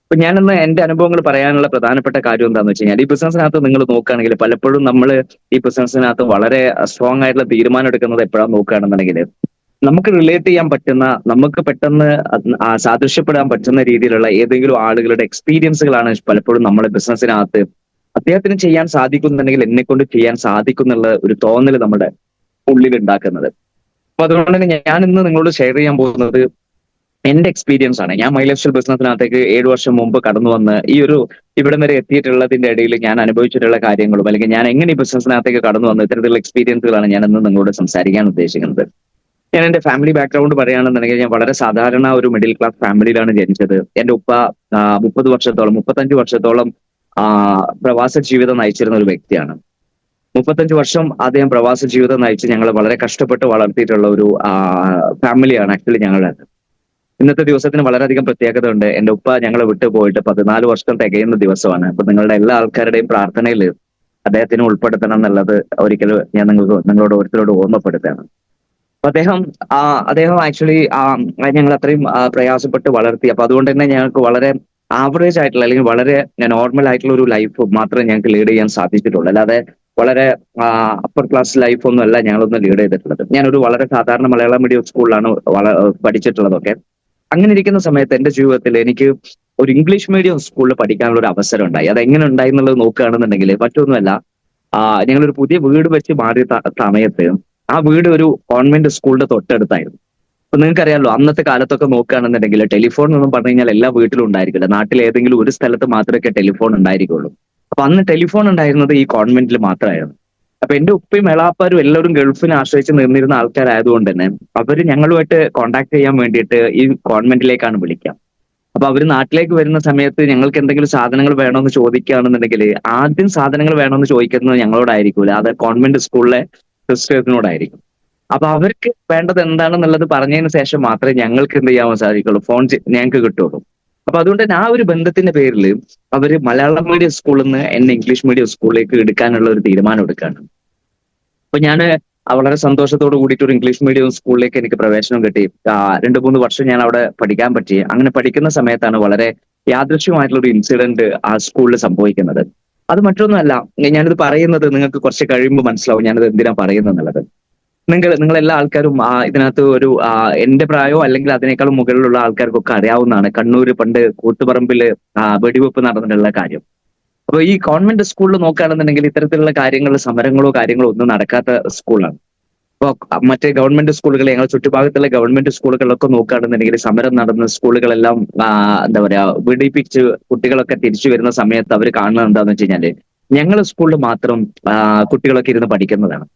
ഇപ്പൊ ഞാനിന്ന് എന്റെ അനുഭവങ്ങൾ പറയാനുള്ള പ്രധാനപ്പെട്ട കാര്യം എന്താന്ന് വെച്ച് കഴിഞ്ഞാൽ, ഈ ബിസിനസ്സിനകത്ത് നിങ്ങൾ നോക്കുകയാണെങ്കിൽ പലപ്പോഴും നമ്മൾ ഈ ബിസിനസ്സിനകത്ത് വളരെ സ്ട്രോങ് ആയിട്ടുള്ള തീരുമാനം എടുക്കുന്നത് എപ്പോഴാന്ന് നോക്കുകയാണെന്നുണ്ടെങ്കിൽ, നമുക്ക് റിലേറ്റ് ചെയ്യാൻ പറ്റുന്ന, നമുക്ക് പെട്ടെന്ന് സാദൃശ്യപ്പെടാൻ പറ്റുന്ന രീതിയിലുള്ള ഏതെങ്കിലും ആളുകളുടെ എക്സ്പീരിയൻസുകളാണ് പലപ്പോഴും നമ്മളെ ബിസിനസ്സിനകത്ത് അദ്ദേഹത്തിന് ചെയ്യാൻ സാധിക്കുന്നുണ്ടെങ്കിൽ എന്നെ കൊണ്ട് ചെയ്യാൻ സാധിക്കും എന്നുള്ള ഒരു തോന്നൽ നമ്മുടെ ഉള്ളിൽ ഉണ്ടാക്കുന്നത്. അപ്പൊ അതുകൊണ്ട് തന്നെ ഞാൻ ഇന്ന് നിങ്ങളോട് ഷെയർ ചെയ്യാൻ പോകുന്നത് എന്റെ എക്സ്പീരിയൻസ് ആണ്. ഞാൻ മൈ ലൈഫ് സ്റ്റൈൽ ബിസിനസ്സിനകത്തേക്ക് 7 വർഷം മുമ്പ് കടന്നു വന്ന് ഈ ഒരു ഇവിടം വരെ എത്തിയിട്ടുള്ളതിന്റെ ഇടയിൽ ഞാൻ അനുഭവിച്ചിട്ടുള്ള കാര്യങ്ങളും, അല്ലെങ്കിൽ ഞാൻ എങ്ങനെ ഈ ബിസിനസ്സിനകത്തേക്ക് കടന്നു വന്നു, ഇത്തരത്തിലുള്ള എക്സ്പീരിയൻസുകളാണ് ഞാൻ ഇന്ന് നിങ്ങളോട് സംസാരിക്കാൻ ഉദ്ദേശിക്കുന്നത്. ഞാൻ എന്റെ ഫാമിലി ബാക്ക്ഗ്രൗണ്ട് പറയുകയാണെന്നുണ്ടെങ്കിൽ, ഞാൻ വളരെ സാധാരണ ഒരു മിഡിൽ ക്ലാസ് ഫാമിലിയിലാണ് ജനിച്ചത്. എന്റെ ഉപ്പ 30 വർഷത്തോളം 35 വർഷത്തോളം പ്രവാസ ജീവിതം നയിച്ചിരുന്ന ഒരു വ്യക്തിയാണ്. 35 വർഷം അദ്ദേഹം പ്രവാസ ജീവിതം നയിച്ച് ഞങ്ങൾ വളരെ കഷ്ടപ്പെട്ട് വളർത്തിയിട്ടുള്ള ഒരു ഫാമിലിയാണ് ആക്ച്വലി ഞങ്ങളുടെ. ഇന്നത്തെ ദിവസത്തിന് വളരെയധികം പ്രത്യേകത ഉണ്ട്. എന്റെ ഉപ്പ ഞങ്ങളെ വിട്ടു പോയിട്ട് 14 വർഷം തികയുന്ന ദിവസമാണ്. അപ്പൊ നിങ്ങളുടെ എല്ലാ ആൾക്കാരുടെയും പ്രാർത്ഥനയിൽ അദ്ദേഹത്തിന് ഉൾപ്പെടുത്തണം എന്നുള്ളത് ഒരിക്കലും ഞാൻ നിങ്ങളോട് ഓരോരുത്തരോട് ഓർമ്മപ്പെടുത്തുകയാണ്. അപ്പൊ അദ്ദേഹം ആക്ച്വലി ഞങ്ങൾ അത്രയും പ്രയാസപ്പെട്ട് വളർത്തി. അപ്പൊ അതുകൊണ്ട് തന്നെ ഞങ്ങൾക്ക് വളരെ ആവറേജ് ആയിട്ടുള്ള, അല്ലെങ്കിൽ വളരെ നോർമൽ ആയിട്ടുള്ള ഒരു ലൈഫ് മാത്രമേ ഞങ്ങൾക്ക് ലീഡ് ചെയ്യാൻ സാധിച്ചിട്ടുള്ളൂ. അല്ലാതെ വളരെ അപ്പർ ക്ലാസ് ലൈഫ് ഒന്നും അല്ല ഞങ്ങളൊന്ന് ലീഡ് ചെയ്തിട്ടുള്ളത്. ഞാനൊരു വളരെ സാധാരണ മലയാളം മീഡിയം സ്കൂളിലാണ് പഠിച്ചിട്ടുള്ളതൊക്കെ. അങ്ങനെ ഇരിക്കുന്ന സമയത്ത് എന്റെ ജീവിതത്തിൽ എനിക്ക് ഒരു ഇംഗ്ലീഷ് മീഡിയം സ്കൂളിൽ പഠിക്കാനുള്ള ഒരു അവസരം ഉണ്ടായി. അത് എങ്ങനെ ഉണ്ടായി എന്നുള്ളത് നോക്കുകയാണെന്നുണ്ടെങ്കിൽ മറ്റൊന്നുമല്ല, ഞങ്ങളൊരു പുതിയ വീട് വെച്ച് മാറിയ സമയത്ത് ആ വീട് ഒരു കോൺവെന്റ് സ്കൂളിന്റെ തൊട്ടടുത്തായിരുന്നു. അപ്പൊ നിങ്ങൾക്കറിയാലോ, അന്നത്തെ കാലത്തൊക്കെ നോക്കുകയാണെന്നുണ്ടെങ്കിൽ ടെലിഫോൺ എന്നൊന്നും പറഞ്ഞു കഴിഞ്ഞാൽ എല്ലാ വീട്ടിലും ഉണ്ടായിരിക്കില്ല. നാട്ടിൽ ഏതെങ്കിലും ഒരു സ്ഥലത്ത് മാത്രമേ ടെലിഫോൺ ഉണ്ടായിരിക്കുള്ളൂ. അപ്പൊ അന്ന് ടെലിഫോൺ ഉണ്ടായിരുന്നത് ഈ കോൺവെന്റിൽ മാത്രമായിരുന്നു. അപ്പൊ എന്റെ ഉപ്പയും എളാപ്പാരും എല്ലാവരും ഗൾഫിനെ ആശ്രയിച്ച് നിന്നിരുന്ന ആൾക്കാരായതുകൊണ്ട് തന്നെ അവര് ഞങ്ങളുമായിട്ട് കോൺടാക്ട് ചെയ്യാൻ വേണ്ടിയിട്ട് ഈ കോൺവെന്റിലേക്കാണ് വിളിക്കുക. അപ്പൊ അവര് നാട്ടിലേക്ക് വരുന്ന സമയത്ത് ഞങ്ങൾക്ക് എന്തെങ്കിലും സാധനങ്ങൾ വേണമെന്ന് ചോദിക്കുകയാണെന്നുണ്ടെങ്കിൽ ആദ്യം സാധനങ്ങൾ വേണമെന്ന് ചോദിക്കുന്നത് ഞങ്ങളോടായിരിക്കൂല, അത് കോൺവെന്റ് സ്കൂളിലെ സിസ്റ്റേഴ്സിനോടായിരിക്കും. അപ്പൊ അവർക്ക് വേണ്ടത് എന്താണെന്നുള്ളത് പറഞ്ഞതിന് ശേഷം മാത്രമേ ഞങ്ങൾക്ക് എന്ത് ചെയ്യാൻ സാധിക്കുള്ളൂ, ഫോൺ ഞങ്ങൾക്ക് കിട്ടുള്ളൂ. അപ്പൊ അതുകൊണ്ട് തന്നെ ആ ഒരു ബന്ധത്തിന്റെ പേരിൽ അവര് മലയാളം മീഡിയം സ്കൂളിൽ നിന്ന് എന്നെ ഇംഗ്ലീഷ് മീഡിയം സ്കൂളിലേക്ക് എടുക്കാനുള്ള ഒരു തീരുമാനം എടുക്കുകയാണ്. അപ്പൊ ഞാന് വളരെ സന്തോഷത്തോട് കൂടിയിട്ട് ഒരു ഇംഗ്ലീഷ് മീഡിയം സ്കൂളിലേക്ക് എനിക്ക് പ്രവേശനം കിട്ടി. 2-3 വർഷം ഞാൻ അവിടെ പഠിക്കാൻ പറ്റി. അങ്ങനെ പഠിക്കുന്ന സമയത്താണ് വളരെ യാദൃശ്യമായിട്ടുള്ള ഒരു ഇൻസിഡന്റ് ആ സ്കൂളിൽ സംഭവിക്കുന്നത്. അത് മറ്റൊന്നുമല്ല, ഞാനിത് പറയുന്നത് നിങ്ങൾക്ക് കുറച്ച് കഴിയുമ്പോൾ മനസ്സിലാവും ഞാനിത് എന്തിനാ പറയുന്നത് എന്നുള്ളത്. നിങ്ങളെല്ലാ ആൾക്കാരും ഇതിനകത്ത് ഒരു എന്റെ പ്രായമോ അല്ലെങ്കിൽ അതിനേക്കാളും മുകളിലുള്ള ആൾക്കാർക്കൊക്കെ അറിയാവുന്നതാണ് കണ്ണൂര് പണ്ട് കൂത്തുപറമ്പില് വെടിവെപ്പ് നടന്നിട്ടുള്ള കാര്യം. അപ്പൊ ഈ കോൺവെന്റ് സ്കൂളിൽ നോക്കുകയാണെന്നുണ്ടെങ്കിൽ ഇത്തരത്തിലുള്ള കാര്യങ്ങൾ, സമരങ്ങളോ കാര്യങ്ങളോ ഒന്നും നടക്കാത്ത സ്കൂളാണ്. അപ്പൊ മറ്റേ ഗവൺമെന്റ് സ്കൂളുകൾ, ഞങ്ങളുടെ ചുറ്റുഭാഗത്തുള്ള ഗവൺമെന്റ് സ്കൂളുകളിലൊക്കെ നോക്കുകയാണെന്നുണ്ടെങ്കിൽ സമരം നടന്ന സ്കൂളുകളെല്ലാം എന്താ പറയാ വെടിപ്പിച്ച് കുട്ടികളൊക്കെ തിരിച്ചു വരുന്ന സമയത്ത് അവർ കാണുന്നത് എന്താന്ന് വെച്ച് കഴിഞ്ഞാല് ഞങ്ങളുടെ സ്കൂളിൽ മാത്രം കുട്ടികളൊക്കെ ഇരുന്ന് പഠിക്കുന്നതാണ്.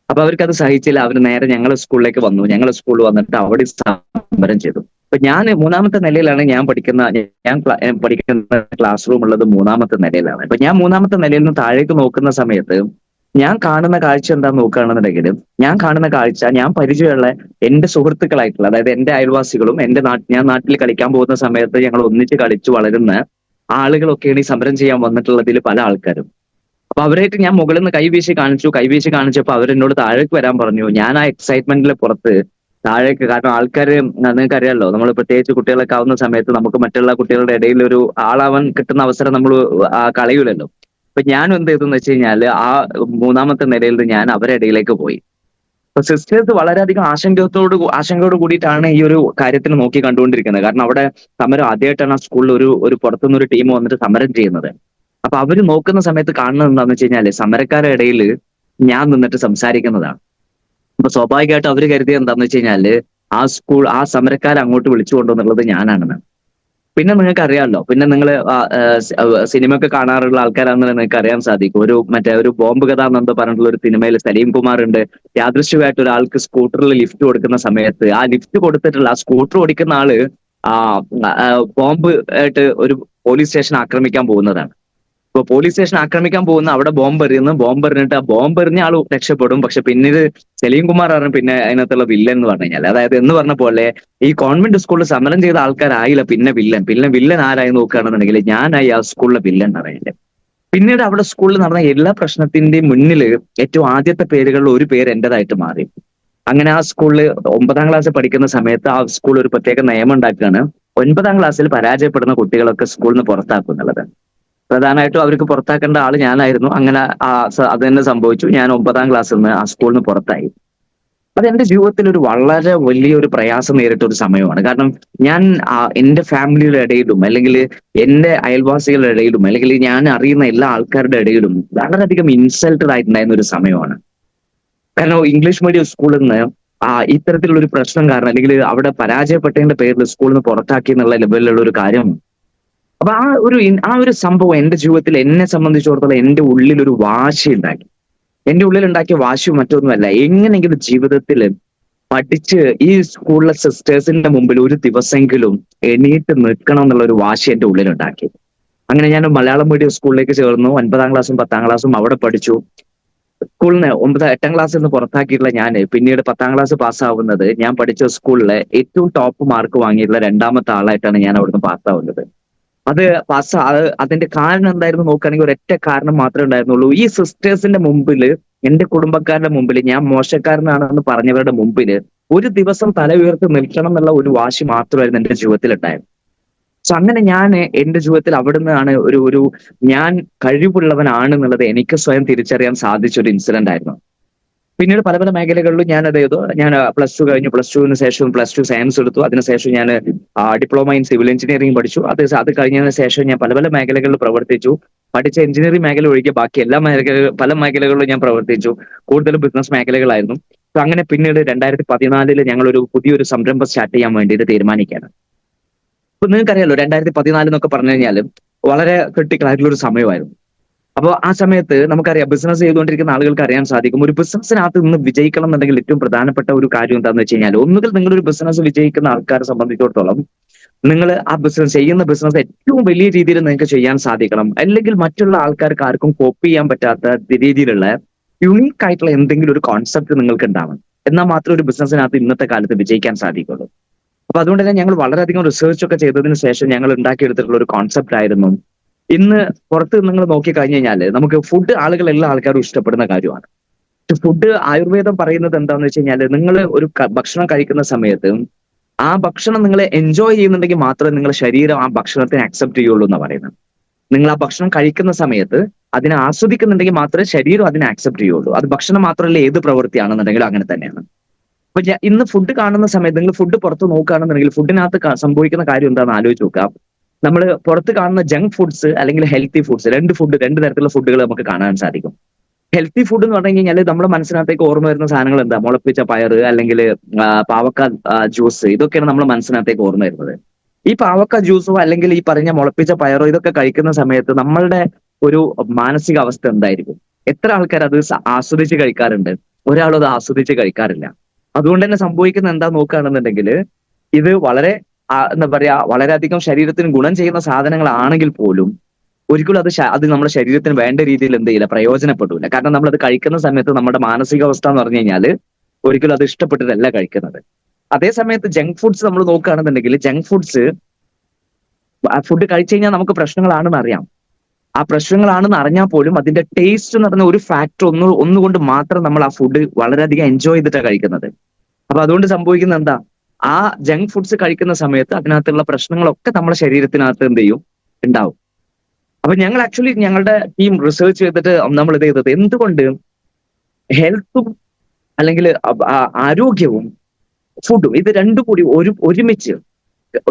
അപ്പൊ അവർക്കത് സഹിച്ചില്ല. അവർ നേരെ ഞങ്ങളുടെ സ്കൂളിലേക്ക് വന്നു. ഞങ്ങളുടെ സ്കൂളിൽ വന്നിട്ട് അവിടെ സമരം ചെയ്തു. അപ്പൊ ഞാൻ 3-ാമത്തെ നിലയിലാണ് ഞാൻ പഠിക്കുന്ന ക്ലാസ് റൂം ഉള്ളത് 3-ാമത്തെ നിലയിലാണ്. അപ്പൊ ഞാൻ 3-ാമത്തെ നിലയിൽ നിന്ന് താഴേക്ക് നോക്കുന്ന സമയത്ത് ഞാൻ കാണുന്ന കാഴ്ച എന്താന്ന് നോക്കുകയാണെന്നുണ്ടെങ്കിൽ, ഞാൻ കാണുന്ന കാഴ്ച ഞാൻ പരിചയമുള്ള എന്റെ സുഹൃത്തുക്കളായിട്ടുള്ള, അതായത് എന്റെ അയൽവാസികളും ഞാൻ നാട്ടിൽ കളിക്കാൻ പോകുന്ന സമയത്ത് ഞങ്ങൾ ഒന്നിച്ച് കളിച്ചു വളരുന്ന ആളുകളൊക്കെയാണ് ഈ സമരം ചെയ്യാൻ വന്നിട്ടുള്ളതിൽ പല ആൾക്കാരും. അപ്പൊ അവരായിട്ട് ഞാൻ മുകളിൽ നിന്ന് കൈവീശി കാണിച്ചപ്പോൾ അവരെന്നോട് താഴേക്ക് വരാൻ പറഞ്ഞു. ഞാൻ ആ എക്സൈറ്റ്മെന്റിൽ പുറത്ത് താഴേക്ക്, കാരണം ആൾക്കാര് നിങ്ങൾക്ക് അറിയാലോ, നമ്മൾ പ്രത്യേകിച്ച് കുട്ടികളൊക്കെ ആവുന്ന സമയത്ത് നമുക്ക് മറ്റുള്ള കുട്ടികളുടെ ഇടയിൽ ഒരു ആളാവാൻ കിട്ടുന്ന അവസരം നമ്മൾ കളയൂലല്ലോ. അപ്പൊ ഞാൻ എന്ത് ചെയ്തെന്ന് വെച്ച് കഴിഞ്ഞാല് 3-ാമത്തെ നിലയിൽ നിന്ന് ഞാൻ അവരുടെ ഇടയിലേക്ക് പോയി. അപ്പൊ സിസ്റ്റേഴ്സ് വളരെയധികം ആശങ്കയോട് കൂടിയിട്ടാണ് ഈ ഒരു കാര്യത്തിന് നോക്കി കണ്ടുകൊണ്ടിരിക്കുന്നത്. കാരണം അവിടെ സമരം ആദ്യമായിട്ടാണ് ആ സ്കൂളിൽ ഒരു പുറത്തുനിന്ന് ഒരു ടീം വന്നിട്ട് സമരം ചെയ്യുന്നത്. അപ്പൊ അവര് നോക്കുന്ന സമയത്ത് കാണുന്നത് എന്താന്ന് വെച്ച് കഴിഞ്ഞാല് സമരക്കാരുടെ ഇടയിൽ ഞാൻ നിന്നിട്ട് സംസാരിക്കുന്നതാണ്. അപ്പൊ സ്വാഭാവികമായിട്ടും അവര് കരുതിയത് എന്താന്ന് വെച്ച് കഴിഞ്ഞാല് ആ സമരക്കാരെ അങ്ങോട്ട് വിളിച്ചു കൊണ്ടുവന്നുള്ളത് ഞാനാണെന്ന്. പിന്നെ നിങ്ങൾക്ക് അറിയാമല്ലോ, പിന്നെ നിങ്ങൾ സിനിമ ഒക്കെ കാണാറുള്ള ആൾക്കാരാണെന്ന് നിങ്ങൾക്ക് അറിയാൻ സാധിക്കും. ഒരു ബോംബ് കഥ എന്നെന്തോ പറഞ്ഞിട്ടുള്ള ഒരു സിനിമയിൽ സലീം കുമാർ ഉണ്ട്. യാദൃശ്യമായിട്ട് ഒരാൾക്ക് സ്കൂട്ടറിൽ ലിഫ്റ്റ് കൊടുക്കുന്ന സമയത്ത് ആ ലിഫ്റ്റ് കൊടുത്തിട്ടുള്ള ആ സ്കൂട്ടർ ഓടിക്കുന്ന ആള് ആ ബോംബ് ആയിട്ട് ഒരു പോലീസ് സ്റ്റേഷൻ ആക്രമിക്കാൻ പോകുന്നതാണ്. ഇപ്പൊ പോലീസ് സ്റ്റേഷൻ ആക്രമിക്കാൻ പോകുന്ന അവിടെ ബോംബ് എറിഞ്ഞിട്ട് ആ ബോംബ് എറിഞ്ഞ ആൾ രക്ഷപ്പെടും. പക്ഷെ പിന്നീട് സലീം കുമാർ ആണ് പിന്നെ അതിനകത്തുള്ള വില്ലൻ എന്ന് പറഞ്ഞു കഴിഞ്ഞാൽ. അതായത് എന്ന് പറഞ്ഞ പോലെ ഈ കോൺവെന്റ് സ്കൂളിൽ സമരം ചെയ്ത ആൾക്കാരായില്ല പിന്നെ വില്ലൻ ആരായി നോക്കുകയാണെന്നുണ്ടെങ്കിൽ ഞാനായി ആ സ്കൂളിലെ വില്ലൻ എന്ന് പറയുന്നത്. പിന്നീട് അവിടെ സ്കൂളിൽ നടന്ന എല്ലാ പ്രശ്നത്തിന്റെയും മുന്നിൽ ഏറ്റവും ആദ്യത്തെ പേരുകളിൽ ഒരു പേര് എന്റേതായിട്ട് മാറി. അങ്ങനെ ആ സ്കൂളിൽ 9-ാം ക്ലാസ് പഠിക്കുന്ന സമയത്ത് ആ സ്കൂൾ ഒരു പ്രത്യേക നിയമം ഉണ്ടാക്കുകയാണ്. 9ാം ക്ലാസ്സിൽ പരാജയപ്പെടുന്ന കുട്ടികളൊക്കെ സ്കൂളിൽ നിന്ന് പുറത്താക്കും എന്നുള്ളത്. പ്രധാനമായിട്ടും അവർക്ക് പുറത്താക്കേണ്ട ആള് ഞാനായിരുന്നു. അങ്ങനെ അത് തന്നെ സംഭവിച്ചു. ഞാൻ 9ാം ക്ലാസ്സിൽ നിന്ന് ആ സ്കൂളിൽ നിന്ന് പുറത്തായി. അത് എന്റെ ജീവിതത്തിൽ ഒരു വളരെ വലിയൊരു പ്രയാസം നേരിട്ട ഒരു സമയമാണ്. കാരണം ഞാൻ എന്റെ ഫാമിലിയുടെ ഇടയിലും അല്ലെങ്കിൽ എന്റെ അയൽവാസികളുടെ ഇടയിലും അല്ലെങ്കിൽ ഞാൻ അറിയുന്ന എല്ലാ ആൾക്കാരുടെ ഇടയിലും വളരെയധികം ഇൻസൾട്ടഡ് ആയിട്ടുണ്ടായിരുന്ന ഒരു സമയമാണ്. കാരണം ഇംഗ്ലീഷ് മീഡിയം സ്കൂളിൽ നിന്ന് ഇത്തരത്തിലുള്ള ഒരു പ്രശ്നം കാരണം അല്ലെങ്കിൽ അവിടെ പരാജയപ്പെട്ടതിന്റെ പേരിൽ സ്കൂളിൽ നിന്ന് പുറത്താക്കി എന്നുള്ള ലെവലിലുള്ള ഒരു കാര്യം. അപ്പൊ ആ ഒരു സംഭവം എന്റെ ജീവിതത്തിൽ എന്നെ സംബന്ധിച്ചിടത്തോളം എന്റെ ഉള്ളിൽ ഒരു വാശി ഉണ്ടാക്കി. എന്റെ ഉള്ളിൽ ഉണ്ടാക്കിയ വാശി മറ്റൊന്നുമല്ല, എങ്ങനെയെങ്കിലും ജീവിതത്തിൽ പഠിച്ച് ഈ സ്കൂളിലെ സിസ്റ്റേഴ്സിന്റെ മുമ്പിൽ ഒരു ദിവസമെങ്കിലും എണീറ്റ് നിൽക്കണം എന്നുള്ള ഒരു വാശി എന്റെ ഉള്ളിലുണ്ടാക്കി. അങ്ങനെ ഞാൻ മലയാളം മീഡിയം സ്കൂളിലേക്ക് ചേർന്നു. 9ാം ക്ലാസ്സും 10ാം ക്ലാസ്സും അവിടെ പഠിച്ചു. സ്കൂളിന് 8ാം ക്ലാസ്സിൽ നിന്ന് പുറത്താക്കിയിട്ടുള്ള ഞാൻ പിന്നീട് 10ാം ക്ലാസ് പാസ്സാവുന്നത് ഞാൻ പഠിച്ച സ്കൂളിലെ ഏറ്റവും ടോപ്പ് മാർക്ക് വാങ്ങിയിട്ടുള്ള 2ാമത്തെ ആളായിട്ടാണ് ഞാൻ അവിടുന്ന് പാസ്സാവുന്നത്. അതിന്റെ കാരണം എന്തായിരുന്നു നോക്കുകയാണെങ്കിൽ ഒരൊറ്റ കാരണം മാത്രമേ ഉണ്ടായിരുന്നുള്ളൂ. ഈ സിസ്റ്റേഴ്സിന്റെ മുമ്പിൽ, എന്റെ കുടുംബക്കാരുടെ മുമ്പിൽ ഞാൻ മോശക്കാരനാണെന്ന് പറഞ്ഞവരുടെ മുമ്പിൽ ഒരു ദിവസം തല ഉയർത്തി നിൽക്കണം എന്നുള്ള ഒരു വാശി മാത്രമായിരുന്നു എന്റെ ജീവിതത്തിൽ ഉണ്ടായത്. സോ അങ്ങനെ ഞാൻ എന്റെ ജീവിതത്തിൽ അവിടുന്നാണ് ഒരു ഞാൻ കഴിവുള്ളവനാണ് എന്നുള്ളത് എനിക്ക് സ്വയം തിരിച്ചറിയാൻ സാധിച്ച ഒരു ഇൻസിഡന്റ് ആയിരുന്നു. പിന്നീട് പല പല മേഖലകളിലും ഞാൻ അത് ചെയ്തു. ഞാൻ +2 കഴിഞ്ഞു. +2 ശേഷം +2 സയൻസ് എടുത്തു. അതിനുശേഷം ഞാൻ ഡിപ്ലോമ ഇൻ സിവിൽ എഞ്ചിനീയറിംഗ് പഠിച്ചു. അത് കഴിഞ്ഞതിന് ശേഷം ഞാൻ പല പല മേഖലകളിൽ പ്രവർത്തിച്ചു. പഠിച്ച എഞ്ചിനീയറിംഗ് മേഖല ഒഴികെ ബാക്കി എല്ലാ പല മേഖലകളിലും ഞാൻ പ്രവർത്തിച്ചു. കൂടുതലും ബിസിനസ് മേഖലകളായിരുന്നു. അപ്പൊ അങ്ങനെ പിന്നീട് 2014 ഞങ്ങൾ ഒരു പുതിയൊരു സംരംഭം സ്റ്റാർട്ട് ചെയ്യാൻ വേണ്ടിയിട്ട് തീരുമാനിക്കുകയാണ്. അപ്പൊ നിങ്ങൾക്കറിയാലോ 2014 എന്നൊക്കെ പറഞ്ഞു കഴിഞ്ഞാൽ വളരെ ക്രിട്ടിക്കൽ ആയിട്ടുള്ള ഒരു സമയമായിരുന്നു. അപ്പോൾ ആ സമയത്ത് നമുക്കറിയാം, ബിസിനസ് ചെയ്തുകൊണ്ടിരിക്കുന്ന ആളുകൾക്ക് അറിയാൻ സാധിക്കും, ഒരു ബിസിനസ്സിനകത്ത് നിന്ന് വിജയിക്കണം എന്നുണ്ടെങ്കിൽ ഏറ്റവും പ്രധാനപ്പെട്ട ഒരു കാര്യം എന്താണെന്ന് വെച്ച് കഴിഞ്ഞാൽ, ഒന്നുകിൽ നിങ്ങളൊരു ബിസിനസ് വിജയിക്കുന്ന ആൾക്കാരെ സംബന്ധിച്ചിടത്തോളം നിങ്ങൾ ആ ചെയ്യുന്ന ബിസിനസ് ഏറ്റവും വലിയ രീതിയിൽ നിങ്ങൾക്ക് ചെയ്യാൻ സാധിക്കണം. അല്ലെങ്കിൽ മറ്റുള്ള ആൾക്കാർക്ക് ആർക്കും കോപ്പി ചെയ്യാൻ പറ്റാത്ത രീതിയിലുള്ള യുണീക്ക് ആയിട്ടുള്ള എന്തെങ്കിലും ഒരു കോൺസെപ്റ്റ് നിങ്ങൾക്ക് ഉണ്ടാവണം. എന്നാൽ മാത്രമേ ഒരു ബിസിനസ്സിനകത്ത് ഇന്നത്തെ കാലത്ത് വിജയിക്കാൻ സാധിക്കുള്ളൂ. അപ്പൊ അതുകൊണ്ട് തന്നെ ഞങ്ങൾ വളരെയധികം റിസർച്ച് ഒക്കെ ചെയ്തതിന് ശേഷം ഞങ്ങൾ ഉണ്ടാക്കിയെടുത്തിട്ടുള്ള ഒരു കോൺസെപ്റ്റ് ആയിരുന്നു, ഇന്ന് പുറത്ത് നിങ്ങൾ നോക്കി കഴിഞ്ഞു കഴിഞ്ഞാല് നമുക്ക് ഫുഡ് എല്ലാ ആൾക്കാരും ഇഷ്ടപ്പെടുന്ന കാര്യമാണ്. ഫുഡ് ആയുർവേദം പറയുന്നത് എന്താണെന്ന് വെച്ച് കഴിഞ്ഞാല്, നിങ്ങൾ ഒരു ഭക്ഷണം കഴിക്കുന്ന സമയത്ത് ആ ഭക്ഷണം നിങ്ങൾ എൻജോയ് ചെയ്യുന്നുണ്ടെങ്കിൽ മാത്രമേ നിങ്ങളുടെ ശരീരം ആ ഭക്ഷണത്തിനെ അക്സെപ്റ്റ് ചെയ്യുള്ളൂ എന്ന് പറയുന്നത്. നിങ്ങൾ ആ ഭക്ഷണം കഴിക്കുന്ന സമയത്ത് അതിനെ ആസ്വദിക്കുന്നുണ്ടെങ്കിൽ മാത്രമേ ശരീരം അതിനെ അക്സെപ്റ്റ് ചെയ്യുള്ളൂ. അത് ഭക്ഷണം മാത്രമല്ല, ഏത് പ്രവൃത്തിയാണെന്നുണ്ടെങ്കിലും അങ്ങനെ തന്നെയാണ്. അപ്പൊ ഇന്ന് ഫുഡ് കാണുന്ന സമയത്ത് നിങ്ങൾ ഫുഡ് പുറത്ത് നോക്കുകയാണെന്നുണ്ടെങ്കിൽ ഫുഡിനകത്ത് സംഭവിക്കുന്ന കാര്യം എന്താണെന്ന് ആലോചിച്ച് നോക്കാം. നമ്മൾ പുറത്ത് കാണുന്ന ജങ്ക് ഫുഡ്സ് അല്ലെങ്കിൽ ഹെൽത്തി ഫുഡ്സ്, രണ്ട് തരത്തിലുള്ള ഫുഡുകൾ നമുക്ക് കാണാൻ സാധിക്കും. ഹെൽത്തി ഫുഡ് എന്ന് പറഞ്ഞു കഴിഞ്ഞാൽ നമ്മുടെ മനസ്സിനകത്തേക്ക് ഓർമ്മ വരുന്ന സാധനങ്ങൾ എന്താ? മുളപ്പിച്ച പയറ് അല്ലെങ്കിൽ പാവക്ക ജ്യൂസ്, ഇതൊക്കെയാണ് നമ്മുടെ മനസ്സിനകത്തേക്ക് ഓർമ്മ വരുന്നത്. ഈ പാവക്ക ജ്യൂസോ അല്ലെങ്കിൽ ഈ പറഞ്ഞ മുളപ്പിച്ച പയറോ ഇതൊക്കെ കഴിക്കുന്ന സമയത്ത് നമ്മളുടെ ഒരു മാനസികാവസ്ഥ എന്തായിരിക്കും? എത്ര ആൾക്കാർ അത് ആസ്വദിച്ച് കഴിക്കാറുണ്ട്? ഒരാളും അത് ആസ്വദിച്ച് കഴിക്കാറില്ല. അതുകൊണ്ട് തന്നെ സംഭവിക്കുന്ന എന്താ നോക്കുകയാണെന്നുണ്ടെങ്കിൽ, ഇത് വളരെ എന്താ പറയാ, വളരെയധികം ശരീരത്തിന് ഗുണം ചെയ്യുന്ന സാധനങ്ങളാണെങ്കിൽ പോലും ഒരിക്കലും അത് നമ്മുടെ ശരീരത്തിന് വേണ്ട രീതിയിൽ എന്ത് ചെയ്യില്ല, പ്രയോജനപ്പെടില്ല. കാരണം നമ്മൾ അത് കഴിക്കുന്ന സമയത്ത് നമ്മുടെ മാനസികാവസ്ഥ എന്ന് പറഞ്ഞു കഴിഞ്ഞാൽ ഒരിക്കലും അത് ഇഷ്ടപ്പെട്ടിട്ടല്ല കഴിക്കുന്നത്. അതേ സമയത്ത് ജങ്ക് ഫുഡ്സ് നമ്മൾ നോക്കുകയാണെന്നുണ്ടെങ്കിൽ, ജങ്ക് ഫുഡ് കഴിച്ചു കഴിഞ്ഞാൽ നമുക്ക് പ്രശ്നങ്ങളാണെന്ന് അറിയാം. ആ പ്രശ്നങ്ങളാണെന്ന് അറിഞ്ഞാൽ പോലും അതിന്റെ ടേസ്റ്റ് എന്ന് പറഞ്ഞ ഒരു ഫാക്ടർ ഒന്നുകൊണ്ട് മാത്രം നമ്മൾ ആ ഫുഡ് വളരെയധികം എൻജോയ് ചെയ്തിട്ടാണ് കഴിക്കുന്നത്. അപ്പൊ അതുകൊണ്ട് സംഭവിക്കുന്നത് എന്താ? ആ ജങ്ക് ഫുഡ്സ് കഴിക്കുന്ന സമയത്ത് അതിനകത്തുള്ള പ്രശ്നങ്ങളൊക്കെ നമ്മുടെ ശരീരത്തിനകത്ത് എന്ത് ചെയ്യും, ഉണ്ടാവും. അപ്പൊ ഞങ്ങൾ ആക്ച്വലി ഞങ്ങളുടെ ടീം റിസർച്ച് ചെയ്തിട്ട് നമ്മൾ ഇത് ചെയ്തത്, എന്തുകൊണ്ട് ഹെൽത്തും അല്ലെങ്കിൽ ആരോഗ്യവും ഫുഡും ഇത് രണ്ടും കൂടി ഒരുമിച്ച്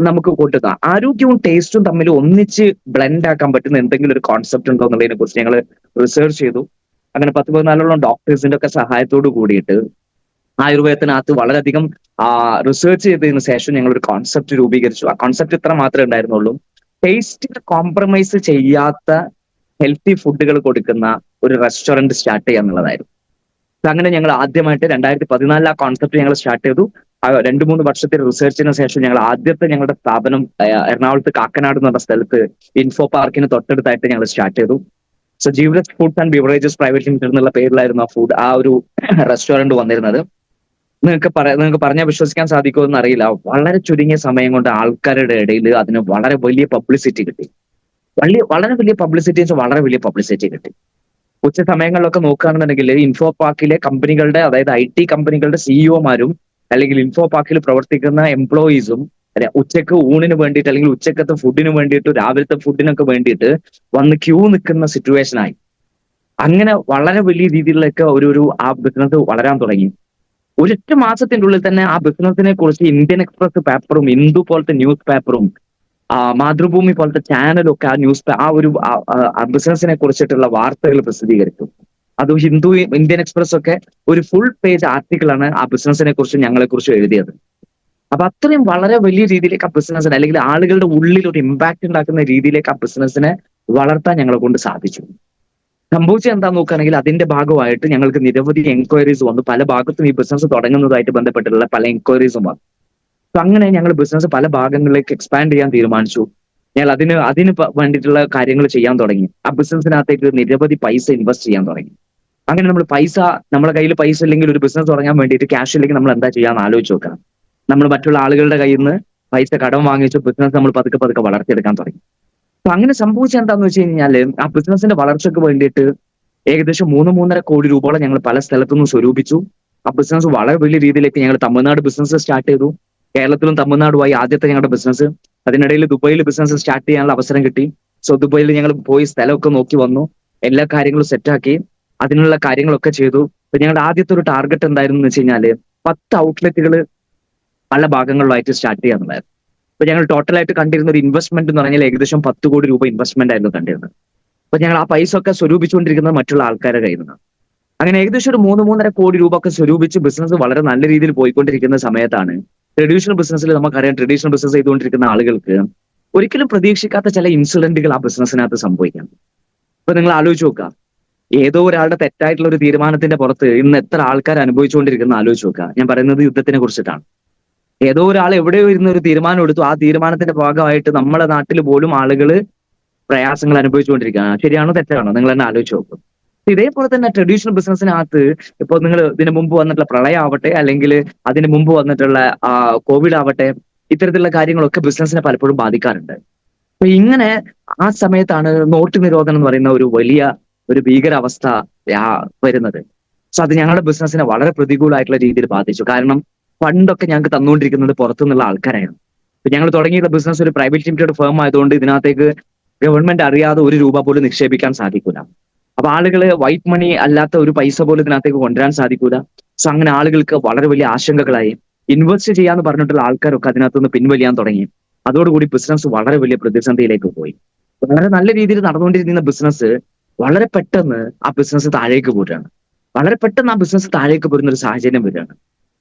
നമുക്ക് കൂട്ടുക, ആരോഗ്യവും ടേസ്റ്റും തമ്മിൽ ഒന്നിച്ച് ബ്ലെൻഡ് ആക്കാൻ പറ്റുന്ന എന്തെങ്കിലും ഒരു കോൺസെപ്റ്റ് ഉണ്ടോ എന്നുള്ളതിനെ കുറിച്ച് ഞങ്ങൾ റിസർച്ച് ചെയ്തു. അങ്ങനെ 10-14 ഡോക്ടേഴ്സിന്റെ ഒക്കെ സഹായത്തോട് കൂടിയിട്ട് ആയുർവേദത്തിനകത്ത് വളരെയധികം റിസർച്ച് ചെയ്തതിനു ശേഷം ഞങ്ങൾ ഒരു കോൺസെപ്റ്റ് രൂപീകരിച്ചു. ആ കോൺസെപ്റ്റ് ഇത്ര മാത്രമേ ഉണ്ടായിരുന്നുള്ളൂ, ടേസ്റ്റിൽ കോംപ്രമൈസ് ചെയ്യാത്ത ഹെൽത്തി ഫുഡുകൾ കൊടുക്കുന്ന ഒരു റെസ്റ്റോറന്റ് സ്റ്റാർട്ട് ചെയ്യുക എന്നുള്ളതായിരുന്നു. അങ്ങനെ ഞങ്ങൾ ആദ്യമായിട്ട് 2014 ആ കോൺസെപ്റ്റ് ഞങ്ങൾ സ്റ്റാർട്ട് ചെയ്തു. 2-3 വർഷത്തെ റിസർച്ചിന് ശേഷം ഞങ്ങൾ ആദ്യത്തെ ഞങ്ങളുടെ സ്ഥാപനം എറണാകുളത്ത് കാക്കനാട് എന്ന് പറഞ്ഞ സ്ഥലത്ത് ഇൻഫോ പാർക്കിന് തൊട്ടടുത്തായിട്ട് ഞങ്ങൾ സ്റ്റാർട്ട് ചെയ്തു. So Jeevaraj foods and beverages private limited എന്നുള്ള പേരിലായിരുന്നു ആ ഒരു റെസ്റ്റോറന്റ് വന്നിരുന്നത്. നിങ്ങൾക്ക് പറഞ്ഞാൽ വിശ്വസിക്കാൻ സാധിക്കുമെന്ന് അറിയില്ല, വളരെ ചുരുങ്ങിയ സമയം കൊണ്ട് ആൾക്കാരുടെ ഇടയിൽ അതിന് വളരെ വലിയ പബ്ലിസിറ്റി കിട്ടി. വളരെ വലിയ പബ്ലിസിറ്റി കിട്ടി. ഉച്ച സമയങ്ങളിലൊക്കെ നോക്കുകയാണെന്നുണ്ടെങ്കിൽ ഇൻഫോ പാർക്കിലെ കമ്പനികളുടെ, അതായത് IT കമ്പനികളുടെ സിഇഒമാരും അല്ലെങ്കിൽ ഇൻഫോ പാർക്കിൽ പ്രവർത്തിക്കുന്ന എംപ്ലോയീസും ഉച്ചക്ക് ഊണിന് വേണ്ടിയിട്ട് അല്ലെങ്കിൽ ഉച്ചക്കത്തെ ഫുഡിന് വേണ്ടിയിട്ട് രാവിലത്തെ ഫുഡിനൊക്കെ വേണ്ടിയിട്ട് വന്ന് ക്യൂ നിൽക്കുന്ന സിറ്റുവേഷൻ ആയി. അങ്ങനെ വളരെ വലിയ രീതിയിലൊക്കെ ഒരു ആ ബിസിനസ് വളരാൻ തുടങ്ങി. ഒരൊറ്റ മാസത്തിന്റെ ഉള്ളിൽ തന്നെ ആ ബിസിനസിനെ കുറിച്ച് ഇന്ത്യൻ എക്സ്പ്രസ് പേപ്പറും ഹിന്ദു പോലത്തെ ന്യൂസ് പേപ്പറും മാതൃഭൂമി പോലത്തെ ചാനലും ഒക്കെ ആ ബിസിനസിനെ കുറിച്ചിട്ടുള്ള വാർത്തകൾ പ്രസിദ്ധീകരിച്ചു. അതും ഇന്ത്യൻ എക്സ്പ്രസ് ഒക്കെ ഒരു ഫുൾ പേജ് ആർട്ടിക്കിളാണ് ആ ബിസിനസിനെ കുറിച്ചും ഞങ്ങളെ കുറിച്ചും എഴുതിയത്. അപ്പൊ അത്രയും വളരെ വലിയ രീതിയിലേക്ക് ആ ബിസിനസിനെ, അല്ലെങ്കിൽ ആളുകളുടെ ഉള്ളിൽ ഒരു ഇമ്പാക്ട് ഉണ്ടാക്കുന്ന രീതിയിലേക്ക് ആ ബിസിനസിനെ വളർത്താൻ ഞങ്ങളെ കൊണ്ട് സാധിച്ചു. സംഭവിച്ചത് എന്താന്ന് നോക്കുകയാണെങ്കിൽ അതിന്റെ ഭാഗമായിട്ട് ഞങ്ങൾക്ക് നിരവധി എൻക്വയറീസ് വന്നു. പല ഭാഗത്തും ഈ ബിസിനസ് തുടങ്ങുന്നതായിട്ട് ബന്ധപ്പെട്ടുള്ള പല എൻക്വയറീസും വന്നു. അപ്പൊ അങ്ങനെ ഞങ്ങൾ ബിസിനസ് പല ഭാഗങ്ങളിലേക്ക് എക്സ്പാൻഡ് ചെയ്യാൻ തീരുമാനിച്ചു. ഞങ്ങൾ അതിന് വേണ്ടിയിട്ടുള്ള കാര്യങ്ങൾ ചെയ്യാൻ തുടങ്ങി. ആ ബിസിനസിനകത്തേക്ക് നിരവധി പൈസ ഇൻവെസ്റ്റ് ചെയ്യാൻ തുടങ്ങി. അങ്ങനെ നമ്മുടെ കയ്യിൽ പൈസ ഇല്ലെങ്കിൽ ഒരു ബിസിനസ് തുടങ്ങാൻ വേണ്ടിയിട്ട് ക്യാഷ് ഇല്ലെങ്കിൽ നമ്മൾ എന്താ ചെയ്യാന്ന് ആലോചിച്ച് നോക്കണം. നമ്മൾ മറ്റുള്ള ആളുകളുടെ കയ്യിൽ നിന്ന് പൈസ കടം വാങ്ങിച്ചു ബിസിനസ് നമ്മൾ പതുക്കെ പതുക്കെ വളർത്തിയെടുക്കാൻ തുടങ്ങി. അപ്പൊ അങ്ങനെ സംഭവിച്ചത് എന്താന്ന് വെച്ച് കഴിഞ്ഞാല് ആ ബിസിനസിന്റെ വളർച്ചയ്ക്ക് വേണ്ടിയിട്ട് ഏകദേശം 3-3.5 കോടി രൂപയോളം ഞങ്ങൾ പല സ്ഥലത്തുനിന്നും സ്വരൂപിച്ചു. ആ ബിസിനസ് വളരെ വലിയ രീതിയിലേക്ക് ഞങ്ങൾ തമിഴ്നാട് ബിസിനസ് സ്റ്റാർട്ട് ചെയ്തു. കേരളത്തിലും തമിഴ്നാടുമായി ആദ്യത്തെ ഞങ്ങളുടെ ബിസിനസ്. അതിനിടയിൽ ദുബൈയിൽ ബിസിനസ് സ്റ്റാർട്ട് ചെയ്യാനുള്ള അവസരം കിട്ടി. സോ ദുബൈയിൽ ഞങ്ങൾ പോയി സ്ഥലമൊക്കെ നോക്കി വന്നു. എല്ലാ കാര്യങ്ങളും സെറ്റാക്കി അതിനുള്ള കാര്യങ്ങളൊക്കെ ചെയ്തു. അപ്പൊ ഞങ്ങളുടെ ആദ്യത്തെ ഒരു ടാർഗറ്റ് എന്തായിരുന്നു എന്ന് വെച്ച് കഴിഞ്ഞാല് 10 ഔട്ട്ലെറ്റുകൾ പല ഭാഗങ്ങളിലായിട്ട് സ്റ്റാർട്ട് ചെയ്യാന്നുണ്ടായിരുന്നു. അപ്പൊ ഞങ്ങൾ ടോട്ടലായിട്ട് കണ്ടിരുന്ന ഒരു ഇൻവെസ്റ്റ്മെന്റ് എന്ന് പറഞ്ഞാൽ ഏകദേശം 10 കോടി രൂപ ഇൻവെസ്റ്റ്മെന്റ് ആയിരുന്നു കണ്ടിരുന്നത്. അപ്പൊ ഞങ്ങൾ ആ പൈസ ഒക്കെ സ്വരൂപിച്ചുകൊണ്ടിരിക്കുന്നത് മറ്റുള്ള ആൾക്കാരുടെ കയ്യിൽ നിന്നാണ്. അങ്ങനെ ഏകദേശം ഒരു 3-3.5 കോടി രൂപ ഒക്കെ സ്വരൂപിച്ച് ബിസിനസ് വളരെ നല്ല രീതിയിൽ പോയിക്കൊണ്ടിരിക്കുന്ന സമയത്താണ് ട്രഡീഷണൽ ബിസിനസ്സിൽ നമുക്കറിയാം, ട്രഡീഷണൽ ബിസിനസ് ചെയ്തുകൊണ്ടിരിക്കുന്ന ആളുകൾക്ക് ഒരിക്കലും പ്രതീക്ഷിക്കാത്ത ചില ഇൻസിഡന്റുകൾ ആ ബിസിനസ്സിനകത്ത് സംഭവിക്കാം. അപ്പൊ നിങ്ങൾ ആലോചിച്ച് നോക്കുക, ഏതോ ഒരാളുടെ തെറ്റായിട്ടുള്ള ഒരു തീരുമാനത്തിന്റെ പുറത്ത് ഇന്ന് എത്ര ആൾക്കാർ അനുഭവിച്ചുകൊണ്ടിരിക്കുന്ന ആലോചിച്ച് നോക്കുക. ഞാൻ പറയുന്നത് യുദ്ധത്തിനെ കുറിച്ചിട്ടാണ്. ഏതോ ഒരാൾ എവിടെയോ ഇരുന്ന് ഒരു തീരുമാനം എടുത്തു. ആ തീരുമാനത്തിന്റെ ഭാഗമായിട്ട് നമ്മുടെ നാട്ടിൽ പോലും ആളുകൾ പ്രയാസങ്ങൾ അനുഭവിച്ചുകൊണ്ടിരിക്കുകയാണ്. ശരിയാണോ തെറ്റാണോ നിങ്ങൾ തന്നെ ആലോചിച്ച് നോക്കും. ഇതേപോലെ തന്നെ ട്രഡീഷണൽ ബിസിനസ്സിനകത്ത് ഇപ്പോൾ നിങ്ങൾ ഇതിനു മുമ്പ് വന്നിട്ടുള്ള പ്രളയം ആവട്ടെ, അല്ലെങ്കിൽ അതിനു മുമ്പ് വന്നിട്ടുള്ള കോവിഡ് ആവട്ടെ, ഇത്തരത്തിലുള്ള കാര്യങ്ങളൊക്കെ ബിസിനസ്സിനെ പലപ്പോഴും ബാധിക്കാറുണ്ട്. അപ്പൊ ഇങ്ങനെ ആ സമയത്താണ് നോട്ട് നിരോധനം എന്ന് പറയുന്ന ഒരു ഭീകരാവസ്ഥ വരുന്നത്. സോ അത് ഞങ്ങളുടെ ബിസിനസ്സിനെ വളരെ പ്രതികൂലമായിട്ടുള്ള രീതിയിൽ ബാധിച്ചു. കാരണം ഫണ്ടൊക്കെ ഞങ്ങൾക്ക് തന്നുകൊണ്ടിരിക്കുന്നത് പുറത്തുനിന്നുള്ള ആൾക്കാരായിരുന്നു. ഇപ്പൊ ഞങ്ങൾ തുടങ്ങിയുള്ള ബിസിനസ് ഒരു പ്രൈവറ്റ് ലിമിറ്റഡ് ഫേം ആയതുകൊണ്ട് ഇതിനകത്തേക്ക് ഗവൺമെന്റ് അറിയാതെ ഒരു രൂപ പോലും നിക്ഷേപിക്കാൻ സാധിക്കൂല. അപ്പൊ ആളുകള് വൈറ്റ് മണി അല്ലാത്ത ഒരു പൈസ പോലും ഇതിനകത്തേക്ക് കൊണ്ടുവരാൻ സാധിക്കൂല. സോ അങ്ങനെ ആളുകൾക്ക് വളരെ വലിയ ആശങ്കകളായി. ഇൻവെസ്റ്റ് ചെയ്യാന്ന് പറഞ്ഞിട്ടുള്ള ആൾക്കാരൊക്കെ അതിനകത്തുനിന്ന് പിൻവലിയാൻ തുടങ്ങി. അതോടുകൂടി ബിസിനസ് വളരെ വലിയ പ്രതിസന്ധിയിലേക്ക് പോയി. വളരെ നല്ല രീതിയിൽ നടന്നുകൊണ്ടിരിക്കുന്ന ബിസിനസ് വളരെ പെട്ടെന്ന് ആ ബിസിനസ് താഴേക്ക് പോരുകയാണ്. വളരെ പെട്ടെന്ന് ആ ബിസിനസ് താഴേക്ക് പോരുന്ന ഒരു സാഹചര്യം വരികയാണ്.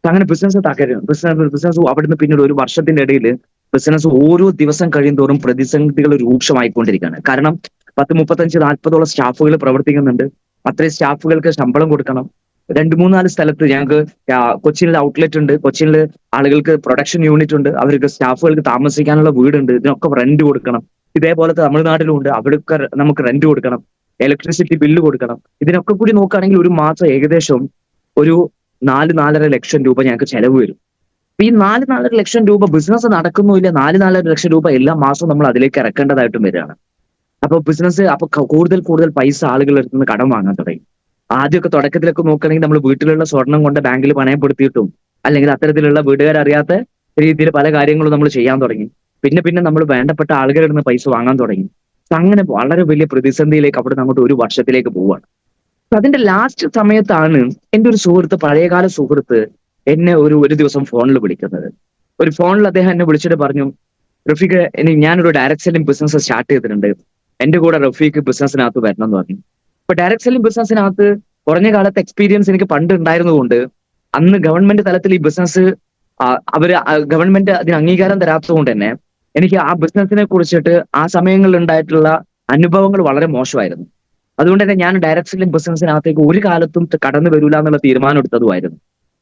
അങ്ങനെ ബിസിനസ് തകരുന്നു. ബിസിനസ് അവിടുന്ന് പിന്നീട് ഒരു വർഷത്തിന്റെ ഇടയിൽ ബിസിനസ് ഓരോ ദിവസം കഴിയുന്തോറും പ്രതിസന്ധികൾ രൂക്ഷമായിക്കൊണ്ടിരിക്കുകയാണ്. കാരണം 10-35-40 സ്റ്റാഫുകൾ പ്രവർത്തിക്കുന്നുണ്ട്. അത്രയും സ്റ്റാഫുകൾക്ക് ശമ്പളം കൊടുക്കണം. 2-3-4 സ്ഥലത്ത് ഞങ്ങൾക്ക് കൊച്ചിയിൽ ഔട്ട്ലെറ്റ് ഉണ്ട്. കൊച്ചിയിൽ ആളുകൾക്ക് പ്രൊഡക്ഷൻ യൂണിറ്റ് ഉണ്ട്. അവർക്ക് സ്റ്റാഫുകൾക്ക് താമസിക്കാനുള്ള വീടുണ്ട്. ഇതിനൊക്കെ റെന്റ് കൊടുക്കണം. ഇതേപോലെ തമിഴ്നാട്ടിലും ഉണ്ട്. അവിടെയൊക്കെ നമുക്ക് റെന്റ് കൊടുക്കണം. ഇലക്ട്രിസിറ്റി ബില്ല് കൊടുക്കണം. ഇതിനൊക്കെ കൂടി നോക്കുകയാണെങ്കിൽ ഒരു മാസം ഏകദേശം ഒരു 4-4.5 ലക്ഷം രൂപ ഞങ്ങൾക്ക് ചെലവ് വരും. അപ്പൊ ഈ 4-4.5 ലക്ഷം രൂപ ബിസിനസ് നടക്കുന്നില്ല. 4-4.5 ലക്ഷം രൂപ എല്ലാ മാസവും നമ്മൾ അതിലേക്ക് ഇറക്കേണ്ടതായിട്ടും വരികയാണ്. അപ്പൊ കൂടുതൽ പൈസ ആളുകളുടെ അടുത്ത് നിന്ന് കടം വാങ്ങാൻ തുടങ്ങി. ആദ്യമൊക്കെ തുടക്കത്തിലൊക്കെ നോക്കുകയാണെങ്കിൽ നമ്മൾ വീട്ടിലുള്ള സ്വർണം കൊണ്ട് ബാങ്കിൽ പണയപ്പെടുത്തിയിട്ടും അല്ലെങ്കിൽ അത്തരത്തിലുള്ള വീട്ടുകാരറിയാത്ത രീതിയിൽ പല കാര്യങ്ങളും നമ്മൾ ചെയ്യാൻ തുടങ്ങി. പിന്നെ നമ്മൾ വേണ്ടപ്പെട്ട ആളുകളുടെ നിന്ന് പൈസ വാങ്ങാൻ തുടങ്ങി. അങ്ങനെ വളരെ വലിയ പ്രതിസന്ധിയിലേക്ക് അവിടെ അങ്ങോട്ട് ഒരു വർഷത്തിലേക്ക് പോവാണ്. അതിന്റെ ലാസ്റ്റ് സമയത്താണ് എന്റെ ഒരു സുഹൃത്ത്, പഴയകാല സുഹൃത്ത്, എന്നെ ഒരു ദിവസം ഫോണിൽ വിളിക്കുന്നത്. ഒരു ഫോണിൽ അദ്ദേഹം എന്നെ വിളിച്ചിട്ട് പറഞ്ഞു, റഫീഖ്, ഞാനൊരു ഡയറക്ട് സെല്ലിംഗ് ബിസിനസ് സ്റ്റാർട്ട് ചെയ്തിട്ടുണ്ട്. എന്റെ കൂടെ റഫീഖ് ബിസിനസ്സിനകത്ത് വരണം എന്ന് പറഞ്ഞു. അപ്പൊ ഡയറക്ട് സെല്ലിംഗ് ബിസിനസ്സിനകത്ത് കുറഞ്ഞ കാലത്ത് എക്സ്പീരിയൻസ് എനിക്ക് പണ്ട് ഉണ്ടായിരുന്നതുകൊണ്ട് അന്ന് ഗവൺമെന്റ് തലത്തിൽ ഈ ബിസിനസ് ഗവൺമെന്റ് അതിന് അംഗീകാരം തരാത്തതുകൊണ്ട് തന്നെ എനിക്ക് ആ ബിസിനസിനെ കുറിച്ചിട്ട് ആ സമയങ്ങളിൽ ഉണ്ടായിട്ടുള്ള അനുഭവങ്ങൾ വളരെ മോശമായിരുന്നു. അതുകൊണ്ട് തന്നെ ഞാൻ ഡയറക്ട് സെല്ലിംഗ് ബിസിനസ്സിനകത്തേക്ക് ഒരു കാലത്തും കടന്നു വരൂല എന്നുള്ള തീരുമാനം എടുത്തതുമായിരുന്നു.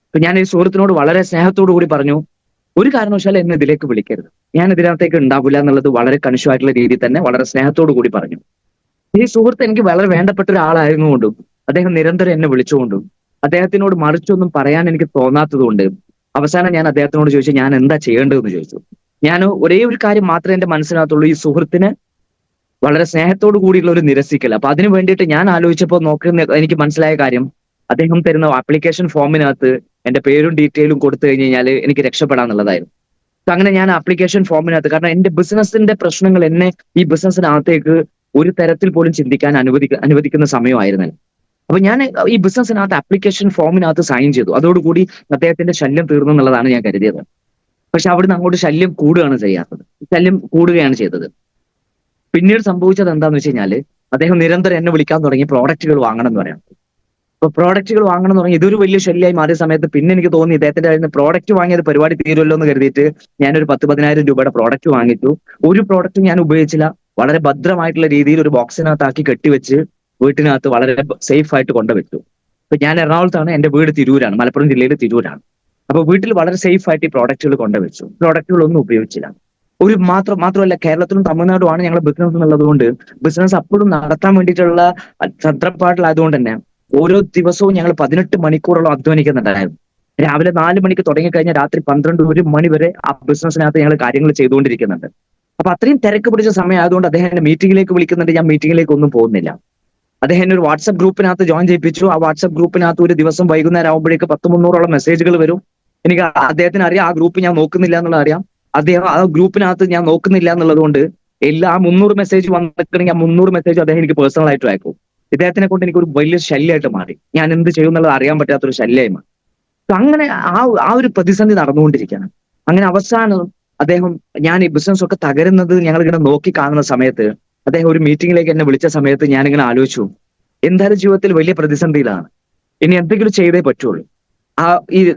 അപ്പൊ ഞാൻ ഈ സുഹൃത്തിനോട് വളരെ സ്നേഹത്തോടു കൂടി പറഞ്ഞു, ഒരു കാരണവശാലും എന്നെ ഇതിലേക്ക് വിളിക്കരുത്, ഞാൻ ഇതിനകത്തേക്ക് ഉണ്ടാവില്ല എന്നുള്ളത് വളരെ കണിശമായിട്ടുള്ള രീതിയിൽ തന്നെ വളരെ സ്നേഹത്തോടു കൂടി പറഞ്ഞു. ഈ സുഹൃത്ത് എനിക്ക് വളരെ വേണ്ടപ്പെട്ട ഒരാളായിരുന്നുകൊണ്ടും അദ്ദേഹം നിരന്തരം എന്നെ വിളിച്ചുകൊണ്ടും അദ്ദേഹത്തിനോട് മറിച്ചൊന്നും പറയാൻ എനിക്ക് തോന്നാത്തതുകൊണ്ട് അവസാനം ഞാൻ അദ്ദേഹത്തിനോട് ചോദിച്ചു, ഞാൻ എന്താ ചെയ്യേണ്ടതെന്ന് ചോദിച്ചു. ഞാൻ ഒരേ ഒരു കാര്യം മാത്രമേ എന്റെ മനസ്സിനകത്തുള്ളൂ, ഈ സുഹൃത്തിന് വളരെ സ്നേഹത്തോടു കൂടിയുള്ള ഒരു നിരസിക്കൽ. അപ്പൊ അതിന് വേണ്ടിയിട്ട് ഞാൻ ആലോചിച്ചപ്പോൾ എനിക്ക് മനസ്സിലായ കാര്യം, അദ്ദേഹം തരുന്ന ആപ്ലിക്കേഷൻ ഫോമിനകത്ത് എന്റെ പേരും ഡീറ്റെയിലും കൊടുത്തു കഴിഞ്ഞ് കഴിഞ്ഞാൽ എനിക്ക് രക്ഷപ്പെടാന്നുള്ളതായിരുന്നു. അങ്ങനെ ഞാൻ ആപ്ലിക്കേഷൻ ഫോമിനകത്ത്, കാരണം എന്റെ ബിസിനസിന്റെ പ്രശ്നങ്ങൾ എന്നെ ഈ ബിസിനസ്സിനകത്തേക്ക് ഒരു തരത്തിൽ പോലും ചിന്തിക്കാൻ അനുവദിക്കുന്ന സമയമായിരുന്നില്ല. അപ്പൊ ഞാൻ ഈ ബിസിനസ്സിനകത്ത് ആപ്ലിക്കേഷൻ ഫോമിനകത്ത് സൈൻ ചെയ്തു. അതോടുകൂടി അദ്ദേഹത്തിന്റെ ശല്യം തീർന്നു എന്നുള്ളതാണ് ഞാൻ കരുതിയത്. പക്ഷെ അവിടുന്ന് അങ്ങോട്ട് ശല്യം കൂടുകയാണ് ചെയ്യാത്തത്, ശല്യം കൂടുകയാണ് ചെയ്തത്. പിന്നീട് സംഭവിച്ചത് എന്താന്ന് വെച്ച് കഴിഞ്ഞാല്, അദ്ദേഹം നിരന്തരം എന്നെ വിളിക്കാൻ തുടങ്ങി പ്രോഡക്റ്റുകൾ വാങ്ങണം എന്ന് പറയാം. അപ്പൊ പ്രോഡക്റ്റുകൾ വാങ്ങണം എന്ന് പറഞ്ഞാൽ ഇതൊരു വലിയ ശല്യമായി മാറിയ സമയത്ത് പിന്നെ എനിക്ക് തോന്നി ഇദ്ദേഹത്തിന്റെ കയ്യിൽ നിന്ന് പ്രോഡക്റ്റ് വാങ്ങിയത് പരിപാടി തീരുമല്ലോ എന്ന് കരുതിയിട്ട് ഞാനൊരു 10,000-10,000 രൂപയുടെ പ്രോഡക്റ്റ് വാങ്ങിച്ചു. ഒരു പ്രോഡക്റ്റും ഞാൻ ഉപയോഗിച്ചില്ല. വളരെ ഭദ്രമായിട്ടുള്ള രീതിയിൽ ഒരു ബോക്സിനകത്താക്കി കെട്ടിവെച്ച് വീട്ടിനകത്ത് വളരെ സേഫ് ആയിട്ട് കൊണ്ടുവച്ചു. അപ്പൊ ഞാൻ എറണാകുളത്താണ്, എന്റെ വീട് തിരൂരാണ്, മലപ്പുറം ജില്ലയിൽ തിരൂരാണ്. അപ്പൊ വീട്ടിൽ വളരെ സേഫ് ആയിട്ട് ഈ പ്രോഡക്റ്റുകൾ കൊണ്ടുവച്ചു. പ്രോഡക്റ്റുകളൊന്നും ഉപയോഗിച്ചില്ല. മാത്രമല്ല, കേരളത്തിലും തമിഴ്നാടുമാണ് ഞങ്ങൾ ബിസിനസ് എന്നുള്ളത് കൊണ്ട് ബിസിനസ് അപ്പോഴും നടത്താൻ വേണ്ടിയിട്ടുള്ള തത്രപ്പാടിലായതുകൊണ്ട് തന്നെ ഓരോ ദിവസവും ഞങ്ങൾ 18 മണിക്കൂറോളം അധ്വാനിക്കുന്നുണ്ടായിരുന്നു. രാവിലെ 4 മണിക്ക് തുടങ്ങിക്കഴിഞ്ഞാൽ രാത്രി 12-1 മണി വരെ ആ ബിസിനസ്സിനകത്ത് ഞങ്ങൾ കാര്യങ്ങൾ ചെയ്തുകൊണ്ടിരിക്കുന്നുണ്ട്. അപ്പൊ അത്രയും തിരക്ക് പിടിച്ച സമയം ആയതുകൊണ്ട് അദ്ദേഹം എന്നെ മീറ്റിംഗിലേക്ക് വിളിക്കുന്നുണ്ട്. ഞാൻ മീറ്റിംഗിലേക്ക് ഒന്നും പോകുന്നില്ല. അദ്ദേഹം ഒരു വാട്സ്ആപ്പ് ഗ്രൂപ്പിനകത്ത് ജോയിൻ ചെയ്യിപ്പിച്ചു. ആ വാട്സ്ആപ്പ് ഗ്രൂപ്പിനകത്ത് ഒരു ദിവസം വൈകുന്നേരം ആകുമ്പോഴേക്ക് 100-300ഓളം മെസ്സേജുകൾ വരും. എനിക്ക് അദ്ദേഹത്തിന് അറിയാം ആ ഗ്രൂപ്പ് ഞാൻ നോക്കുന്നില്ല എന്നുള്ളത് അറിയാം. അദ്ദേഹം ആ ഗ്രൂപ്പിനകത്ത് ഞാൻ നോക്കുന്നില്ല എന്നുള്ളത് കൊണ്ട് എല്ലാ 300 മെസ്സേജ് വന്നിട്ടുണ്ടെങ്കിൽ ആ 300 മെസ്സേജ് അദ്ദേഹം എനിക്ക് പേഴ്സണൽ ആയിട്ട് അയക്കും. ഇദ്ദേഹത്തിനെ കൊണ്ട് എനിക്ക് ഒരു വലിയ ശല്യമായിട്ട് മാറി. ഞാൻ എന്ത് ചെയ്യും എന്നുള്ളത് അറിയാൻ പറ്റാത്തൊരു ശല്യമായി മാറി. അങ്ങനെ ആ ഒരു പ്രതിസന്ധി നടന്നുകൊണ്ടിരിക്കുകയാണ്. അങ്ങനെ അവസാനം അദ്ദേഹം, ഞാൻ ഈ ബിസിനസ് ഒക്കെ തകരുന്നത് ഞങ്ങൾ ഇങ്ങനെ നോക്കി കാണുന്ന സമയത്ത് അദ്ദേഹം ഒരു മീറ്റിംഗിലേക്ക് എന്നെ വിളിച്ച സമയത്ത് ഞാനിങ്ങനെ ആലോചിച്ചു, എന്തായാലും ജീവിതത്തിൽ വലിയ പ്രതിസന്ധിയിലാണ്, ഇനി എന്തെങ്കിലും ചെയ്തേ പറ്റുള്ളൂ.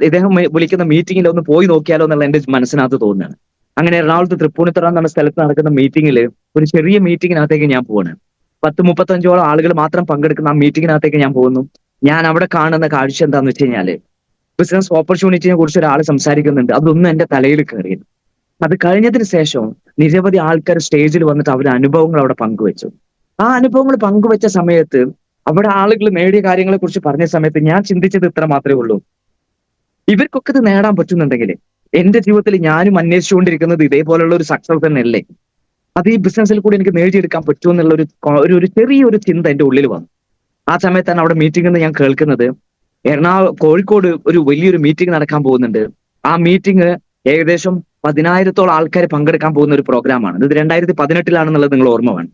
ഇദ്ദേഹം വിളിക്കുന്ന മീറ്റിംഗിൽ ഒന്ന് പോയി നോക്കിയാലോ എന്നുള്ള എന്റെ മനസ്സിനകത്ത് തോന്നുകയാണ്. അങ്ങനെ എറണാകുളത്ത് തൃപ്പൂണിത്തുറ എന്ന സ്ഥലത്ത് നടക്കുന്ന മീറ്റിംഗിൽ ഒരു ചെറിയ മീറ്റിംഗിനകത്തേക്ക് ഞാൻ പോവാണ്. 10-35ഓളം ആളുകൾ മാത്രം പങ്കെടുക്കുന്ന ആ മീറ്റിംഗിനകത്തേക്ക് ഞാൻ പോകുന്നു. ഞാൻ അവിടെ കാണുന്ന കാഴ്ച എന്താന്ന് വെച്ച് കഴിഞ്ഞാല്, ബിസിനസ് ഓപ്പർച്യൂണിറ്റിയെ കുറിച്ച് ഒരാൾ സംസാരിക്കുന്നുണ്ട്. അതൊന്നും എന്റെ തലയിൽ കയറിയത്. അത് കഴിഞ്ഞതിന് ശേഷം നിരവധി ആൾക്കാർ സ്റ്റേജിൽ വന്നിട്ട് അവരുടെ അനുഭവങ്ങൾ അവിടെ പങ്കുവെച്ചു. ആ അനുഭവങ്ങൾ പങ്കുവെച്ച സമയത്ത് അവിടെ ആളുകൾ നേടിയ കാര്യങ്ങളെ കുറിച്ച് പറഞ്ഞ സമയത്ത് ഞാൻ ചിന്തിച്ചത് ഇത്ര മാത്രമേ ഉള്ളൂ, ഇവർക്കൊക്കെ ഇത് നേടാൻ പറ്റുന്നുണ്ടെങ്കിൽ എന്റെ ജീവിതത്തിൽ ഞാനും അന്വേഷിച്ചുകൊണ്ടിരിക്കുന്നത് ഇതേപോലുള്ള ഒരു സക്സസ് തന്നെയല്ലേ, അത് ഈ ബിസിനസ്സിൽ കൂടി എനിക്ക് നേടിയെടുക്കാൻ പറ്റുമെന്നുള്ള ഒരു ചെറിയൊരു ചിന്ത എന്റെ ഉള്ളിൽ വന്നു. ആ സമയത്താണ് അവിടെ മീറ്റിംഗ് എന്ന് ഞാൻ കേൾക്കുന്നത്. കോഴിക്കോട് ഒരു വലിയൊരു മീറ്റിംഗ് നടക്കാൻ പോകുന്നുണ്ട്. ആ മീറ്റിംഗ് ഏകദേശം 10,000-ഓളം ആൾക്കാർ പങ്കെടുക്കാൻ പോകുന്ന ഒരു പ്രോഗ്രാമാണ്. ഇത് 2018 നിങ്ങൾ ഓർമ്മ വേണം.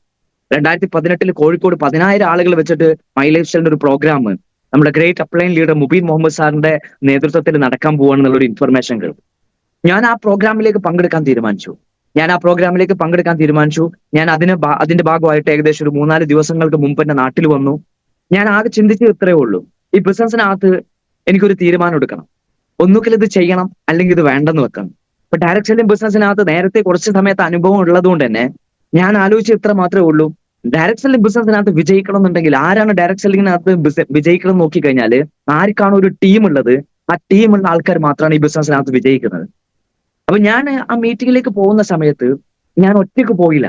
2018 കോഴിക്കോട് 10,000 ആളുകൾ വെച്ചിട്ട് മൈ ലൈഫ് സ്റ്റൈലിന്റെ ഒരു പ്രോഗ്രാം നമ്മുടെ great upline leader Mubeen Muhammad സാറിന്റെ നേതൃത്വത്തിൽ നടക്കാൻ പോവാണെന്നുള്ള ഒരു ഇൻഫർമേഷൻ കേൾക്കും. ഞാൻ ആ പ്രോഗ്രാമിലേക്ക് പങ്കെടുക്കാൻ തീരുമാനിച്ചു. ഞാൻ അതിന്റെ ഭാഗമായിട്ട് ഏകദേശം ഒരു 3-4 ദിവസങ്ങൾക്ക് മുമ്പ് എന്റെ നാട്ടിൽ വന്നു. ഞാൻ ആകെ ചിന്തിച്ചത് ഇത്രയേ ഉള്ളൂ, ഈ ബിസിനസ്സിനകത്ത് എനിക്കൊരു തീരുമാനം എടുക്കണം. ഒന്നുകിൽ ഇത് ചെയ്യണം, അല്ലെങ്കിൽ ഇത് വേണ്ടെന്ന് വെക്കണം. ഇപ്പൊ ഡയറക്ട് സെല്ലിംഗ് ബിസിനസ്സിനകത്ത് നേരത്തെ കുറച്ച് സമയത്ത് അനുഭവം ഉള്ളതുകൊണ്ട് തന്നെ ഞാൻ ആലോചിച്ച് ഇത്ര മാത്രമേ ഉള്ളൂ, ഡയറക്ട് സെല്ലിംഗ് ബിസിനസ്സിനകത്ത് വിജയിക്കണം എന്നുണ്ടെങ്കിൽ ആരാണ് ഡയറക്ട് സെല്ലിങ്ങിനകത്ത് വിജയിക്കണം എന്ന് നോക്കിക്കഴിഞ്ഞാൽ ആർക്കാണ് ഒരു ടീം ഉള്ളത്, ആ ടീമുള്ള ആൾക്കാർ മാത്രമാണ് ഈ ബിസിനസ്സിനകത്ത് വിജയിക്കുന്നത്. അപ്പൊ ഞാൻ ആ മീറ്റിംഗിലേക്ക് പോകുന്ന സമയത്ത് ഞാൻ ഒറ്റയ്ക്ക് പോയില്ല.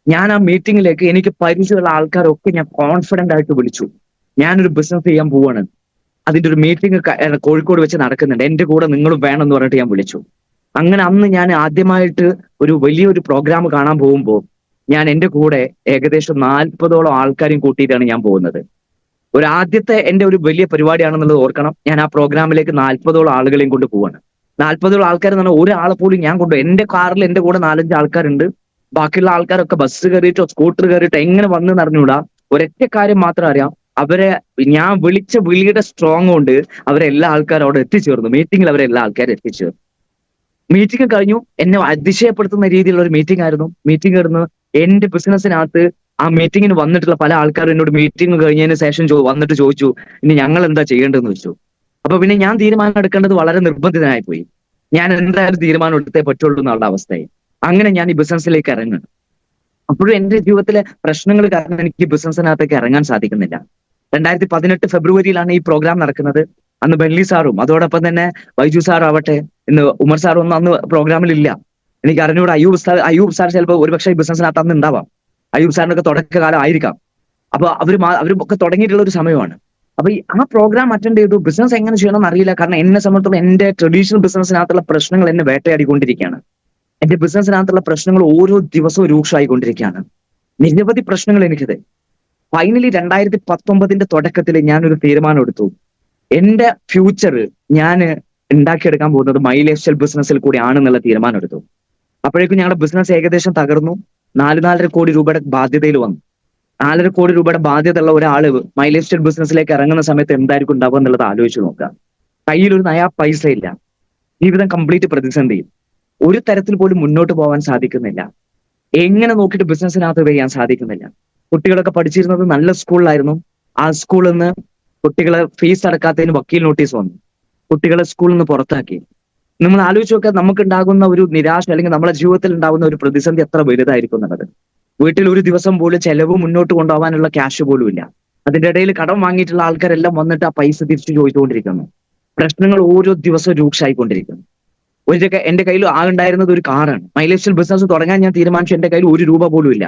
ഞാൻ ആ മീറ്റിംഗിലേക്ക് എനിക്ക് പരിചയമുള്ള ആൾക്കാരൊക്കെ ഞാൻ കോൺഫിഡന്റ് ആയിട്ട് വിളിച്ചു. ഞാനൊരു ബിസിനസ് ചെയ്യാൻ പോവാണ്, അതിന്റെ ഒരു മീറ്റിംഗ് കോഴിക്കോട് വെച്ച് നടക്കുന്നുണ്ട്, എന്റെ കൂടെ നിങ്ങളും വേണം എന്ന് പറഞ്ഞിട്ട് ഞാൻ വിളിച്ചു. അങ്ങനെ അന്ന് ഞാൻ ആദ്യമായിട്ട് ഒരു വലിയൊരു പ്രോഗ്രാം കാണാൻ പോകുമ്പോൾ ഞാൻ എന്റെ കൂടെ ഏകദേശം 40ഓളം ആൾക്കാരെയും കൂട്ടിയിട്ടാണ് ഞാൻ പോകുന്നത്. ആദ്യത്തെ എന്റെ ഒരു വലിയ പരിപാടിയാണെന്നുള്ളത് ഓർക്കണം. ഞാൻ ആ പ്രോഗ്രാമിലേക്ക് 40ഓളം ആളുകളെയും കൊണ്ട് പോവാണ്. 40ഓളം ആൾക്കാർ എന്ന് പറഞ്ഞാൽ ഒരാളെ പോലും ഞാൻ എന്റെ കാറിൽ എന്റെ കൂടെ 4-5 ആൾക്കാരുണ്ട്. ബാക്കിയുള്ള ആൾക്കാരൊക്കെ ബസ് കയറിയിട്ടോ സ്കൂട്ടർ കയറിയിട്ടോ എങ്ങനെ വന്ന് അറിഞ്ഞൂടാ. ഒരൊറ്റ കാര്യം മാത്രം അറിയാം, ഞാൻ വിളിച്ച വിളിയുടെ സ്ട്രോങ് കൊണ്ട് അവരെല്ലാ ആൾക്കാരും അവിടെ എത്തിച്ചേർന്നു. മീറ്റിംഗിൽ അവരെല്ലാ ആൾക്കാരും എത്തിച്ചേർന്നു. മീറ്റിംഗ് കഴിഞ്ഞു. എന്നെ അതിശയപ്പെടുത്തുന്ന രീതിയിലുള്ള ഒരു മീറ്റിംഗ് ആയിരുന്നു. മീറ്റിംഗ് ആയിരുന്നു എന്റെ ബിസിനസ്സിനകത്ത്. ആ മീറ്റിങ്ങിന് വന്നിട്ടുള്ള പല ആൾക്കാരും എന്നോട് മീറ്റിംഗ് കഴിഞ്ഞതിന് ശേഷം വന്നിട്ട് ചോദിച്ചു, ഇനി ഞങ്ങൾ എന്താ ചെയ്യേണ്ടതെന്ന് ചോദിച്ചു. അപ്പൊ പിന്നെ ഞാൻ തീരുമാനം എടുക്കേണ്ടത് വളരെ നിർബന്ധിതനായി പോയി. ഞാൻ എന്തായാലും തീരുമാനം എടുത്തേ പറ്റുള്ളൂ എന്നുള്ള അവസ്ഥയായി. അങ്ങനെ ഞാൻ ഈ ബിസിനസ്സിലേക്ക് ഇറങ്ങുന്നു. അപ്പോഴും എന്റെ ജീവിതത്തിലെ പ്രശ്നങ്ങൾ കാരണം എനിക്ക് ബിസിനസ്സിനകത്തേക്ക് ഇറങ്ങാൻ സാധിക്കുന്നില്ല. 2018 ഫെബ്രുവരിയിലാണ് ഈ പ്രോഗ്രാം നടക്കുന്നത്. അന്ന് ബെന്നി സാറും അതോടൊപ്പം തന്നെ ബൈജു സാറും ആവട്ടെ, ഇന്ന് ഉമർ സാറും ഒന്നും അന്ന് പ്രോഗ്രാമിൽ ഇല്ല. എനിക്ക് അറിഞ്ഞൂടെ. അയ്യൂബ് സാർ ചിലപ്പോൾ ഒരുപക്ഷെ ഈ ബിസിനസ്സിനകത്ത് അന്ന് ഉണ്ടാവാം. അയ്യൂബ് സാറിനൊക്കെ തുടക്കകാലം ആയിരിക്കാം. അപ്പൊ അവരൊക്കെ തുടങ്ങിയിട്ടുള്ള ഒരു സമയമാണ്. അപ്പൊ ആ പ്രോഗ്രാം അറ്റൻഡ് ചെയ്തു. ബിസിനസ് എങ്ങനെ ചെയ്യണമെന്ന് അറിയില്ല. കാരണം എന്നെ സംബന്ധിച്ചിടത്തോളം എന്റെ ട്രഡീഷണൽ ബിസിനസ്സിനകത്തുള്ള പ്രശ്നങ്ങൾ എന്നെ വേട്ടയാടിക്കൊണ്ടിരിക്കുകയാണ്. എന്റെ ബിസിനസ്സിനകത്തുള്ള പ്രശ്നങ്ങൾ ഓരോ ദിവസവും രൂക്ഷമായിക്കൊണ്ടിരിക്കുകയാണ്. നിരവധി പ്രശ്നങ്ങൾ എനിക്കത്. ഫൈനലി 2019 തുടക്കത്തിൽ ഞാനൊരു തീരുമാനം എടുത്തു. എന്റെ ഫ്യൂച്ചർ ഞാൻ ഉണ്ടാക്കിയെടുക്കാൻ പോകുന്നത് മൈ ലൈഫ് സ്റ്റൈൽ ബിസിനസ്സിൽ കൂടി ആണെന്നുള്ള തീരുമാനം എടുത്തു. അപ്പോഴേക്കും ഞങ്ങളുടെ ബിസിനസ് ഏകദേശം തകർന്നു. 4-4.5 കോടി രൂപയുടെ ബാധ്യതയിൽ വന്നു. 4.5 കോടി രൂപയുടെ ബാധ്യതയുള്ള ഒരാള് മൈ ലൈഫ് സ്റ്റൈൽ ബിസിനസ്സിലേക്ക് ഇറങ്ങുന്ന സമയത്ത് എന്തായിരിക്കും ഉണ്ടാവുക എന്നുള്ളത് ആലോചിച്ച് നോക്കുക. കയ്യിൽ ഒരു നയാ പൈസ ഇല്ല. ജീവിതം കംപ്ലീറ്റ് പ്രതിസന്ധി. ഒരു തരത്തിൽ പോലും മുന്നോട്ട് പോകാൻ സാധിക്കുന്നില്ല. എങ്ങനെ നോക്കിയിട്ട് ബിസിനസ്സിനകത്ത് ചെയ്യാൻ സാധിക്കുന്നില്ല. കുട്ടികളൊക്കെ പഠിച്ചിരുന്നത് നല്ല സ്കൂളിലായിരുന്നു. ആ സ്കൂളിൽ നിന്ന് കുട്ടികളെ ഫീസ് അടക്കാത്തതിന് വക്കീൽ നോട്ടീസ് വന്നു. കുട്ടികളെ സ്കൂളിൽ നിന്ന് പുറത്താക്കി. നമ്മൾ ആലോചിച്ച് നോക്കുക, നമുക്കുണ്ടാകുന്ന ഒരു നിരാശ അല്ലെങ്കിൽ നമ്മുടെ ജീവിതത്തിൽ ഉണ്ടാകുന്ന ഒരു പ്രതിസന്ധി എത്ര വലുതായിരിക്കും എന്നുള്ളത്. വീട്ടിൽ ഒരു ദിവസം പോലും ചെലവ് മുന്നോട്ട് കൊണ്ടുപോകാനുള്ള ക്യാഷ് പോലും ഇല്ല. അതിന്റെ ഇടയിൽ കടം വാങ്ങിയിട്ടുള്ള ആൾക്കാരെല്ലാം വന്നിട്ട് ആ പൈസ തിരിച്ചു ചോദിച്ചുകൊണ്ടിരിക്കുന്നു. പ്രശ്നങ്ങൾ ഓരോ ദിവസവും രൂക്ഷമായിക്കൊണ്ടിരിക്കുന്നു. എന്റെ കയ്യിൽ ആളുണ്ടായിരുന്നത് ഒരു കാറാണ്. മൈ ലൈഫ് സ്റ്റൈൽ ബിസിനസ് തുടങ്ങാൻ ഞാൻ തീരുമാനിച്ചു. എന്റെ കയ്യിൽ 1 രൂപ പോലും ഇല്ല.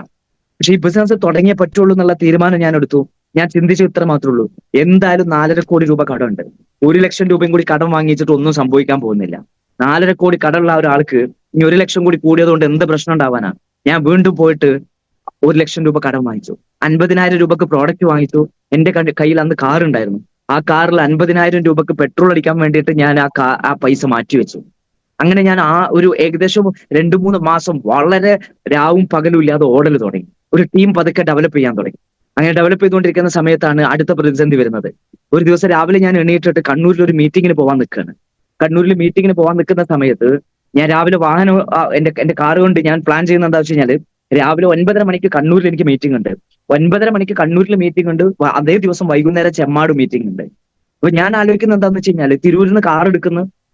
പക്ഷെ ഈ ബിസിനസ് തുടങ്ങിയേ പറ്റുള്ളൂ എന്നുള്ള തീരുമാനം ഞാൻ എടുത്തു. ഞാൻ ചിന്തിച്ച ഇത്ര മാത്രമേ ഉള്ളൂ, എന്തായാലും 4.5 കോടി രൂപ കടമുണ്ട്. 1 ലക്ഷം രൂപയും കൂടി കടം വാങ്ങിച്ചിട്ട് ഒന്നും സംഭവിക്കാൻ പോകുന്നില്ല. 4.5 കോടി കടമുള്ള ഒരാൾക്ക് ഇനി 1 ലക്ഷം കൂടി കൂടിയതുകൊണ്ട് എന്ത് പ്രശ്നം ഉണ്ടാവാനാ? ഞാൻ വീണ്ടും പോയിട്ട് 1 ലക്ഷം രൂപ കടം വാങ്ങിച്ചു. 50,000 രൂപക്ക് പ്രോഡക്റ്റ് വാങ്ങിച്ചു. എന്റെ കയ്യിൽ അന്ന് കാർ ഉണ്ടായിരുന്നു. ആ കാറിൽ 50,000 രൂപക്ക് പെട്രോൾ അടിക്കാൻ വേണ്ടിയിട്ട് ഞാൻ ആ പൈസ മാറ്റിവെച്ചു. അങ്ങനെ ഞാൻ ആ ഒരു ഏകദേശം 2-3 മാസം വളരെ രാവും പകലും ഇല്ലാതെ ഓടൽ തുടങ്ങി. ഒരു ടീം പതുക്കെ ഡെവലപ്പ് ചെയ്യാൻ തുടങ്ങി. അങ്ങനെ ഡെവലപ്പ് ചെയ്തുകൊണ്ടിരിക്കുന്ന സമയത്താണ് അടുത്ത പ്രതിസന്ധി വരുന്നത്. ഒരു ദിവസം രാവിലെ ഞാൻ എണീറ്റിട്ട് കണ്ണൂരിൽ ഒരു മീറ്റിങ്ങിന് പോകാൻ നിൽക്കുകയാണ്. കണ്ണൂരിൽ മീറ്റിങ്ങിന് പോകാൻ നിൽക്കുന്ന സമയത്ത് ഞാൻ രാവിലെ വാഹനം എന്റെ കാർ കൊണ്ട് ഞാൻ പ്ലാൻ ചെയ്യുന്നത് എന്താ വെച്ച് കഴിഞ്ഞാല്, രാവിലെ 9:30 മണിക്ക് കണ്ണൂരിൽ എനിക്ക് മീറ്റിംഗ് ഉണ്ട്. 9:30 മണിക്ക് കണ്ണൂരിൽ മീറ്റിംഗ് ഉണ്ട്. അതേ ദിവസം വൈകുന്നേരം ചെമ്മാട് മീറ്റിംഗ് ഉണ്ട്. അപ്പൊ ഞാൻ ആലോചിക്കുന്നത് എന്താന്ന് വെച്ച് കഴിഞ്ഞാല്, തിരൂരിൽ നിന്ന്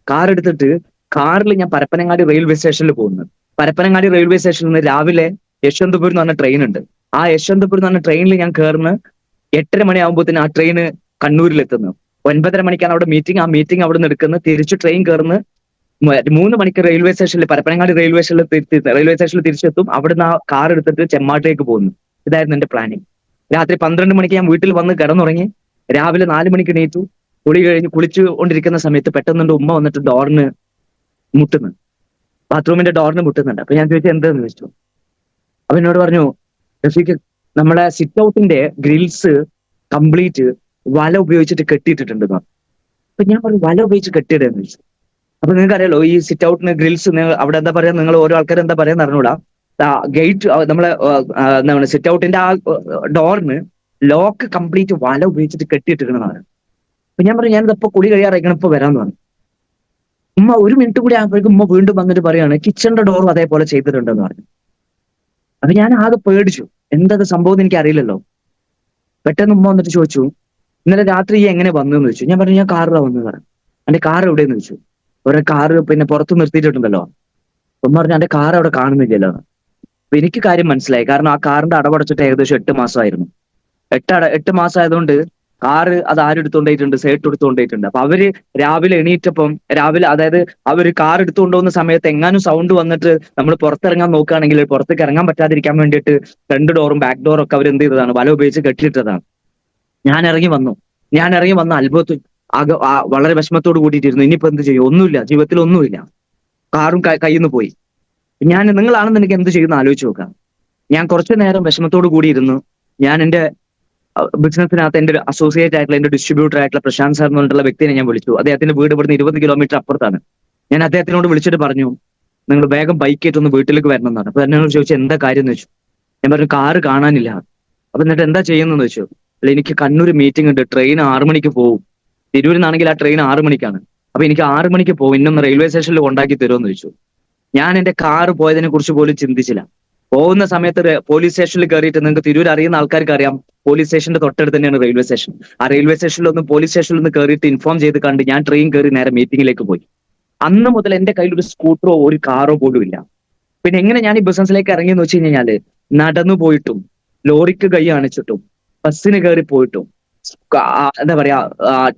കാർ എടുത്തിട്ട് കാറിൽ ഞാൻ പരപ്പനങ്ങാടി റെയിൽവേ സ്റ്റേഷനിൽ പോകുന്നു. പരപ്പനങ്ങാടി റെയിൽവേ സ്റ്റേഷനിൽ നിന്ന് രാവിലെ യശ്വന്തപൂർ എന്ന് പറഞ്ഞ ട്രെയിൻ ഉണ്ട്. ആ യശ്വന്തപൂർ എന്ന് പറഞ്ഞ ട്രെയിനിൽ ഞാൻ കയറുന്നു. 8:30 മണിയാകുമ്പോഴത്തേന് ആ ട്രെയിന് കണ്ണൂരിൽ എത്തുന്നു. 9:30 മണിക്കാണ് അവിടെ മീറ്റിംഗ്. ആ മീറ്റിംഗ് അവിടെ നിന്ന് എടുക്കുന്നു. തിരിച്ച് ട്രെയിൻ കയറുന്നു. 3 മണിക്ക് റെയിൽവേ സ്റ്റേഷനിൽ പരപ്പനങ്ങാടി റെയിൽവേ സ്റ്റേഷനിൽ തിരിച്ചെത്തും. അവിടുന്ന് ആ കാർ എടുത്തിട്ട് ചെമ്മാട്ടിലേക്ക് പോകുന്നു. ഇതായിരുന്നു എന്റെ പ്ലാനിങ്. രാത്രി 12 മണിക്ക് ഞാൻ വീട്ടിൽ വന്ന് കിടന്നുറങ്ങി. രാവിലെ 4 മണിക്ക് എണീറ്റു. കുളിച്ചു കൊണ്ടിരിക്കുന്ന സമയത്ത് പെട്ടെന്ന് എന്റെ ഉമ്മ വന്നിട്ട് ഡോറിന് മുട്ടുന്നു. ബാത്റൂമിന്റെ ഡോറിന് മുട്ടുന്നുണ്ട്. അപ്പൊ ഞാൻ ചോദിച്ചു എന്താന്ന് ചോദിച്ചു. അപ്പൊ എന്നോട് പറഞ്ഞു, റഫീഖ്, നമ്മുടെ സിറ്റ് ഔട്ടിന്റെ ഗ്രിൽസ് കംപ്ലീറ്റ് വല ഉപയോഗിച്ചിട്ട് കെട്ടിയിട്ടിട്ടുണ്ടെന്ന് പറഞ്ഞു. അപ്പൊ ഞാൻ പറഞ്ഞു, വല ഉപയോഗിച്ച് കെട്ടിയിടുന്നു ചോദിച്ചു. അപ്പൊ നിങ്ങൾക്ക് അറിയാലോ, ഈ സിറ്റ് ഔട്ടിന് ഗ്രിൽസ് അവിടെ എന്താ പറയാ, നിങ്ങൾ ഓരോ ആൾക്കാർ എന്താ പറയാന്ന് അറിഞ്ഞൂടാ. ഗേറ്റ് നമ്മളെ എന്താണ് സിറ്റ് ഔട്ടിന്റെ ആ ഡോറിന് ലോക്ക് കംപ്ലീറ്റ് വല ഉപയോഗിച്ചിട്ട് കെട്ടിയിട്ടിരിക്കണമെന്ന്. അപ്പൊ ഞാൻ പറഞ്ഞു, ഞാനിതപ്പോ കുളി കഴിയാറായിക്കണം, ഇപ്പൊ വരാന്ന് പറഞ്ഞു. ഉമ്മ 1 മിനിറ്റ് കൂടി ആകുമ്പോഴേക്കും ഉമ്മ വീണ്ടും വന്നിട്ട് പറയാണ്, കിച്ചണിന്റെ ഡോറും അതേപോലെ ചെയ്തിട്ടുണ്ടെന്ന് പറഞ്ഞു. അപ്പൊ ഞാൻ ആകെ പേടിച്ചു. എന്തത് സംഭവം എന്ന് എനിക്ക് അറിയില്ലല്ലോ. പെട്ടെന്ന് ഉമ്മ വന്നിട്ട് ചോദിച്ചു, ഇന്നലെ രാത്രി ഈ എങ്ങനെ വന്നു എന്ന് ചോദിച്ചു. ഞാൻ പറഞ്ഞു, ഞാൻ കാറിലാണ് വന്നത് പറഞ്ഞു. എന്റെ കാർ എവിടെയെന്ന് ചോദിച്ചു. ഒരു കാറ് പിന്നെ പുറത്ത് നിർത്തിയിട്ടുണ്ടല്ലോ. ഉമ്മ പറഞ്ഞു, എന്റെ കാർ അവിടെ കാണുന്നില്ലല്ലോ. അപ്പൊ എനിക്ക് കാര്യം മനസ്സിലായി. കാരണം ആ കാറിന്റെ അടവടച്ചിട്ട് ഏകദേശം 8 മാസമായിരുന്നു. 8 മാസം ആയതുകൊണ്ട് കാറ് അത് ആരെടുത്തോണ്ടായിട്ടുണ്ട്, സേട്ട് എടുത്തുകൊണ്ടായിട്ടുണ്ട്. അപ്പൊ അവര് രാവിലെ എണീറ്റപ്പം അതായത് അവര് കാർ എടുത്തുകൊണ്ടുപോകുന്ന സമയത്ത് എങ്ങാനും സൗണ്ട് വന്നിട്ട് നമ്മൾ പുറത്തിറങ്ങാൻ നോക്കുകയാണെങ്കിൽ പുറത്തേക്ക് ഇറങ്ങാൻ പറ്റാതിരിക്കാൻ വേണ്ടിയിട്ട് ഫ്രണ്ട് ഡോറും ബാക്ക് ഡോറും ഒക്കെ അവർ എന്ത് ചെയ്തതാണ്, വല ഉപയോഗിച്ച് കെട്ടിയിട്ടതാണ്. ഞാൻ ഇറങ്ങി വന്നു അത്ഭുതത്തിൽ വളരെ വിഷമത്തോട് കൂടിയിട്ടിരുന്നു. ഇനിയിപ്പോ എന്ത് ചെയ്യും? ഒന്നുമില്ല, ജീവിതത്തിൽ ഒന്നുമില്ല. കാറും കയ്യിൽ നിന്ന് പോയി. നിങ്ങളാണെന്ന് എന്ത് ചെയ്യുന്ന ആലോചിച്ച് നോക്കാം. ഞാൻ കുറച്ചു നേരം വിഷമത്തോട് കൂടിയിരുന്നു. ഞാൻ എന്റെ ബിസിനസ്സിനകത്ത് എന്റെ അസോസിയേറ്റ് ആയിട്ടുള്ള എന്റെ ഡിസ്ട്രിബ്യൂട്ടർ ആയിട്ടുള്ള പ്രശാന്ത് സാർ എന്ന് പറഞ്ഞിട്ടുള്ള വ്യക്തിനെ ഞാൻ വിളിച്ചു. അദ്ദേഹത്തിന്റെ വീട് ഇവിടുന്ന് 20 കിലോമീറ്റർ അപ്പുറത്താണ്. ഞാൻ അദ്ദേഹത്തിനോട് വിളിച്ചിട്ട് പറഞ്ഞു, നിങ്ങൾ വേഗം ബൈക്ക് ഒന്ന് വീട്ടിലേക്ക് വരണം എന്നാണ്. അപ്പൊ എന്നോട് ചോദിച്ചു, എന്താ കാര്യം എന്ന് വെച്ചു. ഞാൻ പറഞ്ഞു, കാറ് കാണാനില്ല. അപ്പൊ എന്നിട്ട് എന്താ ചെയ്യുന്നതെന്ന് വെച്ചു. അല്ല, എനിക്ക് കണ്ണൂർ മീറ്റിംഗ് ഉണ്ട്, ട്രെയിൻ 6 മണിക്ക് പോകും. തിരൂരിൽ നിന്നാണെങ്കിൽ ആ ട്രെയിൻ 6 മണിക്കാണ്. അപ്പൊ എനിക്ക് 6 മണിക്ക് പോകും, ഇന്നൊന്ന് റെയിൽവേ സ്റ്റേഷനിൽ കൊണ്ടാക്കി തരുമെന്ന് ചോദിച്ചു. ഞാൻ എന്റെ കാറ് പോയതിനെ കുറിച്ച് പോലും ചിന്തിച്ചില്ല. പോകുന്ന സമയത്ത് പോലീസ് സ്റ്റേഷനിൽ കയറിയിട്ട്, നിങ്ങൾക്ക് തിരൂർ അറിയുന്ന ആൾക്കാർക്ക് അറിയാം, പോലീസ് സ്റ്റേഷന്റെ തൊട്ടടുത്ത് തന്നെയാണ് റെയിൽവേ സ്റ്റേഷൻ. ആ റെയിൽവേ സ്റ്റേഷനിലൊന്ന് പോലീസ് സ്റ്റേഷനിൽ കയറിയിട്ട് ഇൻഫോം ചെയ്ത് കണ്ട് ഞാൻ ട്രെയിൻ കയറി നേരെ മീറ്റിംഗിലേക്ക് പോയി. അന്ന് മുതൽ എന്റെ കയ്യിൽ ഒരു സ്കൂട്ടറോ ഒരു കാറോ പോലും ഇല്ല. പിന്നെ എങ്ങനെ ഞാൻ ഈ ബിസിനസ്സിലേക്ക് ഇറങ്ങിയെന്ന് വെച്ച് കഴിഞ്ഞാല്, നടന്നു പോയിട്ടും ലോറിക്ക് കൈ കാണിച്ചിട്ടും ബസ്സിന് കയറി പോയിട്ടും എന്താ പറയാ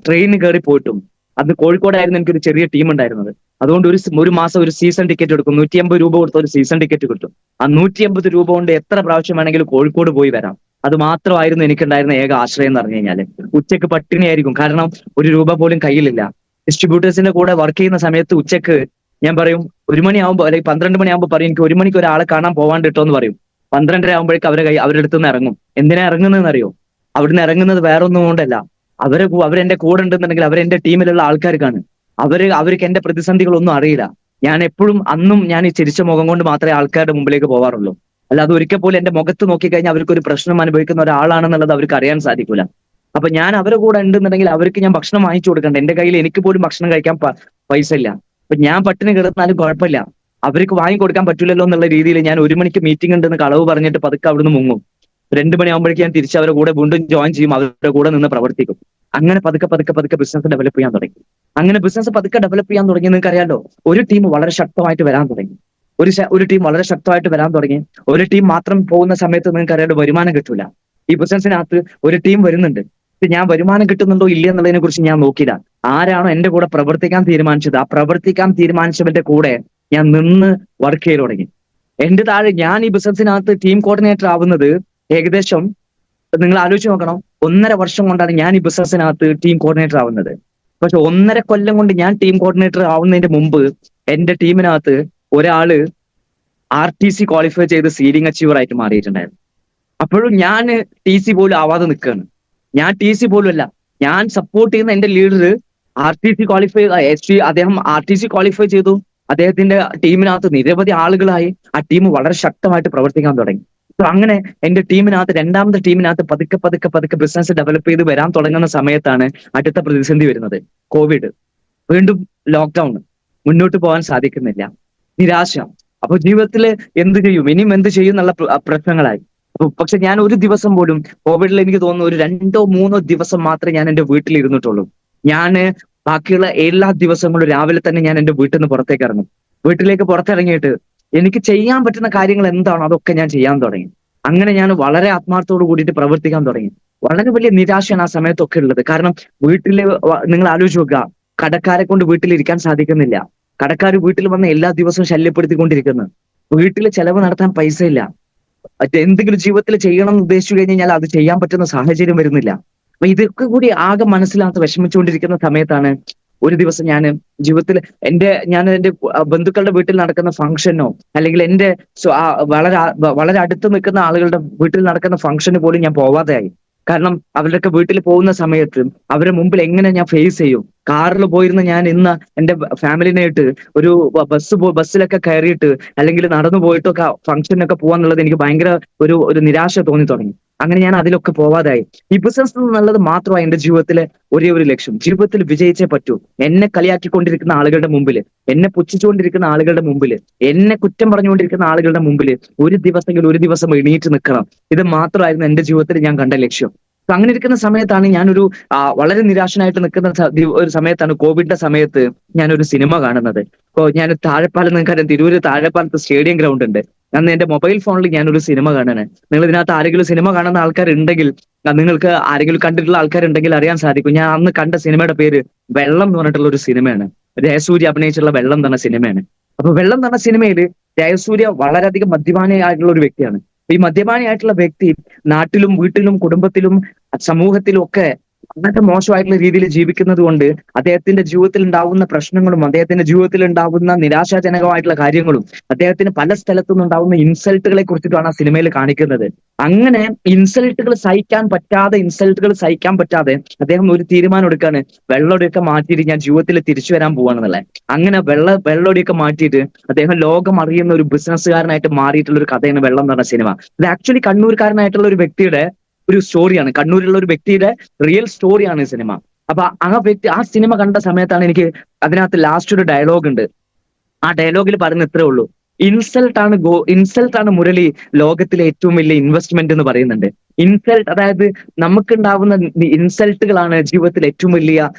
ട്രെയിനിന് കയറി പോയിട്ടും. അന്ന് കോഴിക്കോടായിരുന്നു എനിക്കൊരു ചെറിയ ടീം ഉണ്ടായിരുന്നത്. അതുകൊണ്ട് ഒരു മാസം ഒരു സീസൺ ടിക്കറ്റ് എടുക്കും. 150 രൂപ കൊടുത്ത ഒരു സീസൺ ടിക്കറ്റ് കിട്ടും. ആ 150 രൂപ കൊണ്ട് എത്ര പ്രാവശ്യം വേണമെങ്കിലും കോഴിക്കോട് പോയി വരാം. അത് മാത്രമായിരുന്നു എനിക്കുണ്ടായിരുന്ന ഏക ആശ്രയം എന്ന് പറഞ്ഞു കഴിഞ്ഞാല്. ഉച്ചക്ക് പട്ടിണിയായിരിക്കും, കാരണം 1 രൂപ പോലും കയ്യിലില്ല. ഡിസ്ട്രിബ്യൂട്ടേഴ്സിന്റെ കൂടെ വർക്ക് ചെയ്യുന്ന സമയത്ത് ഉച്ചക്ക് ഞാൻ പറയും 1 മണിയാകുമ്പോൾ അല്ലെങ്കിൽ 12 മണിയാകുമ്പോൾ പറയും, എനിക്ക് 1 മണിക്ക് ഒരാളെ കാണാൻ പോവാണ്ട് കിട്ടോ എന്ന് പറയും. 12:30 ആകുമ്പോഴേക്ക് അവരുടെ അടുത്ത് നിന്ന് ഇറങ്ങും. എന്തിനാ ഇറങ്ങുന്നതെന്ന് അറിയോ? അവിടുന്ന് ഇറങ്ങുന്നത് വേറെ ഒന്നും കൊണ്ടല്ല, അവരെന്റെ കൂടെ ഉണ്ടെന്നുണ്ടെങ്കിൽ അവരെന്റെ ടീമിലുള്ള ആൾക്കാർക്കാണ്. അവർക്ക് എന്റെ പ്രതിസന്ധികളൊന്നും അറിയില്ല. ഞാൻ എപ്പോഴും അന്നും ഞാൻ ഈ ചിരിച്ച മുഖം കൊണ്ട് മാത്രമേ ആൾക്കാരുടെ മുമ്പിലേക്ക് പോവാറുള്ളൂ. അല്ലാതെ ഒരിക്കൽ പോലും എന്റെ മുഖത്ത് നോക്കിക്കഴിഞ്ഞാൽ അവർക്ക് ഒരു പ്രശ്നം അനുഭവിക്കുന്ന ഒരാളാണെന്നുള്ളത് അവർക്ക് അറിയാൻ സാധിക്കൂല. അപ്പൊ ഞാൻ അവരുടെ കൂടെ ഉണ്ടെന്നുണ്ടെങ്കിൽ അവർക്ക് ഞാൻ ഭക്ഷണം വാങ്ങിച്ചു കൊടുക്കണ്ട. എന്റെ കയ്യിൽ എനിക്ക് പോലും ഭക്ഷണം കഴിക്കാൻ പൈസ ഇല്ല. അപ്പൊ ഞാൻ പട്ടിണി കിടന്നാലും കുഴപ്പമില്ല, അവർക്ക് വാങ്ങി കൊടുക്കാൻ പറ്റില്ലല്ലോ എന്നുള്ള രീതിയിൽ ഞാൻ 1 മണിക്ക് മീറ്റിംഗ് ഉണ്ടെന്ന് കളവ് പറഞ്ഞിട്ട് പതുക്കെ അവിടുന്ന് മുങ്ങും. 2 മണിയാകുമ്പോഴേക്കും ഞാൻ തിരിച്ച് അവരുടെ കൂടെ വീണ്ടും ജോയിൻ ചെയ്യും, അവരുടെ കൂടെ നിന്ന് പ്രവർത്തിക്കും. അങ്ങനെ പതുക്കെ പതുക്കെ പതുക്കെ ബിസിനസ് ഡെവലപ്പ് ചെയ്യാൻ തുടങ്ങി. അങ്ങനെ ബിസിനസ് പതുക്കെ ഡെവലപ്പ് ചെയ്യാൻ തുടങ്ങി. നിങ്ങൾക്ക് അറിയാലോ, ഒരു ടീം വളരെ ശക്തമായിട്ട് വരാൻ തുടങ്ങി. ഒരു ടീം വളരെ ശക്തമായിട്ട് വരാൻ തുടങ്ങി. ഒരു ടീം മാത്രം പോകുന്ന സമയത്ത് നിങ്ങൾക്ക് അറിയാലോ, വരുമാനം കിട്ടൂല. ഈ ബിസിനസിനകത്ത് ഒരു ടീം വരുന്നുണ്ട്, ഞാൻ വരുമാനം കിട്ടുന്നുണ്ടോ ഇല്ല എന്നുള്ളതിനെ കുറിച്ച് ഞാൻ നോക്കില്ല. ആരാണോ എന്റെ കൂടെ പ്രവർത്തിക്കാൻ തീരുമാനിച്ചത്, ആ പ്രവർത്തിക്കാൻ തീരുമാനിച്ചവന്റെ കൂടെ ഞാൻ നിന്ന് വർക്ക് ചെയ്ത് തുടങ്ങി. എന്റെ താഴെ ഞാൻ ഈ ബിസിനസിനകത്ത് ടീം കോർഡിനേറ്റർ ആവുന്നത് ഏകദേശം നിങ്ങൾ ആലോചിച്ച് നോക്കണം, 1.5 വർഷം കൊണ്ടാണ് ഞാൻ ഈ ബിസിനസിനകത്ത് ടീം കോർഡിനേറ്റർ ആവുന്നത്. പക്ഷെ 1.5 കൊല്ലം കൊണ്ട് ഞാൻ ടീം കോർഡിനേറ്റർ ആവുന്നതിന്റെ മുമ്പ് എന്റെ ടീമിനകത്ത് ഒരാള് RTC ക്വാളിഫൈ ചെയ്ത് സീഡിംഗ് അച്ചീവർ ആയിട്ട് മാറിയിട്ടുണ്ടായിരുന്നു. അപ്പോഴും ഞാൻ TC പോലും ആവാതെ നിൽക്കുകയാണ്. ഞാൻ TC പോലും അല്ല, ഞാൻ സപ്പോർട്ട് ചെയ്യുന്ന എന്റെ ലീഡർ RTC ക്വാളിഫൈ അദ്ദേഹം RTC ക്വാളിഫൈ ചെയ്തു. അദ്ദേഹത്തിന്റെ ടീമിനകത്ത് നിരവധി ആളുകളായി. ആ ടീം വളരെ ശക്തമായിട്ട് പ്രവർത്തിക്കാൻ തുടങ്ങി. സോ അങ്ങനെ എന്റെ ടീമിനകത്ത്, രണ്ടാമത്തെ ടീമിനകത്ത് പതുക്കെ പതുക്കെ പതുക്കെ ബിസിനസ് ഡെവലപ്പ് ചെയ്ത് വരാൻ തുടങ്ങുന്ന സമയത്താണ് അടുത്ത പ്രതിസന്ധി വരുന്നത്, കോവിഡ്. വീണ്ടും ലോക്ക്ഡൌൺ, മുന്നോട്ട് പോകാൻ സാധിക്കുന്നില്ല, നിരാശ. അപ്പൊ ജീവിതത്തിൽ എന്ത് ചെയ്യും, ഇനിയും എന്ത് ചെയ്യും എന്നുള്ള പ്രശ്നങ്ങളായി. പക്ഷെ ഞാൻ ഒരു ദിവസം പോലും കോവിഡിൽ, എനിക്ക് തോന്നുന്നു ഒരു 2-3 ദിവസം മാത്രമേ ഞാൻ എന്റെ വീട്ടിൽ ഇരുന്നിട്ടുള്ളൂ. ഞാന് ബാക്കിയുള്ള എല്ലാ ദിവസങ്ങളും രാവിലെ തന്നെ ഞാൻ എന്റെ വീട്ടിൽ നിന്ന് പുറത്തേക്ക് ഇറങ്ങും. വീട്ടിലേക്ക് പുറത്തിറങ്ങിയിട്ട് എനിക്ക് ചെയ്യാൻ പറ്റുന്ന കാര്യങ്ങൾ എന്താണോ അതൊക്കെ ഞാൻ ചെയ്യാൻ തുടങ്ങി. അങ്ങനെ ഞാൻ വളരെ ആത്മാർത്ഥത്തോട് കൂടിയിട്ട് പ്രവർത്തിക്കാൻ തുടങ്ങി. വളരെ വലിയ നിരാശയാണ് ആ സമയത്തൊക്കെ ഉള്ളത്. കാരണം വീട്ടില് നിങ്ങൾ ആലോചിച്ച് നോക്കുക, കടക്കാരെ കൊണ്ട് വീട്ടിലിരിക്കാൻ സാധിക്കുന്നില്ല. കടക്കാർ വീട്ടിൽ വന്ന് എല്ലാ ദിവസവും ശല്യപ്പെടുത്തിക്കൊണ്ടിരിക്കുന്നു. വീട്ടിൽ ചെലവ് നടത്താൻ പൈസ ഇല്ല. എന്തെങ്കിലും ജീവിതത്തിൽ ചെയ്യണം എന്ന് ഉദ്ദേശിച്ചു കഴിഞ്ഞാൽ അത് ചെയ്യാൻ പറ്റുന്ന സാഹചര്യം വരുന്നില്ല. അപ്പൊ ഇതൊക്കെ കൂടി ആകെ മനസ്സിലാകത്ത് വിഷമിച്ചുകൊണ്ടിരിക്കുന്ന സമയത്താണ് ഒരു ദിവസം ഞാൻ ജീവിതത്തിൽ ഞാൻ എന്റെ ബന്ധുക്കളുടെ വീട്ടിൽ നടക്കുന്ന ഫംഗ്ഷനോ അല്ലെങ്കിൽ എന്റെ വളരെ അടുത്ത് നിൽക്കുന്ന ആളുകളുടെ വീട്ടിൽ നടക്കുന്ന ഫംഗ്ഷന് പോലും ഞാൻ പോവാതെയായി. കാരണം അവരുടെയൊക്കെ വീട്ടിൽ പോകുന്ന സമയത്ത് അവരുടെ മുമ്പിൽ എങ്ങനെ ഞാൻ ഫേസ് ചെയ്യും. കാറിൽ പോയിരുന്ന ഞാൻ ഇന്ന് എന്റെ ഫാമിലിനായിട്ട് ഒരു ബസ്സിലൊക്കെ കയറിയിട്ട് അല്ലെങ്കിൽ നടന്നു പോയിട്ടൊക്കെ ഫംഗ്ഷനൊക്കെ പോവാന്നുള്ളത് എനിക്ക് ഭയങ്കര ഒരു നിരാശ തോന്നി തുടങ്ങി. അങ്ങനെ ഞാൻ അതിലൊക്കെ പോവാതായി. ഈ ബിസിനസ് എന്നുള്ളത് മാത്രമായി എന്റെ ജീവിതത്തിലെ ഒരേ ഒരു ലക്ഷ്യം, ജീവിതത്തിൽ വിജയിച്ചേ പറ്റൂ. എന്നെ കളിയാക്കിക്കൊണ്ടിരിക്കുന്ന ആളുകളുടെ മുമ്പിൽ, എന്നെ പുച്ഛിച്ചുകൊണ്ടിരിക്കുന്ന ആളുകളുടെ മുമ്പിൽ, എന്നെ കുറ്റം പറഞ്ഞുകൊണ്ടിരിക്കുന്ന ആളുകളുടെ മുമ്പിൽ ഒരു ദിവസം എണീറ്റ് നിൽക്കണം. ഇത് മാത്രമായിരുന്നു എന്റെ ജീവിതത്തിൽ ഞാൻ കണ്ട ലക്ഷ്യം. അപ്പൊ അങ്ങനെ ഇരിക്കുന്ന സമയത്താണ് ഞാനൊരു വളരെ നിരാശനായിട്ട് നിൽക്കുന്ന ഒരു സമയത്താണ്, കോവിഡിന്റെ സമയത്ത് ഞാനൊരു സിനിമ കാണുന്നത്. ഞാൻ താഴെപ്പാലം, നിങ്ങൾക്കറിയാം തിരൂര് താഴെപ്പാലത്ത് സ്റ്റേഡിയം ഗ്രൗണ്ട് ഉണ്ട്. അന്ന് എന്റെ മൊബൈൽ ഫോണിൽ ഞാനൊരു സിനിമ കാണാണ്. നിങ്ങൾ ഇതിനകത്ത് ആരെങ്കിലും സിനിമ കാണുന്ന ആൾക്കാരുണ്ടെങ്കിൽ, നിങ്ങൾക്ക് ആരെങ്കിലും കണ്ടിട്ടുള്ള ആൾക്കാരുണ്ടെങ്കിൽ അറിയാൻ സാധിക്കും. ഞാൻ അന്ന് കണ്ട സിനിമയുടെ പേര് വെള്ളം എന്ന് പറഞ്ഞിട്ടുള്ള ഒരു സിനിമയാണ്. ജയസൂര്യ അഭിനയിച്ചിട്ടുള്ള വെള്ളം എന്ന് പറഞ്ഞ സിനിമയാണ്. അപ്പൊ വെള്ളം എന്ന് പറഞ്ഞ സിനിമയിൽ ജയസൂര്യ വളരെയധികം മദ്യപാനിയായിട്ടുള്ള ഒരു വ്യക്തിയാണ്. ഈ മദ്യപാനിയായിട്ടുള്ള വ്യക്തി നാട്ടിലും വീട്ടിലും കുടുംബത്തിലും സമൂഹത്തിലും ഒക്കെ വളരെ മോശമായിട്ടുള്ള രീതിയിൽ ജീവിക്കുന്നത് കൊണ്ട് അദ്ദേഹത്തിന്റെ ജീവിതത്തിൽ ഉണ്ടാവുന്ന പ്രശ്നങ്ങളും അദ്ദേഹത്തിന്റെ ജീവിതത്തിൽ ഉണ്ടാവുന്ന നിരാശാജനകമായിട്ടുള്ള കാര്യങ്ങളും അദ്ദേഹത്തിന് പല സ്ഥലത്തു നിന്നുണ്ടാവുന്ന ഇൻസൾട്ടുകളെ കുറിച്ചിട്ടാണ് ആ സിനിമയിൽ കാണിക്കുന്നത്. അങ്ങനെ ഇൻസൾട്ടുകൾ സഹിക്കാൻ പറ്റാതെ അദ്ദേഹം ഒരു തീരുമാനം എടുക്കാണ്, വെള്ളമൊടിയൊക്കെ മാറ്റിയിട്ട് ഞാൻ ജീവിതത്തിൽ തിരിച്ചു വരാൻ പോവാണെന്നുള്ളത്. അങ്ങനെ വെള്ളമൊടിയൊക്കെ മാറ്റിയിട്ട് അദ്ദേഹം ലോകം അറിയുന്ന ഒരു ബിസിനസ്സുകാരനായിട്ട് മാറിയിട്ടുള്ള ഒരു കഥയാണ് വെള്ളം എന്ന് പറഞ്ഞ സിനിമ. ഇത് ആക്ച്വലി കണ്ണൂർക്കാരനായിട്ടുള്ള ഒരു വ്യക്തിയുടെ ഒരു സ്റ്റോറിയാണ്, കണ്ണൂരിലുള്ള ഒരു വ്യക്തിയുടെ റിയൽ സ്റ്റോറിയാണ് ഈ സിനിമ. അപ്പൊ ആ സിനിമ കണ്ട സമയത്താണ് എനിക്ക് അതിനകത്ത് ലാസ്റ്റ് ഒരു ഡയലോഗ് ഉണ്ട്. ആ ഡയലോഗിൽ പറയുന്ന ഇത്രേ ഉള്ളൂ, ഇൻസൾട്ട് ആണ് മുരളി ലോകത്തിലെ ഏറ്റവും വലിയ ഇൻവെസ്റ്റ്മെന്റ് എന്ന് പറയുന്നുണ്ട്. ഇൻസൾട്ട്, അതായത് നമുക്കുണ്ടാവുന്ന ഇൻസൾട്ടുകളാണ് ജീവിതത്തിൽ ഏറ്റവും വലിയ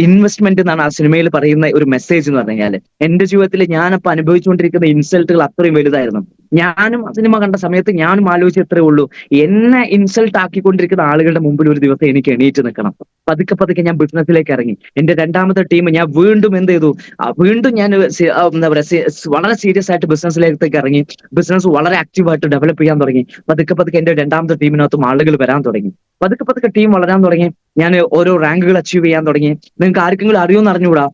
ഇൻവെസ്റ്റ്മെന്റ് എന്നാണ് ആ സിനിമയിൽ പറയുന്ന ഒരു മെസ്സേജ് എന്ന് പറഞ്ഞു കഴിഞ്ഞാൽ. എന്റെ ജീവിതത്തിൽ ഞാനപ്പോ അനുഭവിച്ചുകൊണ്ടിരിക്കുന്ന ഇൻസൾട്ടുകൾ അത്രയും വലുതായിരുന്നു. ഞാനും സിനിമ കണ്ട സമയത്ത് ഞാനും ആലോചിച്ചത്രേ ഉള്ളൂ, എന്നെ ഇൻസൾട്ട് ആക്കിക്കൊണ്ടിരിക്കുന്ന ആളുകളുടെ മുമ്പിൽ ഒരു ദിവസം എനിക്ക് എണീറ്റ് നിൽക്കണം. പതുക്കെ പതുക്കെ ഞാൻ ബിസിനസ്സിലേക്ക് ഇറങ്ങി. എന്റെ രണ്ടാമത്തെ ടീം ഞാൻ വീണ്ടും എന്ത് ചെയ്തു, വീണ്ടും ഞാൻ എന്താ പറയാ വളരെ സീരിയസ് ആയിട്ട് ബിസിനസ്സിലേക്ക് ഇറങ്ങി. ബിസിനസ് വളരെ ആക്റ്റീവായിട്ട് ഡെവലപ്പ് ചെയ്യാൻ തുടങ്ങി. പതുക്കെ പതുക്കെ എന്റെ രണ്ടാമത്തെ ടീമിനകത്തും ആളുകൾ വരാൻ തുടങ്ങി. പതുക്കെ പതുക്കെ ടീം വളരാൻ തുടങ്ങി. ഞാൻ ഓരോ റാങ്കുകൾ അച്ചീവ് ചെയ്യാൻ തുടങ്ങി. നിങ്ങൾക്ക് ആർക്കെങ്കിലും അറിയുമെന്ന് അറിഞ്ഞുകൂടാ,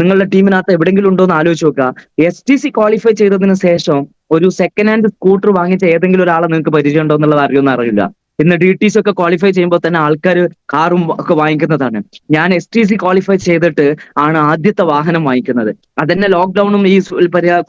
നിങ്ങളുടെ ടീമിനകത്ത് എവിടെയെങ്കിലും ഉണ്ടോ എന്ന് ആലോചിച്ച് നോക്കുക. STC ക്വാളിഫൈ ചെയ്തതിന് ശേഷം ഒരു സെക്കൻഡ് ഹാൻഡ് സ്കൂട്ടർ വാങ്ങിച്ച ഏതെങ്കിലും ഒരാളെ നിങ്ങൾക്ക് പരിചയം ഉണ്ടോ എന്നുള്ളത് അറിയുമെന്ന് അറിയില്ല. ഇന്ന് DTC ഒക്കെ ക്വാളിഫൈ ചെയ്യുമ്പോൾ തന്നെ ആൾക്കാർ കാറും ഒക്കെ വാങ്ങിക്കുന്നതാണ്. ഞാൻ STC ക്വാളിഫൈ ചെയ്തിട്ട് ആണ് ആദ്യത്തെ വാഹനം വാങ്ങിക്കുന്നത്. അതന്നെ ലോക്ക്ഡൌണും ഈ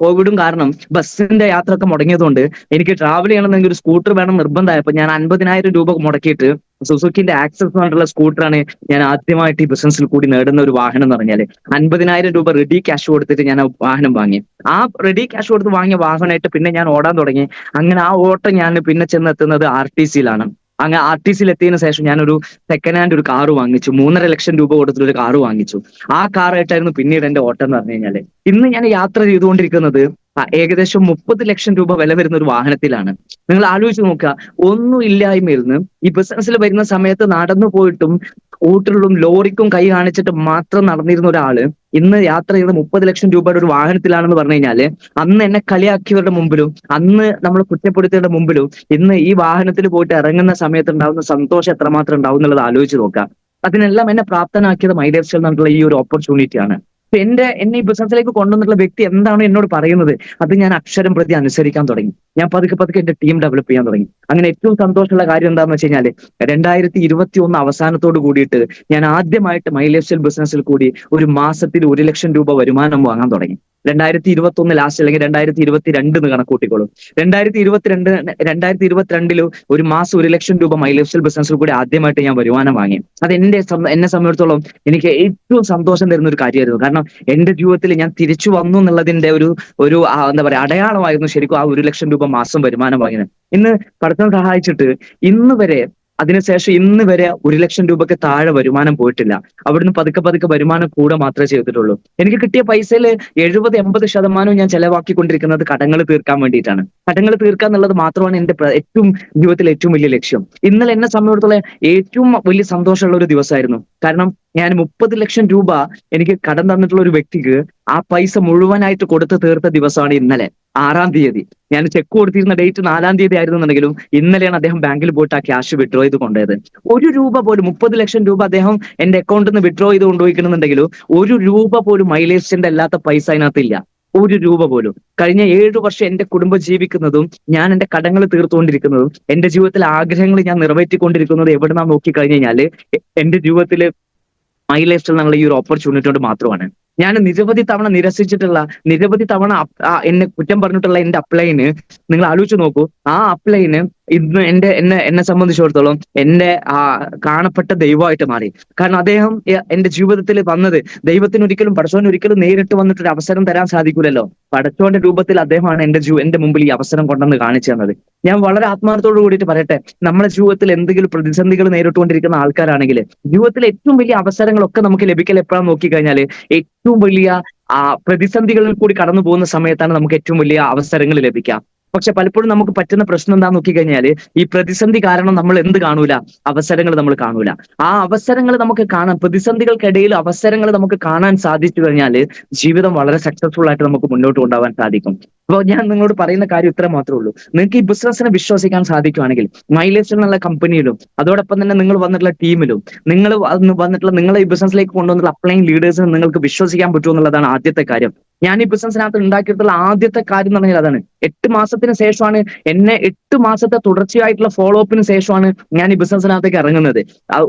കോവിഡും കാരണം ബസ്സിന്റെ യാത്ര ഒക്കെ മുടങ്ങിയതുകൊണ്ട് എനിക്ക് ട്രാവൽ ചെയ്യണമെന്നെങ്കിൽ ഒരു സ്കൂട്ടർ വേണം നിർബന്ധമായപ്പോൾ ഞാൻ 50,000 രൂപ മുടക്കിയിട്ട് സുസുക്കിന്റെ ആക്സസ് എന്ന് പറഞ്ഞിട്ടുള്ള സ്കൂട്ടറാണ് ഞാൻ ആദ്യമായിട്ട് ഈ ബിസിനസ്സിൽ കൂടി നേടുന്ന ഒരു വാഹനം എന്ന് പറഞ്ഞാല്. 50,000 രൂപ റെഡി ക്യാഷ് കൊടുത്തിട്ട് ഞാൻ ആ വാഹനം വാങ്ങി. ആ റെഡി ക്യാഷ് കൊടുത്ത് വാങ്ങിയ വാഹനമായിട്ട് പിന്നെ ഞാൻ ഓടാൻ തുടങ്ങി. അങ്ങനെ ആ ഓട്ടം ഞാൻ പിന്നെ ചെന്നെത്തുന്നത് RTCയിലാണ്. അങ്ങനെ RTCയിൽ എത്തിയതിനു ശേഷം ഞാനൊരു സെക്കൻഡ് ഹാൻഡ് ഒരു കാറ് വാങ്ങിച്ചു. 3,50,000 രൂപ കൊടുത്തിട്ട് ഒരു കാറ് വാങ്ങിച്ചു. ആ കാറായിട്ടായിരുന്നു പിന്നീട് എന്റെ ഓട്ടം എന്ന് പറഞ്ഞു കഴിഞ്ഞാല്. ഇന്ന് ഞാൻ യാത്ര ചെയ്തുകൊണ്ടിരിക്കുന്നത് ഏകദേശം 30 ലക്ഷം രൂപ വില വരുന്ന ഒരു വാഹനത്തിലാണ്. നിങ്ങൾ ആലോചിച്ച് നോക്കുക, ഒന്നും ഇല്ലായ്മയിൽ നിന്ന് ഈ ബിസിനസ്സിൽ വരുന്ന സമയത്ത് നടന്നു പോയിട്ടും സ്കൂട്ടറിലും ലോറിക്കും കൈ കാണിച്ചിട്ട് മാത്രം നടന്നിരുന്ന ഒരാള് ഇന്ന് യാത്ര ചെയ്ത് 30 ലക്ഷം രൂപയുടെ ഒരു വാഹനത്തിലാണെന്ന് പറഞ്ഞു കഴിഞ്ഞാല്, അന്ന് എന്നെ കളിയാക്കിയവരുടെ മുമ്പിലും അന്ന് നമ്മൾ കുറ്റപ്പെടുത്തിയവരുടെ മുമ്പിലും ഇന്ന് ഈ വാഹനത്തിൽ പോയിട്ട് ഇറങ്ങുന്ന സമയത്ത് ഉണ്ടാവുന്ന സന്തോഷം എത്രമാത്രം ഉണ്ടാവും എന്നുള്ളത് ആലോചിച്ച് നോക്കാം. അതിനെല്ലാം എന്നെ പ്രാപ്തനാക്കിയത് മൈ ലൈഫ് സ്റ്റൈൽ എന്നുള്ള ഈ ഒരു ഓപ്പർച്യൂണിറ്റിയാണ്. എന്നെ ഈ ബിസിനസ്സിലേക്ക് കൊണ്ടുവന്നിട്ടുള്ള വ്യക്തി എന്താണോ എന്നോട് പറയുന്നത് അത് ഞാൻ അക്ഷരം പ്രതി അനുസരിക്കാൻ തുടങ്ങി. ഞാൻ പതുക്കെ പതുക്കെ എന്റെ ടീം ഡെവലപ്പ് ചെയ്യാൻ തുടങ്ങി. അങ്ങനെ ഏറ്റവും സന്തോഷമുള്ള കാര്യം എന്താണെന്ന് വെച്ച് കഴിഞ്ഞാല് 2021 അവസാനത്തോട് കൂടിയിട്ട് ഞാൻ ആദ്യമായിട്ട് മൈ ലൈഫ് സ്റ്റൈൽ ബിസിനസ്സിൽ കൂടി ഒരു മാസത്തിൽ 1 ലക്ഷം രൂപ വരുമാനം വാങ്ങാൻ തുടങ്ങി. 2021 ലാസ്റ്റ് അല്ലെങ്കിൽ 2022 കണക്കൂട്ടിക്കോളും. 2022 ഒരു മാസം 1 ലക്ഷം രൂപ മൈ ലൈഫ് സ്റ്റൈൽ ബിസിനസ്സിൽ കൂടി ആദ്യമായിട്ട് ഞാൻ വരുമാനം വാങ്ങി. അത് എന്നെ സംബന്ധിച്ചിടത്തോളം എനിക്ക് ഏറ്റവും സന്തോഷം തരുന്ന ഒരു കാര്യമായിരുന്നു. കാരണം എന്റെ ജീവിതത്തിൽ ഞാൻ തിരിച്ചു വന്നു എന്നുള്ളതിന്റെ ഒരു ഒരു എന്താ പറയാ അടയാളമായിരുന്നു ശരിക്കും ആ 1 ലക്ഷം രൂപ മാസം വരുമാനം വാങ്ങിയത്. ഇന്ന് പടച്ചവൻ സഹായിച്ചിട്ട് ഇന്ന് വരെ അതിനുശേഷം ഇന്ന് വരെ 1 ലക്ഷം രൂപയ്ക്ക് താഴെ വരുമാനം പോയിട്ടില്ല. അവിടുന്ന് പതുക്കെ പതുക്കെ വരുമാനം കൂടെ മാത്രമേ ചെയ്തിട്ടുള്ളൂ. എനിക്ക് കിട്ടിയ പൈസയിൽ 70-80% ഞാൻ ചെലവാക്കിക്കൊണ്ടിരിക്കുന്നത് കടങ്ങൾ തീർക്കാൻ വേണ്ടിയിട്ടാണ്. കടങ്ങൾ തീർക്കുക എന്നുള്ളത് മാത്രമാണ് എന്റെ ഏറ്റവും ജീവിതത്തിലെ ഏറ്റവും വലിയ ലക്ഷ്യം. ഇന്നലെ എന്നെ സംബന്ധിച്ചിടത്തോളം ഏറ്റവും വലിയ സന്തോഷമുള്ള ഒരു ദിവസമായിരുന്നു. കാരണം ഞാൻ 30 ലക്ഷം രൂപ എനിക്ക് കടം തന്നിട്ടുള്ള ഒരു വ്യക്തിക്ക് ആ പൈസ മുഴുവനായിട്ട് കൊടുത്ത് തീർത്ത ദിവസമാണ് ഇന്നലെ 6-ാം തീയതി. ഞാൻ ചെക്ക് കൊടുത്തിരുന്ന ഡേറ്റ് 4-ാം തീയതി ആയിരുന്നുണ്ടെങ്കിലും ഇന്നലെയാണ് അദ്ദേഹം ബാങ്കിൽ പോയിട്ട് ആ ക്യാഷ് വിഡ്രോ ചെയ്ത് കൊണ്ടുപോയത്. 1 രൂപ പോലും 30 ലക്ഷം രൂപ അദ്ദേഹം എന്റെ അക്കൗണ്ടിൽ നിന്ന് വിഡ്രോ ചെയ്ത് കൊണ്ടുപോയിക്കുന്നുണ്ടെങ്കിലും 1 രൂപ പോലും മൈലേജിന്റെ അല്ലാത്ത പൈസ അതിനകത്തില്ല. 1 രൂപ പോലും. കഴിഞ്ഞ 7 വർഷം എന്റെ കുടുംബം ജീവിക്കുന്നതും ഞാൻ എന്റെ കടങ്ങൾ തീർത്തുകൊണ്ടിരിക്കുന്നതും എന്റെ ജീവിതത്തിലെ ആഗ്രഹങ്ങൾ ഞാൻ നിറവേറ്റിക്കൊണ്ടിരിക്കുന്നത് എവിടെന്നാ നോക്കി കഴിഞ്ഞു കഴിഞ്ഞാല് എന്റെ ജീവിതത്തിൽ മൈ ലൈഫ് സ്റ്റൈൽ എന്നുള്ള ഈ ഒരു ഓപ്പർച്യൂണിറ്റി കൊണ്ട് മാത്രമാണ്. ഞാൻ നിരവധി തവണ നിരസിച്ചിട്ടുള്ള, നിരവധി തവണ എന്നെ കുറ്റം പറഞ്ഞിട്ടുള്ള എന്റെ അപ്ലൈന് നിങ്ങൾ ആലോചിച്ച് നോക്കൂ. ആ അപ്ലൈന് ഇന്ന് എന്നെ സംബന്ധിച്ചിടത്തോളം എന്റെ കാണപ്പെട്ട ദൈവമായിട്ട് മാറി. കാരണം അദ്ദേഹം എന്റെ ജീവിതത്തിൽ വന്നത് ദൈവത്തിന് ഒരിക്കലും പടച്ചോന് ഒരിക്കലും നേരിട്ട് വന്നിട്ട് ഒരു അവസരം തരാൻ സാധിക്കൂലല്ലോ. പടച്ചോന്റെ രൂപത്തിൽ അദ്ദേഹമാണ് എന്റെ മുമ്പിൽ ഈ അവസരം കൊണ്ടെന്ന് കാണിച്ചു തന്നത്. ഞാൻ വളരെ ആത്മാർത്ഥത്തോട് കൂടിയിട്ട് പറയട്ടെ, നമ്മുടെ ജീവിതത്തിൽ എന്തെങ്കിലും പ്രതിസന്ധികൾ നേരിട്ടുകൊണ്ടിരിക്കുന്ന ആൾക്കാരാണെങ്കിൽ ജീവിതത്തിൽ ഏറ്റവും വലിയ അവസരങ്ങളൊക്കെ നമുക്ക് ലഭിക്കൽ എപ്പോഴാന്ന് നോക്കിക്കഴിഞ്ഞാല് ഏറ്റവും വലിയ പ്രതിസന്ധികളിൽ കൂടി കടന്നു പോകുന്ന സമയത്താണ് നമുക്ക് ഏറ്റവും വലിയ അവസരങ്ങൾ ലഭിക്കുക. പക്ഷെ പലപ്പോഴും നമുക്ക് പറ്റുന്ന പ്രശ്നം എന്താന്ന് നോക്കിക്കഴിഞ്ഞാല് ഈ പ്രതിസന്ധി കാരണം നമ്മൾ എന്ത് കാണൂല, അവസരങ്ങൾ നമ്മൾ കാണൂല. ആ അവസരങ്ങൾ നമുക്ക് കാണാൻ, പ്രതിസന്ധികൾക്കിടയിൽ അവസരങ്ങൾ നമുക്ക് കാണാൻ സാധിച്ചു കഴിഞ്ഞാല് ജീവിതം വളരെ സക്സസ്ഫുൾ ആയിട്ട് നമുക്ക് മുന്നോട്ട് കൊണ്ടുപോകാൻ സാധിക്കും. അപ്പോൾ ഞാൻ നിങ്ങളോട് പറയുന്ന കാര്യം ഇത്ര മാത്രമേ ഉള്ളൂ. നിങ്ങൾക്ക് ഈ ബിസിനസ്സിനെ വിശ്വസിക്കാൻ സാധിക്കുവാണെങ്കിൽ മൈ ലൈഫ് സ്റ്റൈൽ എന്നുള്ള കമ്പനിയിലും അതോടൊപ്പം തന്നെ നിങ്ങൾ വന്നിട്ടുള്ള ടീമിലും നിങ്ങൾ വന്നിട്ടുള്ള നിങ്ങളെ ഈ ബിസിനസ്സിലേക്ക് കൊണ്ടുവന്നിട്ടുള്ള അപ്ലൈങ് ലീഡേഴ്സിനെ നിങ്ങൾക്ക് വിശ്വസിക്കാൻ പറ്റുമോ എന്നുള്ളതാണ് ആദ്യത്തെ കാര്യം. ഞാൻ ഈ ബിസിനസ്സിനകത്ത് ഉണ്ടാക്കിയിട്ടുള്ള ആദ്യത്തെ കാര്യം എന്ന് പറഞ്ഞാൽ അതാണ്. 8 മാസത്തിന് ശേഷമാണ് 8 മാസത്തെ തുടർച്ചയായിട്ടുള്ള ഫോളോ അപ്പിന് ശേഷമാണ് ഞാൻ ഈ ബിസിനസ്സിനകത്തേക്ക് ഇറങ്ങുന്നത്.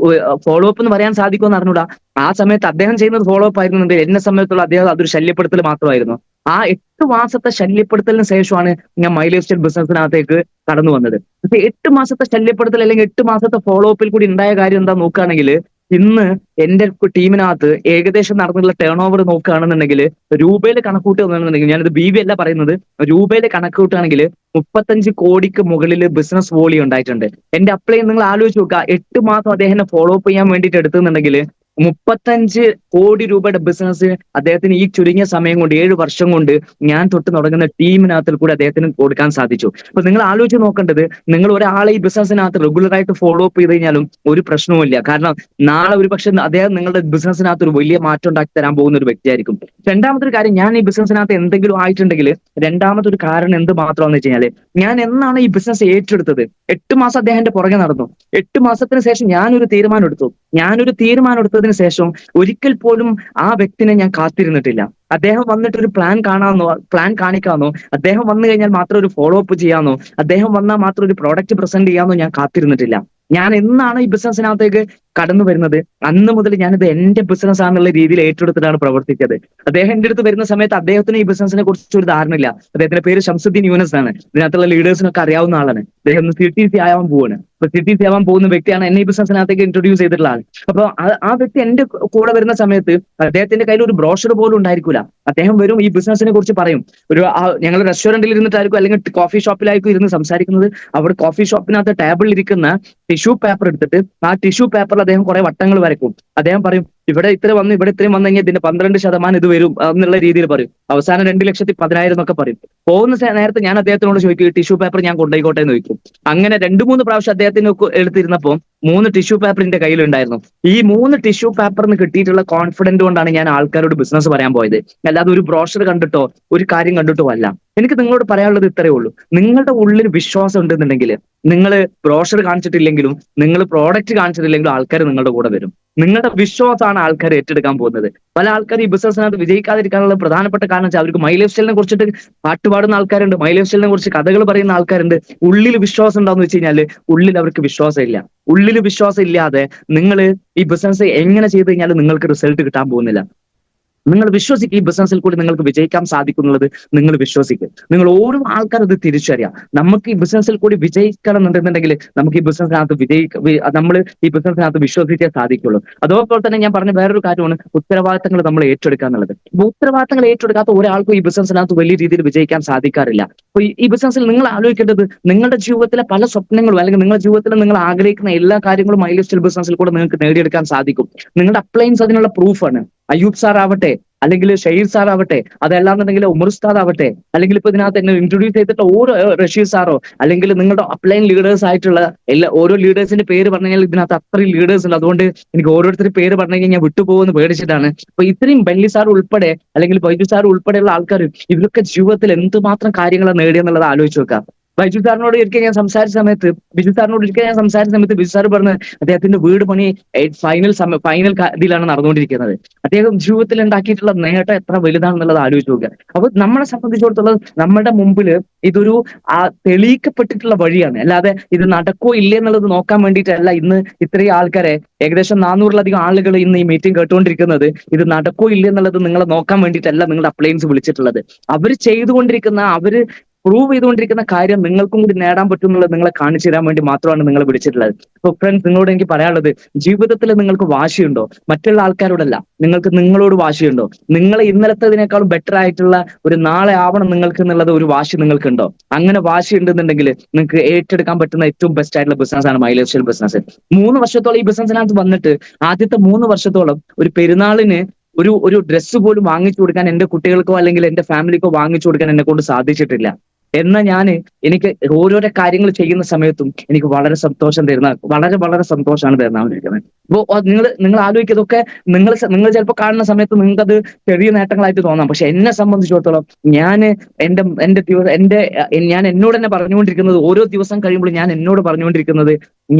ഫോളോ അപ്പ് എന്ന് പറയാൻ സാധിക്കുമെന്ന് അറിഞ്ഞൂടാ. ആ സമയത്ത് അദ്ദേഹം ചെയ്യുന്നത് ഫോളോ അപ്പ് ആയിരുന്നുണ്ട്, എന്നെ സംബന്ധിച്ചുള്ള അദ്ദേഹം അതൊരു ശല്യപ്പെടുത്തൽ മാത്രമായിരുന്നു. ആ 8 മാസത്തെ ശല്യപ്പെടുത്തലിന് ശേഷമാണ് ഞാൻ മൈ ലൈഫ് സ്റ്റൈൽ ബിസിനസ്സിനകത്തേക്ക് കടന്നു വന്നത്. പക്ഷെ 8 മാസത്തെ ശല്യപ്പെടുത്തൽ അല്ലെങ്കിൽ 8 മാസത്തെ ഫോളോ അപ്പിൽ കൂടി ഉണ്ടായ കാര്യം എന്താ നോക്കുകയാണെങ്കിൽ, ഇന്ന് എന്റെ ടീമിനകത്ത് ഏകദേശം നടന്നിട്ടുള്ള ടേൺ ഓവർ നോക്കുകയാണെന്നുണ്ടെങ്കിൽ രൂപയിൽ കണക്കൂട്ടുകയാണെന്നുണ്ടെങ്കിൽ, ഞാനിത് BV അല്ല പറയുന്നത്, രൂപയിൽ കണക്കൂട്ടുകയാണെങ്കിൽ 35 കോടിക്ക് മുകളിൽ ബിസിനസ് വോളിയം ഉണ്ടായിട്ടുണ്ട്. എന്റെ അപ്ലൈ നിങ്ങൾ ആലോചിച്ച് നോക്കുക, 8 മാസം അദ്ദേഹം ഫോളോ അപ്പ് ചെയ്യാൻ വേണ്ടിയിട്ട് എടുത്തുന്നുണ്ടെങ്കിൽ 35 കോടി രൂപയുടെ ബിസിനസ് അദ്ദേഹത്തിന് ഈ ചുരുങ്ങിയ സമയം കൊണ്ട് 7 വർഷം കൊണ്ട് ഞാൻ തൊട്ട് തുടങ്ങുന്ന ടീമിനകത്തിൽ കൂടി അദ്ദേഹത്തിന് കൊടുക്കാൻ സാധിച്ചു. അപ്പൊ നിങ്ങൾ ആലോചിച്ച് നോക്കേണ്ടത്, നിങ്ങൾ ഒരാളെ ഈ ബിസിനസ്സിനകത്ത് റെഗുലർ ആയിട്ട് ഫോളോ അപ്പ് ചെയ്ത് കഴിഞ്ഞാലും ഒരു പ്രശ്നവുമില്ല. കാരണം നാളെ ഒരു പക്ഷെ അദ്ദേഹം നിങ്ങളുടെ ബിസിനസ്സിനകത്ത് ഒരു വലിയ മാറ്റം ഉണ്ടാക്കി തരാൻ പോകുന്ന ഒരു വ്യക്തിയായിരിക്കും. രണ്ടാമത്തെ കാര്യം, ഞാൻ ഈ ബിസിനസ്സിനകത്ത് എന്തെങ്കിലും ആയിട്ടുണ്ടെങ്കിൽ രണ്ടാമത്തെ ഒരു കാരണം എന്ത് മാത്രമാണെന്ന് വെച്ച് കഴിഞ്ഞാല്, ഞാൻ എന്നാണ് ഈ ബിസിനസ് ഏറ്റെടുത്തത് 8 മാസം അദ്ദേഹം എന്റെ പുറകെ നടന്നു. 8 മാസത്തിന് ശേഷം ഞാനൊരു തീരുമാനം എടുത്തു, ഞാനൊരു തീരുമാനം എടുത്തതിന് ശേഷം ഒരിക്കൽ പോലും ആ വ്യക്തിനെ ഞാൻ കാത്തിരുന്നിട്ടില്ല. അദ്ദേഹം വന്നിട്ട് ഒരു പ്ലാൻ കാണിക്കാന്നോ, അദ്ദേഹം വന്നു കഴിഞ്ഞാൽ മാത്രം ഒരു ഫോളോ അപ്പ് ചെയ്യാന്നോ, അദ്ദേഹം വന്നാൽ മാത്രം ഒരു പ്രോഡക്റ്റ് പ്രസന്റ് ചെയ്യാന്നോ ഞാൻ കാത്തിരുന്നിട്ടില്ല. ഞാൻ എന്നാണ് ഈ ബിസിനസ്സിനകത്തേക്ക് കടന്നു വരുന്നത്, അന്ന് മുതൽ ഞാനിത് എന്റെ ബിസിനസ് ആണെന്നുള്ള രീതിയിൽ ഏറ്റെടുത്തിട്ടാണ് പ്രവർത്തിച്ചത്. അദ്ദേഹം എന്റെ അടുത്ത് വരുന്ന സമയത്ത് അദ്ദേഹത്തിന് ഈ ബിസിനസിനെ കുറിച്ച് ഒരു ധാരണയില്ല. അദ്ദേഹത്തിന്റെ പേര് ഷംസുദ്ദീൻ യൂനസ് ആണ്. ഇതിനകത്തുള്ള ലീഡേഴ്സിനൊക്കെ അറിയാവുന്ന ആളാണ്. അദ്ദേഹം CTC ആവാൻ പോവാണ്. അപ്പൊ CTC ആവാൻ പോകുന്ന വ്യക്തിയാണ് എന്നെ ഈ ബിസിനസ്സിനകത്തേക്ക് ഇൻട്രൊഡ്യൂസ് ചെയ്തിട്ടുള്ള ആൾ. അപ്പൊ ആ വ്യക്തി എന്റെ കൂടെ വരുന്ന സമയത്ത് അദ്ദേഹത്തിന്റെ കയ്യിൽ ഒരു ബ്രോഷർ പോലും ഉണ്ടായിരിക്കില്ല. അദ്ദേഹം വരും, ഈ ബിസിനസിനെ കുറിച്ച് പറയും. ഞങ്ങൾ റെസ്റ്റോറന്റിൽ ഇരുന്നിട്ടായിരിക്കും അല്ലെങ്കിൽ കോഫി ഷോപ്പിലായിരിക്കും ഇരുന്ന് സംസാരിക്കുന്നത്. അവിടെ കോഫി ഷോപ്പിനകത്ത് ടേബിളിൽ ഇരിക്കുന്ന ടിഷ്യൂ പേപ്പർ എടുത്തിട്ട് ആ ടിഷ്യൂ പേപ്പറിൽ അദ്ദേഹം കുറെ വട്ടങ്ങൾ വരക്കും. അദ്ദേഹം പറയും, ഇവിടെ ഇത്രയും വന്നു കഴിഞ്ഞാൽ ഇതിന്റെ 12% ഇത് വരും എന്നുള്ള രീതിയിൽ പറയും. അവസാനം 2,10,000 എന്നൊക്കെ പറയും. പോകുന്ന നേരത്തെ ഞാൻ അദ്ദേഹത്തിനോട് ചോദിക്കും, ടിഷ്യൂ പേപ്പർ ഞാൻ കൊണ്ടുപോയിക്കോട്ടെ എന്ന് ചോദിക്കും. അങ്ങനെ 2-3 പ്രാവശ്യം അദ്ദേഹത്തിന് എടുത്തിരുന്നപ്പോൾ 3 ടിഷ്യൂ പേപ്പർ എന്റെ കയ്യിലുണ്ടായിരുന്നു. ഈ 3 ടിഷ്യൂ പേപ്പറിന് കിട്ടിയിട്ടുള്ള കോൺഫിഡന്റ് കൊണ്ടാണ് ഞാൻ ആൾക്കാരോട് ബിസിനസ് പറയാൻ പോയത്. അല്ലാതെ ഒരു ബ്രോഷർ കണ്ടിട്ടോ ഒരു കാര്യം കണ്ടിട്ടോ അല്ല. എനിക്ക് നിങ്ങളോട് പറയാനുള്ളത് ഇത്രയേ ഉള്ളൂ. നിങ്ങളുടെ ഉള്ളിൽ വിശ്വാസം ഉണ്ടെന്നുണ്ടെങ്കിൽ നിങ്ങൾ ബ്രോഷർ കാണിച്ചിട്ടില്ലെങ്കിലും നിങ്ങൾ പ്രോഡക്റ്റ് കാണിച്ചിട്ടില്ലെങ്കിലും ആൾക്കാർ നിങ്ങളുടെ കൂടെ വരും. നിങ്ങളുടെ വിശ്വാസമാണ് ആൾക്കാർ ഏറ്റെടുക്കാൻ പോകുന്നത്. പല ആൾക്കാർ ഈ ബിസിനസ്സിനകത്ത് വിജയിക്കാതിരിക്കാനുള്ള പ്രധാനപ്പെട്ട കാരണം വെച്ചാൽ അവർക്ക് മൈ ലൈഫ് സ്റ്റൈലിനെ കുറിച്ചിട്ട് പാട്ട് പാടുന്ന ആൾക്കാരുണ്ട്, മൈ ലൈഫ് സ്റ്റൈലിനെ കുറിച്ച് കഥകൾ പറയുന്ന ആൾക്കാരുണ്ട്. ഉള്ളിൽ വിശ്വാസം ഉണ്ടാവുന്ന വെച്ച് കഴിഞ്ഞാൽ ഉള്ളിൽ അവർക്ക് വിശ്വാസം ഇല്ല. ഉള്ളിൽ വിശ്വാസം ഇല്ലാതെ നിങ്ങൾ ഈ ബിസിനസ് എങ്ങനെ ചെയ്ത് കഴിഞ്ഞാലും നിങ്ങൾക്ക് റിസൾട്ട് കിട്ടാൻ പോകുന്നില്ല. നിങ്ങൾ വിശ്വസിക്കുക, ഈ ബിസിനസ്സിൽ കൂടി നിങ്ങൾക്ക് വിജയിക്കാൻ സാധിക്കുന്നുള്ളത് നിങ്ങൾ വിശ്വസിക്കുക. നിങ്ങൾ ഓരോ ആൾക്കാരും ഇത് തിരിച്ചറിയാം. നമുക്ക് ഈ ബിസിനസ്സിൽ കൂടി വിജയിക്കണം എന്നുണ്ടെന്നുണ്ടെങ്കിൽ നമുക്ക് ഈ ബിസിനസ്സിനകത്ത് നമ്മൾ ഈ ബിസിനസ്സിനകത്ത് വിശ്വസിച്ചേ സാധിക്കുള്ളൂ. അതേപോലെ തന്നെ ഞാൻ പറഞ്ഞ വേറൊരു കാര്യമാണ് ഉത്തരവാദിത്തങ്ങൾ നമ്മൾ ഏറ്റെടുക്കുക എന്നുള്ളത്. അപ്പൊ ഉത്തരവാദിത്തങ്ങൾ ഏറ്റെടുക്കാത്ത ഒരാൾക്കും ഈ ബിസിനസ്സിനകത്ത് വലിയ രീതിയിൽ വിജയിക്കാൻ സാധിക്കാറില്ല. അപ്പൊ ഈ ബിസിനസ്സിൽ നിങ്ങൾ ആലോചിക്കേണ്ടത് നിങ്ങളുടെ ജീവിതത്തിലെ പല സ്വപ്നങ്ങളും അല്ലെങ്കിൽ നിങ്ങളുടെ ജീവിതത്തിൽ നിങ്ങൾ ആഗ്രഹിക്കുന്ന എല്ലാ കാര്യങ്ങളും മൈ ലൈഫ് സ്റ്റൈൽ ബിസിനസ്സിൽ കൂടെ നിങ്ങൾക്ക് നേടിയെടുക്കാൻ സാധിക്കും. നിങ്ങളുടെ അപ്ലയൻസ് അതിനുള്ള പ്രൂഫാണ്. അയ്യൂബ് സാർ ആവട്ടെ, അല്ലെങ്കിൽ ഷഹീർ സാർ ആവട്ടെ, അതല്ലാന്നുണ്ടെങ്കിൽ ഉമർ ഉസ്താദ് ആവട്ടെ, അല്ലെങ്കിൽ ഇപ്പൊ ഇതിനകത്ത് എന്നെ ഇൻട്രൊഡ്യൂസ് ചെയ്തിട്ടുള്ള ഓരോ റഷീദ് സാറോ, അല്ലെങ്കിൽ നിങ്ങളുടെ അപ്ലൈൻ ലീഡേഴ്സ് ആയിട്ടുള്ള ഓരോ ലീഡേഴ്സിന്റെ പേര് പറഞ്ഞു കഴിഞ്ഞാൽ ഇതിനകത്ത് അത്രയും ലീഡേഴ്സ് ഉണ്ട്. അതുകൊണ്ട് എനിക്ക് ഓരോരുത്തരുടെ പേര് പറഞ്ഞു കഴിഞ്ഞാൽ ഞാൻ വിട്ടുപോകുമെന്ന് പേടിച്ചിട്ടാണ്. അപ്പൊ ഇത്രയും ബെന്നി സാർ ഉൾപ്പെടെ അല്ലെങ്കിൽ ബൈജു സാർ ഉൾപ്പെടെയുള്ള ആൾക്കാർ ഇവരൊക്കെ ജീവിതത്തിൽ എന്തുമാത്രം കാര്യങ്ങളാണ് നേടിയെന്നുള്ളത് ആലോചിച്ച് നോക്കാം. ബിജു സാറിനോട് ഒരിക്കൽ ഞാൻ സംസാരിച്ച സമയത്ത് ബിജു സാർ പറഞ്ഞ് അദ്ദേഹത്തിന്റെ വീട് പണി ഫൈനൽ ഇതിലാണ് നടന്നുകൊണ്ടിരിക്കുന്നത്. അദ്ദേഹം ജീവിതത്തിൽ ഉണ്ടാക്കിയിട്ടുള്ള നേട്ടം എത്ര വലുതാണെന്നുള്ളത് ആലോചിച്ച് നോക്കുക. അപ്പൊ നമ്മളെ സംബന്ധിച്ചിടത്തോളം നമ്മുടെ മുമ്പിൽ ഇതൊരു തെളിയിക്കപ്പെട്ടിട്ടുള്ള വഴിയാണ്. അല്ലാതെ ഇത് നടക്കോ ഇല്ലേ എന്നുള്ളത് നോക്കാൻ വേണ്ടിയിട്ടല്ല ഇന്ന് ഇത്രയും ആൾക്കാരെ, ഏകദേശം 400-ലധികം ആളുകൾ ഇന്ന് ഈ മീറ്റിംഗ് കേട്ടുകൊണ്ടിരിക്കുന്നത്. ഇത് നടക്കോ ഇല്ലേ എന്നുള്ളത് നിങ്ങളെ നോക്കാൻ വേണ്ടിയിട്ടല്ല നിങ്ങളുടെ അപ്ലയൻസ് വിളിച്ചിട്ടുള്ളത്. അവർ ചെയ്തുകൊണ്ടിരിക്കുന്ന, അവര് പ്രൂവ് ചെയ്തുകൊണ്ടിരിക്കുന്ന കാര്യം നിങ്ങൾക്കും കൂടി നേടാൻ പറ്റും എന്നുള്ളത് നിങ്ങളെ കാണിച്ചു തരാൻ വേണ്ടി മാത്രമാണ് നിങ്ങളെ വിളിച്ചിട്ടുള്ളത്. അപ്പൊ ഫ്രണ്ട്സ്, നിങ്ങളോട് എനിക്ക് പറയാനുള്ളത്, ജീവിതത്തിൽ നിങ്ങൾക്ക് വാശിയുണ്ടോ? മറ്റുള്ള ആൾക്കാരോടല്ല, നിങ്ങളോട് വാശിയുണ്ടോ? നിങ്ങളെ ഇന്നലത്തതിനേക്കാളും ബെറ്റർ ആയിട്ടുള്ള ഒരു നാളെ ആവണം നിങ്ങൾക്ക് എന്നുള്ളത് ഒരു വാശി നിങ്ങൾക്കുണ്ടോ? അങ്ങനെ വാശി ഉണ്ടെന്നുണ്ടെങ്കിൽ നിങ്ങൾക്ക് ഏറ്റെടുക്കാൻ പറ്റുന്ന ഏറ്റവും ബെസ്റ്റ് ആയിട്ടുള്ള ബിസിനസ് ആണ് മൈ ലൈഫ് സ്റ്റൈൽ ബിസിനസ്. 3 വർഷത്തോളം ഈ ബിസിനസ്സിനകത്ത് വന്നിട്ട് ആദ്യത്തെ 3 വർഷത്തോളം ഒരു പെരുന്നാളിന് ഒരു ഡ്രസ്സ് പോലും വാങ്ങിച്ചു കൊടുക്കാൻ എന്റെ കുട്ടികൾക്കോ അല്ലെങ്കിൽ എന്റെ ഫാമിലിക്കോ വാങ്ങിച്ചു കൊടുക്കാൻ എന്നെ കൊണ്ട് സാധിച്ചിട്ടില്ല. എന്നാൽ എനിക്ക് ഓരോരോ കാര്യങ്ങൾ ചെയ്യുന്ന സമയത്തും എനിക്ക് വളരെ സന്തോഷം തരുന്ന, വളരെ സന്തോഷമാണ് തരുന്നതായിരിക്കുന്നത്. അപ്പോ നിങ്ങൾ ആലോചിക്കുക, ഇതൊക്കെ നിങ്ങൾ ചിലപ്പോൾ കാണുന്ന സമയത്ത് നിങ്ങൾക്കത് ചെറിയ നേട്ടങ്ങളായിട്ട് തോന്നാം. പക്ഷെ എന്നെ സംബന്ധിച്ചിടത്തോളം ഞാൻ എന്നോട് തന്നെ പറഞ്ഞുകൊണ്ടിരിക്കുന്നത്, ഓരോ ദിവസം കഴിയുമ്പോൾ ഞാൻ എന്നോട് പറഞ്ഞുകൊണ്ടിരിക്കുന്നത്,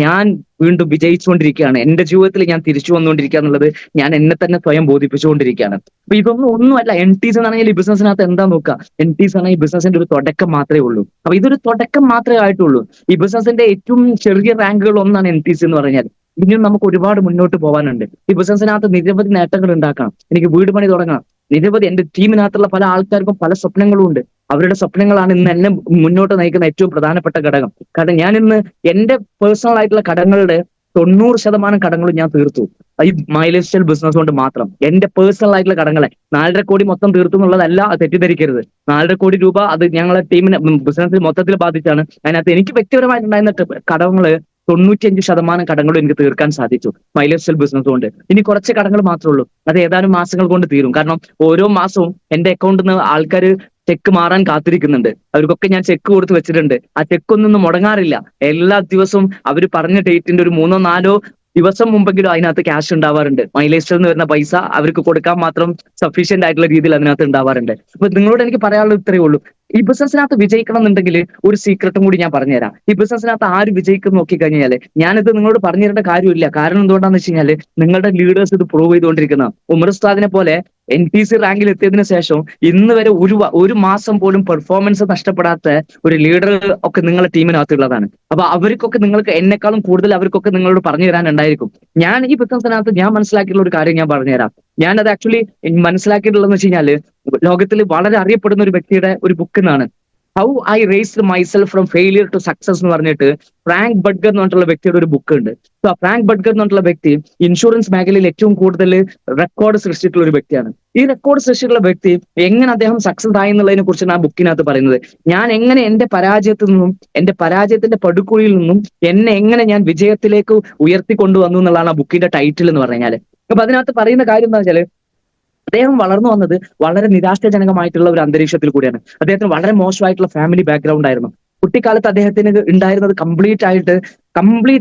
ഞാൻ വീണ്ടും വിജയിച്ചുകൊണ്ടിരിക്കുകയാണ്, എന്റെ ജീവിതത്തിൽ ഞാൻ തിരിച്ചു വന്നുകൊണ്ടിരിക്കുക എന്നുള്ളത് ഞാൻ എന്നെ തന്നെ സ്വയം ബോധിപ്പിച്ചുകൊണ്ടിരിക്കുകയാണ്. അപ്പൊ ഒന്നുമല്ല. NTS എന്നാണെങ്കിൽ ഈ ബിസിനസ്സിനകത്ത് എന്താ നോക്കുക, NTS ആണെങ്കിൽ ഈ ബിസിനസിന്റെ ഒരു തുടക്കം മാത്രമേ ഉള്ളൂ. അപ്പൊ ഇതൊരു തുടക്കം മാത്രമേ ആയിട്ടുള്ളൂ. ഈ ബിസിനസിന്റെ ഏറ്റവും ചെറിയ റാങ്കുകൾ ഒന്നാണ് NTS എന്ന് പറഞ്ഞാൽ. ഇനിയും നമുക്ക് ഒരുപാട് മുന്നോട്ട് പോകാനുണ്ട്. ഈ ബിസിനസിനകത്ത് നിരവധി നേട്ടങ്ങൾ ഉണ്ടാക്കണം. എനിക്ക് വീട് പണി തുടങ്ങണം. നിരവധി എന്റെ ടീമിനകത്തുള്ള പല ആൾക്കാർക്കും പല സ്വപ്നങ്ങളും ഉണ്ട്. അവരുടെ സ്വപ്നങ്ങളാണ് ഇന്ന് എന്നെ മുന്നോട്ട് നയിക്കുന്ന ഏറ്റവും പ്രധാനപ്പെട്ട ഘടകം. കാരണം ഞാൻ ഇന്ന് എന്റെ പേഴ്സണൽ ആയിട്ടുള്ള കടങ്ങളുടെ 90% കടങ്ങളും ഞാൻ തീർത്തു ഈ മൈ ലൈഫ് സ്റ്റൈൽ ബിസിനസ് കൊണ്ട് മാത്രം. എന്റെ പേഴ്സണൽ ആയിട്ടുള്ള കടങ്ങളെ 4.5 കോടി മൊത്തം തീർത്തു എന്നുള്ളതല്ല, തെറ്റിദ്ധരിക്കരുത്. 4.5 കോടി രൂപ അത് ഞങ്ങളെ ടീമിനെ ബിസിനസ്സിൽ മൊത്തത്തിൽ ബാധിച്ചാണ്. അതിനകത്ത് എനിക്ക് വ്യക്തിപരമായിട്ടുണ്ടായിരുന്ന കടങ്ങള് 95% കടങ്ങളും എനിക്ക് തീർക്കാൻ സാധിച്ചു മൈ ലൈഫ് സ്റ്റൈൽ ബിസിനസ് കൊണ്ട്. ഇനി കുറച്ച് കടങ്ങൾ മാത്രമേ ഉള്ളൂ, അത് ഏതാനും മാസങ്ങൾ കൊണ്ട് തീരും. കാരണം ഓരോ മാസവും എന്റെ അക്കൗണ്ടിൽ നിന്ന് ആൾക്കാർ ചെക്ക് മാറാൻ കാത്തിരിക്കുന്നുണ്ട്. അവർക്കൊക്കെ ഞാൻ ചെക്ക് കൊടുത്ത് വെച്ചിട്ടുണ്ട്. ആ ചെക്കൊന്നും മുടങ്ങാറില്ല. എല്ലാ ദിവസവും അവർ പറഞ്ഞ ഡേറ്റിന്റെ ഒരു 3-4 ദിവസം മുമ്പെങ്കിലും അതിനകത്ത് ക്യാഷ് ഉണ്ടാവാറുണ്ട്. മൈലേജിൽ നിന്ന് വരുന്ന പൈസ അവർക്ക് കൊടുക്കാൻ മാത്രം സഫീഷ്യന്റ് ആയിട്ടുള്ള രീതിയിൽ അതിനകത്ത് ഉണ്ടാവാറുണ്ട്. അപ്പൊ നിങ്ങളോട് എനിക്ക് പറയാനുള്ളത് ഇത്രയേ ഉള്ളൂ. ഈ ബിസിനസ്സിനകത്ത് വിജയിക്കണം എന്നുണ്ടെങ്കിൽ ഒരു സീക്രട്ടും കൂടി ഞാൻ പറഞ്ഞുതരാം. ഈ ബിസിനസ്സിനകത്ത് ആര് വിജയിക്കും നോക്കി കഴിഞ്ഞാല് ഞാനിത് നിങ്ങളോട് പറഞ്ഞു തരേണ്ട കാര്യമില്ല. കാരണം എന്തുകൊണ്ടാന്ന് വെച്ച് കഴിഞ്ഞാല് നിങ്ങളുടെ ലീഡേഴ്സ് ഇത് പ്രൂവ് ചെയ്തുകൊണ്ടിരിക്കുന്ന ഉമർ ഉസ്താദിനെ പോലെ NPC റാങ്കിൽ എത്തിയതിനു ശേഷം ഇന്ന് വരെ ഒരു മാസം പോലും പെർഫോമൻസ് നഷ്ടപ്പെടാത്ത ഒരു ലീഡർ ഒക്കെ നിങ്ങളുടെ ടീമിനകത്തുള്ളതാണ്. അപ്പൊ അവർക്കൊക്കെ നിങ്ങൾക്ക് എന്നെക്കാളും കൂടുതൽ അവർക്കൊക്കെ നിങ്ങളോട് പറഞ്ഞു തരാനുണ്ടായിരിക്കും. ഞാൻ ഈ ബിസിനസ്സിനകത്ത് ഞാൻ മനസ്സിലാക്കിയിട്ടുള്ള ഒരു കാര്യം ഞാൻ പറഞ്ഞുതരാം. ഞാനത് ആക്ച്വലി മനസ്സിലാക്കിയിട്ടുള്ളതെന്ന് വെച്ച് കഴിഞ്ഞാല് ലോകത്തിൽ വളരെ അറിയപ്പെടുന്ന ഒരു വ്യക്തിയുടെ ഒരു ബുക്കിൽ നിന്നാണ്. How I raised myself from failure to success എന്ന് പറഞ്ഞിട്ട് ഫ്രാങ്ക് ബഡ്ഗർ എന്ന് പറഞ്ഞിട്ടുള്ള വ്യക്തിയുടെ ഒരു ബുക്ക് ഉണ്ട്. സോ ആ ഫ്രാങ്ക് ബഡ്ഗർ എന്ന് പറഞ്ഞിട്ടുള്ള വ്യക്തി ഇൻഷുറൻസ് മേഖലയിൽ ഏറ്റവും കൂടുതൽ റെക്കോർഡ് സൃഷ്ടിച്ചിട്ടുള്ള ഒരു വ്യക്തിയാണ്. ഈ റെക്കോർഡ് സൃഷ്ടിച്ചിട്ടുള്ള വ്യക്തി എങ്ങനെ അദ്ദേഹം സക്സസ് ആയി എന്നുള്ളതിനെ കുറിച്ചാണ് ആ ബുക്കിനകത്ത് പറയുന്നത്. ഞാൻ എങ്ങനെ എന്റെ പരാജയത്തിൽ നിന്നും എന്റെ പരാജയത്തിന്റെ പടുകുഴിയിൽ നിന്നും എന്നെ എങ്ങനെ ഞാൻ വിജയത്തിലേക്ക് ഉയർത്തിക്കൊണ്ടുവന്നു എന്നുള്ളതാണ് ആ ബുക്കിന്റെ ടൈറ്റിൽ എന്ന് പറഞ്ഞു കഴിഞ്ഞാല്. അപ്പൊ അതിനകത്ത് പറയുന്ന കാര്യം എന്താ വെച്ചാല് അദ്ദേഹം വളർന്നു വന്നത് വളരെ നിരാശാജനകമായിട്ടുള്ള ഒരു അന്തരീക്ഷത്തിൽ കൂടിയാണ്. അദ്ദേഹത്തിന് വളരെ മോശമായിട്ടുള്ള ഫാമിലി ബാക്ക്ഗ്രൗണ്ട് ആയിരുന്നു. കുട്ടിക്കാലത്ത് അദ്ദേഹത്തിന് ഉണ്ടായിരുന്നത് കംപ്ലീറ്റ്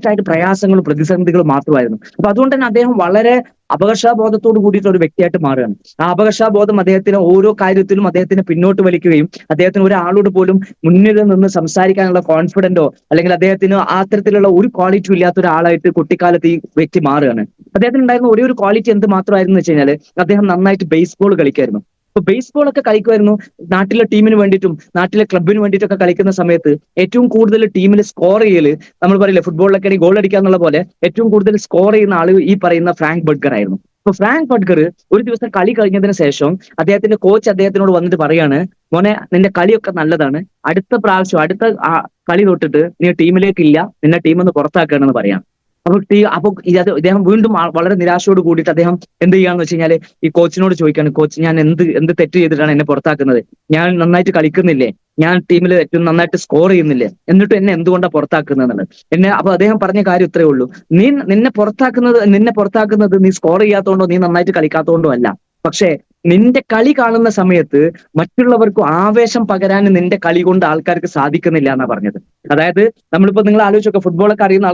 ആയിട്ട് പ്രയാസങ്ങളും പ്രതിസന്ധികളും മാത്രമായിരുന്നു. അപ്പൊ അതുകൊണ്ട് തന്നെ അദ്ദേഹം വളരെ അപകർഷാബോധത്തോട് കൂടിയിട്ടുള്ള ഒരു വ്യക്തിയായിട്ട് മാറുകയാണ്. ആ അപകർഷാബോധം അദ്ദേഹത്തിന് ഓരോ കാര്യത്തിലും അദ്ദേഹത്തിന് പിന്നോട്ട് വലിക്കുകയും അദ്ദേഹത്തിന് ഒരാളോട് പോലും മുന്നിൽ നിന്ന് സംസാരിക്കാനുള്ള കോൺഫിഡന്റോ അല്ലെങ്കിൽ അദ്ദേഹത്തിന് അത്തരത്തിലുള്ള ഒരു ക്വാളിറ്റിയും ഇല്ലാത്ത ഒരാളായിട്ട് കുട്ടിക്കാലത്ത് ഈ വ്യക്തി മാറുകയാണ്. അദ്ദേഹത്തിന് ഉണ്ടായിരുന്ന ഒരേ ഒരു ക്വാളിറ്റി എന്ത് മാത്രമായിരുന്നു വെച്ച് കഴിഞ്ഞാൽ അദ്ദേഹം നന്നായിട്ട് ബേസ്ബോൾ കളിക്കായിരുന്നു. ഇപ്പൊ ബേസ്ബോൾ ഒക്കെ കളിക്കുമായിരുന്നു. നാട്ടിലെ ടീമിന് വേണ്ടിയിട്ടും നാട്ടിലെ ക്ലബിന് വേണ്ടിയിട്ടൊക്കെ കളിക്കുന്ന സമയത്ത് ഏറ്റവും കൂടുതൽ ടീമിൽ സ്കോർ ചെയ്യല് നമ്മൾ പറയില്ലേ ഫുട്ബോളിലൊക്കെ ഗോൾ അടിക്കുക എന്നുള്ള പോലെ ഏറ്റവും കൂടുതൽ സ്കോർ ചെയ്യുന്ന ആള് ഈ പറയുന്ന ഫ്രാങ്ക് ബഡ്ഗർ ആയിരുന്നു. അപ്പൊ ഫ്രാങ്ക് ബഡ്ഗർ ഒരു ദിവസം കളി കഴിഞ്ഞതിന് ശേഷം അദ്ദേഹത്തിന്റെ കോച്ച് അദ്ദേഹത്തിനോട് വന്നിട്ട് പറയാണ്, മോനെ നിന്റെ കളിയൊക്കെ നല്ലതാണ്, അടുത്ത പ്രാവശ്യം കളി തൊട്ടിട്ട് നീ ടീമിലേക്ക് ഇല്ല, നിന്നെ ടീമിൽ നിന്ന് പുറത്താക്കുകയാണെന്ന് പറയാം. അപ്പൊ ഇദ്ദേഹം വീണ്ടും വളരെ നിരാശയോട് കൂടിയിട്ട് അദ്ദേഹം എന്ത് ചെയ്യാന്ന് വെച്ച് കഴിഞ്ഞാല് ഈ കോച്ചിനോട് ചോദിക്കാണ്, കോച്ച് ഞാൻ എന്ത് തെറ്റ് ചെയ്തിട്ടാണ് എന്നെ പുറത്താക്കുന്നത്? ഞാൻ നന്നായിട്ട് കളിക്കുന്നില്ലേ? ഞാൻ ടീമിൽ ഏറ്റവും നന്നായിട്ട് സ്കോർ ചെയ്യുന്നില്ലേ? എന്നിട്ട് എന്നെ എന്തുകൊണ്ടാണ് പുറത്താക്കുന്നത് എന്നുള്ളത് അപ്പൊ അദ്ദേഹം പറഞ്ഞ കാര്യം ഇത്രയേ ഉള്ളൂ. നിന്നെ പുറത്താക്കുന്നത് നീ സ്കോർ ചെയ്യാത്തതുകൊണ്ടോ നീ നന്നായിട്ട് കളിക്കാത്തതുകൊണ്ടോ അല്ല. പക്ഷേ നിന്റെ കളി കാണുന്ന സമയത്ത് മറ്റുള്ളവർക്ക് ആവേശം പകരാൻ നിന്റെ കളി കൊണ്ട് ആൾക്കാർക്ക് സാധിക്കുന്നില്ല എന്നാ പറഞ്ഞത്. അതായത് നമ്മളിപ്പോ നിങ്ങൾ ആലോചിച്ചൊക്കെ ഫുട്ബോൾ അറിയുന്ന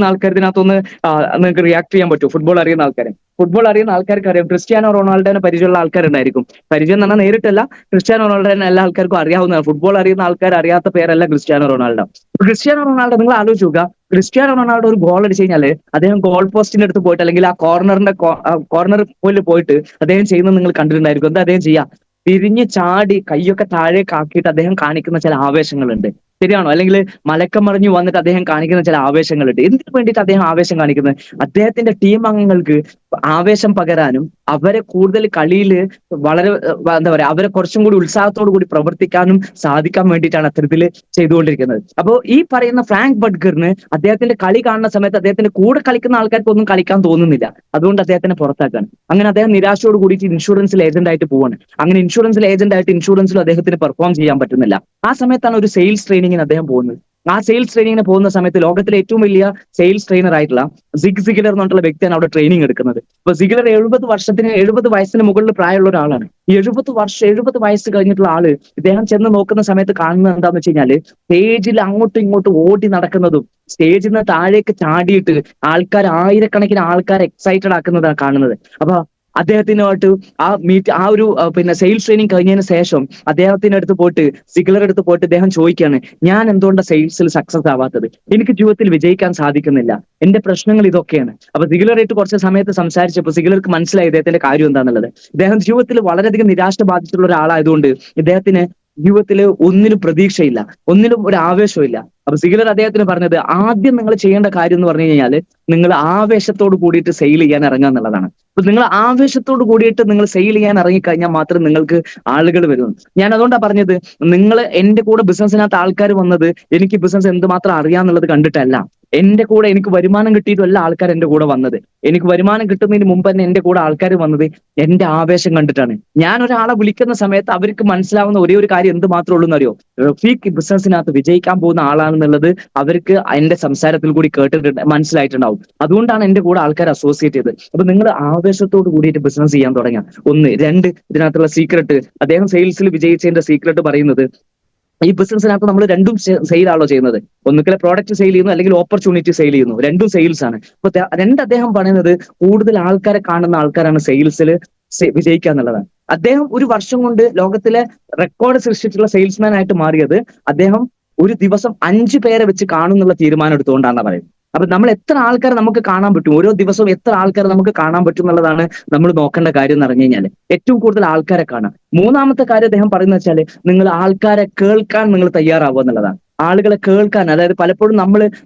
ആൾക്കാർ ഇതിനകത്തൊന്ന് നിങ്ങൾക്ക് റിയാക്ട് ചെയ്യാൻ പറ്റും. ഫുട്ബോൾ അറിയുന്ന ആൾക്കാർക്ക് അറിയാം ക്രിസ്ത്യാനോ റൊണാൾഡോനെ പരിചയമുള്ള ആൾക്കാരുണ്ടായിരിക്കും. പരിചയം എന്ന് പറഞ്ഞാൽ നേരിട്ടല്ല, ക്രിസ്ത്യാനോ റൊണാൾഡോനെ എല്ലാ ആൾക്കാർക്കും അറിയാവുന്നതാണ്. ഫുട്ബോൾ അറിയുന്ന ആൾക്കാർ അറിയാത്ത പേരല്ല ക്രിസ്ത്യാനോ റൊണാൾഡോ നിങ്ങൾ ആലോചിച്ച് നോക്കുക. ക്രിസ്ത്യാനോ റൊണാൾഡോ ഒരു ഗോൾ അടിച്ചു കഴിഞ്ഞാല് അദ്ദേഹം ഗോൾ പോസ്റ്റിന്റെ അടുത്ത് പോയിട്ട് അല്ലെങ്കിൽ ആ കോർണർ പോയിട്ട് അദ്ദേഹം ചെയ്യുന്നത് നിങ്ങൾ കണ്ടിട്ടുണ്ടായിരിക്കും. എന്താ അദ്ദേഹം ചെയ്യാ? തിരിഞ്ഞ് ചാടി കൈയൊക്കെ താഴേക്ക് ആക്കിയിട്ട് അദ്ദേഹം കാണിക്കുന്ന ചില ആവേശങ്ങളുണ്ട്. ശരിയാണോ? അല്ലെങ്കിൽ മലക്കം മറിഞ്ഞു വന്നിട്ട് അദ്ദേഹം കാണിക്കുന്ന ചില ആവേശങ്ങളുണ്ട്. എന്തിനു വേണ്ടിയിട്ട് അദ്ദേഹം ആവേശം കാണിക്കുന്നത്? അദ്ദേഹത്തിന്റെ ടീം അംഗങ്ങൾക്ക് ആവേശം പകരാനും അവരെ കൂടുതൽ കളിയിൽ വളരെ എന്താ പറയാ അവരെ കുറച്ചും കൂടി ഉത്സാഹത്തോടു കൂടി പ്രവർത്തിക്കാനും സാധിക്കാൻ വേണ്ടിയിട്ടാണ് അത്തരത്തിൽ ചെയ്തുകൊണ്ടിരിക്കുന്നത്. അപ്പോൾ ഈ പറയുന്ന ഫ്രാങ്ക് ബഡ്ഗറിന് അദ്ദേഹത്തിന്റെ കളി കാണുന്ന സമയത്ത് അദ്ദേഹത്തിന്റെ കൂടെ കളിക്കുന്ന ആൾക്കാർക്കൊന്നും കളിക്കാൻ തോന്നുന്നില്ല. അതുകൊണ്ട് അദ്ദേഹത്തിനെ പുറത്താക്കാണ്. അങ്ങനെ അദ്ദേഹം നിരാശയോട് കൂടിയിട്ട് ഇൻഷുറൻസിൽ ഏജന്റ് ആയിട്ട് പോവാണ്. അങ്ങനെ ഇൻഷുറൻസിൽ ഏജന്റ് ആയിട്ട് ഇൻഷുറൻസിൽ അദ്ദേഹത്തിന് പെർഫോം ചെയ്യാൻ പറ്റുന്നില്ല. ആ സമയത്താണ് ഒരു സെയിൽസ് ട്രെയിനിങ്ങിന് അദ്ദേഹം പോകുന്നത്. ആ സെയിൽസ് ട്രെയിനിങ്ങിന് പോകുന്ന സമയത്ത് ലോകത്തിലെ ഏറ്റവും വലിയ സെയിൽസ് ട്രെയിനർ ആയിട്ടുള്ള സിഗ്ലർ എന്ന് പറഞ്ഞിട്ടുള്ള വ്യക്തിയാണ് അവിടെ ട്രെയിനിങ് എടുക്കുന്നത്. അപ്പൊ സിഗ്ലർ 70 വയസ്സിന് മുകളിൽ പ്രായമുള്ള ഒരാളാണ്. ഈ 70 വയസ്സ് കഴിഞ്ഞിട്ടുള്ള ആള് ഇദ്ദേഹം ചെന്ന് നോക്കുന്ന സമയത്ത് കാണുന്നത് എന്താന്ന് വെച്ച് കഴിഞ്ഞാല് സ്റ്റേജിൽ അങ്ങോട്ടും ഇങ്ങോട്ടും ഓടി നടക്കുന്നതും സ്റ്റേജിൽ നിന്ന് താഴേക്ക് ചാടിയിട്ട് ആയിരക്കണക്കിന് ആൾക്കാർ എക്സൈറ്റഡ് ആക്കുന്നതാണ് കാണുന്നത്. അപ്പൊ അദ്ദേഹത്തിനായിട്ട് പിന്നെ സെയിൽസ് ട്രെയിനിങ് കഴിഞ്ഞതിന് ശേഷം സിഗ്ലർ അടുത്ത് പോയിട്ട് അദ്ദേഹം ചോദിക്കുകയാണ്, ഞാൻ എന്തുകൊണ്ടാണ് സെയിൽസിൽ സക്സസ് ആവാത്തത്? എനിക്ക് ജീവിതത്തിൽ വിജയിക്കാൻ സാധിക്കുന്നില്ല, എന്റെ പ്രശ്നങ്ങൾ ഇതൊക്കെയാണ്. അപ്പൊ സിഗ്ലറായിട്ട് കുറച്ച് സമയത്ത് സംസാരിച്ചപ്പോൾ സിഗ്ലർക്ക് മനസ്സിലായി ഇദ്ദേഹത്തിന്റെ കാര്യം എന്താണെന്നുള്ളത്. ഇദ്ദേഹം ജീവിതത്തിൽ വളരെയധികം നിരാശ ബാധിച്ചിട്ടുള്ള ഒരാളായതുകൊണ്ട് ഇദ്ദേഹത്തിന് ജീവിതത്തിൽ ഒന്നിനും പ്രതീക്ഷയില്ല, ഒന്നിനും ഒരു ആവേശമില്ല. അപ്പൊ സിഗ്ലർ അദ്ദേഹത്തിന് പറഞ്ഞത്, ആദ്യം നിങ്ങൾ ചെയ്യേണ്ട കാര്യം എന്ന് പറഞ്ഞു കഴിഞ്ഞാൽ നിങ്ങൾ ആവേശത്തോട് കൂടിയിട്ട് സെയിൽ ചെയ്യാൻ ഇറങ്ങുക എന്നുള്ളതാണ്. അപ്പൊ നിങ്ങൾ ആവേശത്തോട് കൂടിയിട്ട് നിങ്ങൾ സെയിൽ ചെയ്യാൻ ഇറങ്ങിക്കഴിഞ്ഞാൽ മാത്രം നിങ്ങൾക്ക് ആളുകൾ വരും. ഞാൻ അതുകൊണ്ടാണ് പറഞ്ഞത്, നിങ്ങൾ എന്റെ കൂടെ ബിസിനസ്സിനകത്ത് ആൾക്കാർ വന്നത് എനിക്ക് ബിസിനസ് എന്തുമാത്രം അറിയാന്നുള്ളത് കണ്ടിട്ടല്ല. എന്റെ കൂടെ എനിക്ക് വരുമാനം കിട്ടിയിട്ടല്ല ആൾക്കാർ എന്റെ കൂടെ വന്നത്. എനിക്ക് വരുമാനം കിട്ടുന്നതിന് മുമ്പ് തന്നെ എന്റെ കൂടെ ആൾക്കാർ വന്നത് എന്റെ ആവേശം കണ്ടിട്ടാണ്. ഞാൻ ഒരാളെ വിളിക്കുന്ന സമയത്ത് അവർക്ക് മനസ്സിലാവുന്ന ഒരേ ഒരു കാര്യം എന്ത് മാത്രമേ ഉള്ളൂ എന്നറിയോ? റഫീഖ് ബിസിനസ്സിനകത്ത് വിജയിക്കാൻ പോകുന്ന ആളാണെന്നുള്ളത് അവർക്ക് എന്റെ സംസാരത്തിൽ കൂടി മനസ്സിലായിട്ടുണ്ടാവും. അതുകൊണ്ടാണ് എന്റെ കൂടെ ആൾക്കാർ അസോസിയേറ്റ് ചെയ്തത്. അപ്പൊ നിങ്ങൾ ആവേശത്തോട് കൂടിയിട്ട് ബിസിനസ് ചെയ്യാൻ തുടങ്ങാം. 1 2 ഇതിനകത്തുള്ള സീക്രട്ട്, അദ്ദേഹം സെയിൽസിൽ വിജയിച്ചതിന്റെ സീക്രട്ട് പറയുന്നത് ഈ ബിസിനസ്സിനകത്ത് നമ്മൾ രണ്ടും സെയിലാണല്ലോ ചെയ്യുന്നത്. ഒന്നുകിൽ പ്രോഡക്റ്റ് സെയിൽ ചെയ്യുന്നു, അല്ലെങ്കിൽ ഓപ്പർച്യൂണിറ്റി സെയിൽ ചെയ്യുന്നു. രണ്ടും സെയിൽസ് ആണ്. അപ്പൊ അദ്ദേഹം പറയുന്നത് കൂടുതൽ ആൾക്കാരെ കാണുന്ന ആൾക്കാരാണ് സെയിൽസിൽ വിജയിക്കുക എന്നുള്ളതാണ്. അദ്ദേഹം ഒരു വർഷം കൊണ്ട് ലോകത്തിലെ റെക്കോർഡ് സൃഷ്ടിച്ചിട്ടുള്ള സെയിൽസ്മാൻ ആയിട്ട് മാറിയത് അദ്ദേഹം ഒരു ദിവസം 5 പേരെ വെച്ച് കാണുന്നുള്ള തീരുമാനം എടുത്തുകൊണ്ടാണ് പറയുന്നത്. അപ്പൊ നമ്മൾ എത്ര ആൾക്കാരെ നമുക്ക് കാണാൻ പറ്റും, ഓരോ ദിവസവും എത്ര ആൾക്കാരെ നമുക്ക് കാണാൻ പറ്റും എന്നുള്ളതാണ് നമ്മൾ നോക്കേണ്ട കാര്യം എന്ന് പറഞ്ഞു കഴിഞ്ഞാൽ ഏറ്റവും കൂടുതൽ ആൾക്കാരെ കാണാം. മൂന്നാമത്തെ കാര്യം അദ്ദേഹം പറയുന്നത് വെച്ചാൽ നിങ്ങൾ ആൾക്കാരെ കേൾക്കാൻ നിങ്ങൾ തയ്യാറാവുക എന്നുള്ളതാണ്. ആളുകളെ കേൾക്കാൻ, അതായത് പലപ്പോഴും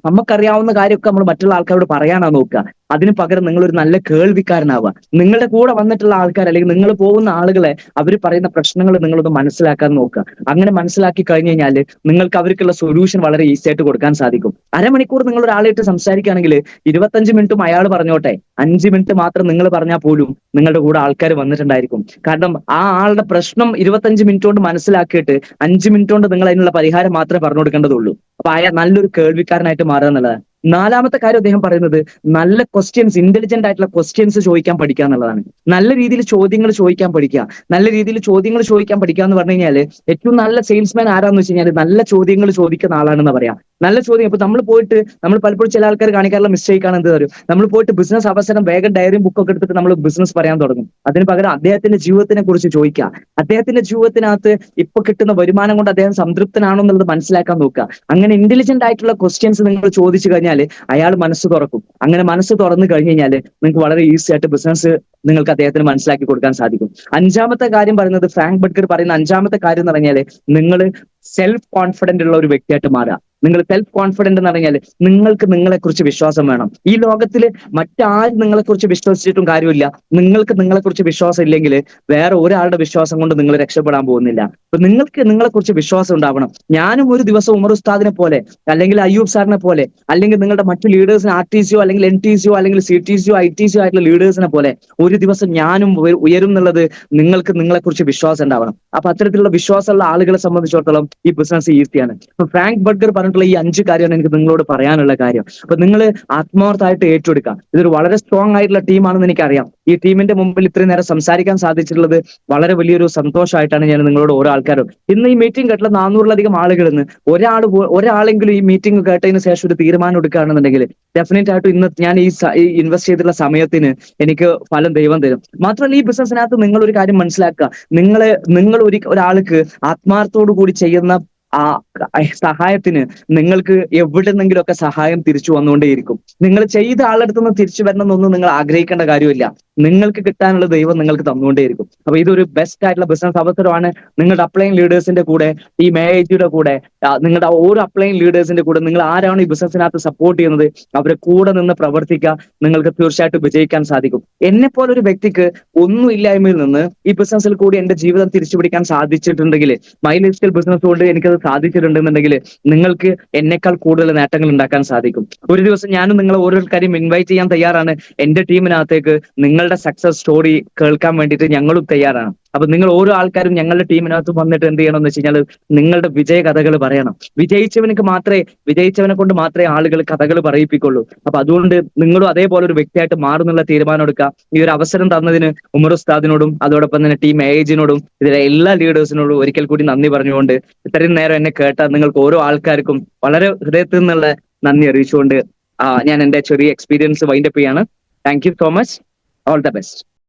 നമുക്കറിയാവുന്ന കാര്യമൊക്കെ നമ്മൾ മറ്റുള്ള ആൾക്കാരോട് പറയാനാ നോക്കുക. അതിന് പകരം നിങ്ങളൊരു നല്ല കേൾവിക്കാരനാവുക. നിങ്ങളുടെ കൂടെ വന്നിട്ടുള്ള ആൾക്കാർ, അല്ലെങ്കിൽ നിങ്ങൾ പോകുന്ന ആളുകളെ അവർ പറയുന്ന പ്രശ്നങ്ങൾ നിങ്ങളൊന്ന് മനസ്സിലാക്കാൻ നോക്കുക. അങ്ങനെ മനസ്സിലാക്കി കഴിഞ്ഞു കഴിഞ്ഞാൽ നിങ്ങൾക്ക് അവർക്കുള്ള സൊല്യൂഷൻ വളരെ ഈസി ആയിട്ട് കൊടുക്കാൻ സാധിക്കും. അരമണിക്കൂർ നിങ്ങൾ ഒരാളായിട്ട് സംസാരിക്കുകയാണെങ്കിൽ 25 മിനിറ്റും അയാൾ പറഞ്ഞോട്ടെ, 5 മിനിറ്റ് മാത്രം നിങ്ങൾ പറഞ്ഞാൽ പോലും നിങ്ങളുടെ കൂടെ ആൾക്കാർ വന്നിട്ടുണ്ടായിരിക്കും. കാരണം ആ ആളുടെ പ്രശ്നം 25 മിനിറ്റ് കൊണ്ട് മനസ്സിലാക്കിയിട്ട് 5 മിനിറ്റ് കൊണ്ട് നിങ്ങൾ അതിനുള്ള പരിഹാരം മാത്രമേ പറഞ്ഞു കൊടുക്കേണ്ടതുള്ളൂ. അപ്പൊ അയാൾ നല്ലൊരു കേൾവിക്കാരനായിട്ട് മാറുക എന്നുള്ളതാണ്. നാലാമത്തെ കാര്യം അദ്ദേഹം പറയുന്നത് നല്ല ക്വസ്റ്റ്യൻസ്, ഇന്റലിജന്റ് ആയിട്ടുള്ള ക്വസ്റ്റ്യൻസ് ചോദിക്കാൻ പഠിക്കുക എന്നുള്ളതാണ്. നല്ല രീതിയിൽ ചോദ്യങ്ങൾ ചോദിക്കാൻ പഠിക്കുക. നല്ല രീതിയിൽ ചോദ്യങ്ങൾ ചോദിക്കാൻ പഠിക്കുക എന്ന് പറഞ്ഞു കഴിഞ്ഞാൽ ഏറ്റവും നല്ല സെയിൽസ്മാൻ ആരാന്ന് വെച്ച് കഴിഞ്ഞാൽ നല്ല ചോദ്യങ്ങൾ ചോദിക്കുന്ന ആളാണെന്ന് പറയാം. നല്ല ചോദ്യം. ഇപ്പൊ നമ്മൾ പലപ്പോഴും ചില ആൾക്കാർ കാണിക്കാറുള്ള മിസ്റ്റേക്ക് ആണ് എന്ത് തരും, നമ്മൾ പോയിട്ട് ബിസിനസ് അവസരം വേഗം ഡയറിയും ബുക്കൊക്കെ എടുത്തിട്ട് നമ്മൾ ബിസിനസ് പറയാൻ തുടങ്ങും. അതിന് പകരം അദ്ദേഹത്തിന്റെ ജീവിതത്തിനെ കുറിച്ച് ചോദിക്കുക. അദ്ദേഹത്തിന്റെ ജീവിതത്തിനകത്ത് ഇപ്പൊ കിട്ടുന്ന വരുമാനം കൊണ്ട് അദ്ദേഹം സംതൃപ്തനാണോ എന്നുള്ളത് മനസ്സിലാക്കാൻ നോക്കുക. അങ്ങനെ ഇന്റലിജന്റ് ആയിട്ടുള്ള ക്വസ്റ്റ്യൻസ് നിങ്ങൾ ചോദിച്ചു കഴിഞ്ഞാൽ അയാൾ മനസ്സ് തുറക്കും. അങ്ങനെ മനസ്സ് തുറന്നു കഴിഞ്ഞു കഴിഞ്ഞാൽ നിങ്ങൾക്ക് വളരെ ഈസി ആയിട്ട് ബിസിനസ് നിങ്ങൾക്ക് അദ്ദേഹത്തിന് മനസ്സിലാക്കി കൊടുക്കാൻ സാധിക്കും. അഞ്ചാമത്തെ കാര്യം പറയുന്നത്, ഫ്രാങ്ക് ബട്ട്ഗർ പറയുന്ന അഞ്ചാമത്തെ കാര്യം എന്ന് പറഞ്ഞാൽ നിങ്ങൾ സെൽഫ് കോൺഫിഡന്റ് ഉള്ള ഒരു വ്യക്തിയായിട്ട് മാറുക. നിങ്ങൾ സെൽഫ് കോൺഫിഡന്റ് എന്ന് പറഞ്ഞാൽ നിങ്ങൾക്ക് നിങ്ങളെക്കുറിച്ച് വിശ്വാസം വേണം. ഈ ലോകത്തിൽ മറ്റാരും നിങ്ങളെക്കുറിച്ച് വിശ്വസിച്ചിട്ടും കാര്യമില്ല. നിങ്ങൾക്ക് നിങ്ങളെക്കുറിച്ച് വിശ്വാസം ഇല്ലെങ്കിൽ വേറെ ഒരാളുടെ വിശ്വാസം കൊണ്ട് നിങ്ങൾ രക്ഷപ്പെടാൻ പോകുന്നില്ല. അപ്പൊ നിങ്ങൾക്ക് നിങ്ങളെക്കുറിച്ച് വിശ്വാസം ഉണ്ടാവണം. ഞാനും ഒരു ദിവസം ഉമർ ഉസ്താദിനെ പോലെ, അല്ലെങ്കിൽ അയ്യൂബ് സാറിനെ പോലെ, അല്ലെങ്കിൽ നിങ്ങളുടെ മറ്റു ലീഡേഴ്സിന് RTCO അല്ലെങ്കിൽ NTCO അല്ലെങ്കിൽ CTCO ITCO ആയിട്ടുള്ള ലീഡേഴ്സിനെ പോലെ ഒരു ദിവസം ഞാനും ഉയരും എന്നുള്ളത് നിങ്ങൾക്ക് നിങ്ങളെക്കുറിച്ച് വിശ്വാസം ഉണ്ടാവണം. അപ്പൊ അത്തരത്തിലുള്ള വിശ്വാസമുള്ള ആളുകളെ സംബന്ധിച്ചിടത്തോളം ഈ ബിസിനസ് ഈസിയാണ്. അപ്പൊ ഫ്രാങ്ക് ബട്ട്ഗർ പറഞ്ഞിട്ടുള്ള ഈ 5 കാര്യമാണ് എനിക്ക് നിങ്ങളോട് പറയാനുള്ള കാര്യം. അപ്പൊ നിങ്ങൾ ആത്മാർത്ഥമായിട്ട് ഏറ്റെടുക്കുക. ഇതൊരു വളരെ സ്ട്രോങ് ആയിട്ടുള്ള ടീമാണെന്ന് എനിക്കറിയാം. ഈ ടീമിന്റെ മുമ്പിൽ ഇത്രയും നേരം സംസാരിക്കാൻ സാധിച്ചിട്ടുള്ളത് വളരെ വലിയൊരു സന്തോഷമായിട്ടാണ് ഞാൻ നിങ്ങളോട് ഓരോ ആൾക്കാരും. ഇന്ന് ഈ മീറ്റിംഗ് കേട്ടുള്ള 400-ലധികം ആളുകളിൽ നിന്ന് ഒരാളെങ്കിലും ഈ മീറ്റിംഗ് കേട്ടതിന് ശേഷം ഒരു തീരുമാനം എടുക്കുകയാണെന്നുണ്ടെങ്കിൽ ഡെഫിനറ്റ് ആയിട്ടും ഇന്ന് ഞാൻ ഈ ഇൻവെസ്റ്റ് ചെയ്തിട്ടുള്ള സമയത്തിന് എനിക്ക് ഫലം ദൈവം തരും. മാത്രമല്ല ഈ ബിസിനസ്സിനകത്ത് നിങ്ങൾ ഒരു കാര്യം മനസ്സിലാക്കുക, നിങ്ങൾ ഒരാൾക്ക് ആത്മാർത്ഥത്തോടു കൂടി ചെയ്യുന്ന ആ സഹായത്തിന് നിങ്ങൾക്ക് എവിടെന്നെങ്കിലുമൊക്കെ സഹായം തിരിച്ചു വന്നുകൊണ്ടേയിരിക്കും. നിങ്ങൾ ചെയ്ത ആളെടുത്ത് നിന്ന് തിരിച്ചു വരണമെന്നൊന്നും നിങ്ങൾ ആഗ്രഹിക്കേണ്ട കാര്യമില്ല. നിങ്ങൾക്ക് കിട്ടാനുള്ള ദൈവം നിങ്ങൾക്ക് തന്നുകൊണ്ടേയിരിക്കും. അപ്പൊ ഇതൊരു ബെസ്റ്റ് ആയിട്ടുള്ള ബിസിനസ് അവസരമാണ്. നിങ്ങളുടെ അപ്ലൈൻ ലീഡേഴ്സിന്റെ കൂടെ, ഈ മേജിയുടെ കൂടെ, നിങ്ങളുടെ ഓരോ അപ്ലൈൻ ലീഡേഴ്സിന്റെ കൂടെ നിങ്ങൾ ആരാണ് ഈ ബിസിനസ്സിനകത്ത് സപ്പോർട്ട് ചെയ്യുന്നത് അവരെ കൂടെ നിന്ന് പ്രവർത്തിക്കുക. നിങ്ങൾക്ക് തീർച്ചയായിട്ടും വിജയിക്കാൻ സാധിക്കും. എന്നെ പോലെ ഒരു വ്യക്തിക്ക് ഒന്നുമില്ലായ്മയിൽ നിന്ന് ഈ ബിസിനസ്സിൽ കൂടി എന്റെ ജീവിതം തിരിച്ചു പിടിക്കാൻ സാധിച്ചിട്ടുണ്ടെങ്കിൽ, മൈ ലൈഫ് സ്റ്റൈൽ ബിസിനസ് കൊണ്ട് എനിക്കത് സാധിച്ചിട്ടുണ്ടെന്നുണ്ടെങ്കിൽ നിങ്ങൾക്ക് എന്നെക്കാൾ കൂടുതൽ നേട്ടങ്ങൾ ഉണ്ടാക്കാൻ സാധിക്കും. ഒരു ദിവസം ഞാനും നിങ്ങളെ ഓരോരുത്തരെയും ഇൻവൈറ്റ് ചെയ്യാൻ തയ്യാറാണ്. എന്റെ ടീമിനകത്തേക്ക് നിങ്ങളുടെ സക്സസ് സ്റ്റോറി കേൾക്കാൻ വേണ്ടിയിട്ട് ഞങ്ങളും തയ്യാറാണ്. അപ്പൊ നിങ്ങൾ ഓരോ ആൾക്കാരും ഞങ്ങളുടെ ടീമിനകത്ത് വന്നിട്ട് എന്ത് ചെയ്യണം എന്ന് വെച്ച് കഴിഞ്ഞാൽ നിങ്ങളുടെ വിജയ കഥകൾ പറയണം. വിജയിച്ചവനെ കൊണ്ട് മാത്രമേ ആളുകൾ കഥകൾ പറയിപ്പിക്കുള്ളൂ. അപ്പൊ അതുകൊണ്ട് നിങ്ങളും അതേപോലെ ഒരു വ്യക്തിയായിട്ട് മാറുന്നുള്ള തീരുമാനം എടുക്കുക. ഈ ഒരു അവസരം തന്നതിന് ഉമർ ഉസ്താദിനോടും അതോടൊപ്പം തന്നെ ടീം ഏജിനോടും ഇതിലെ എല്ലാ ലീഡേഴ്സിനോടും ഒരിക്കൽ കൂടി നന്ദി പറഞ്ഞുകൊണ്ട് ഇത്രയും നേരം എന്നെ കേട്ട നിങ്ങൾക്ക് ഓരോ ആൾക്കാർക്കും വളരെ ഹൃദയത്തിൽ നിന്നുള്ള നന്ദി അറിയിച്ചുകൊണ്ട് ഞാൻ എന്റെ ചെറിയ എക്സ്പീരിയൻസ് വൈൻഡപ്പ് ചെയ്യാണ്. Thank you so much. All the best.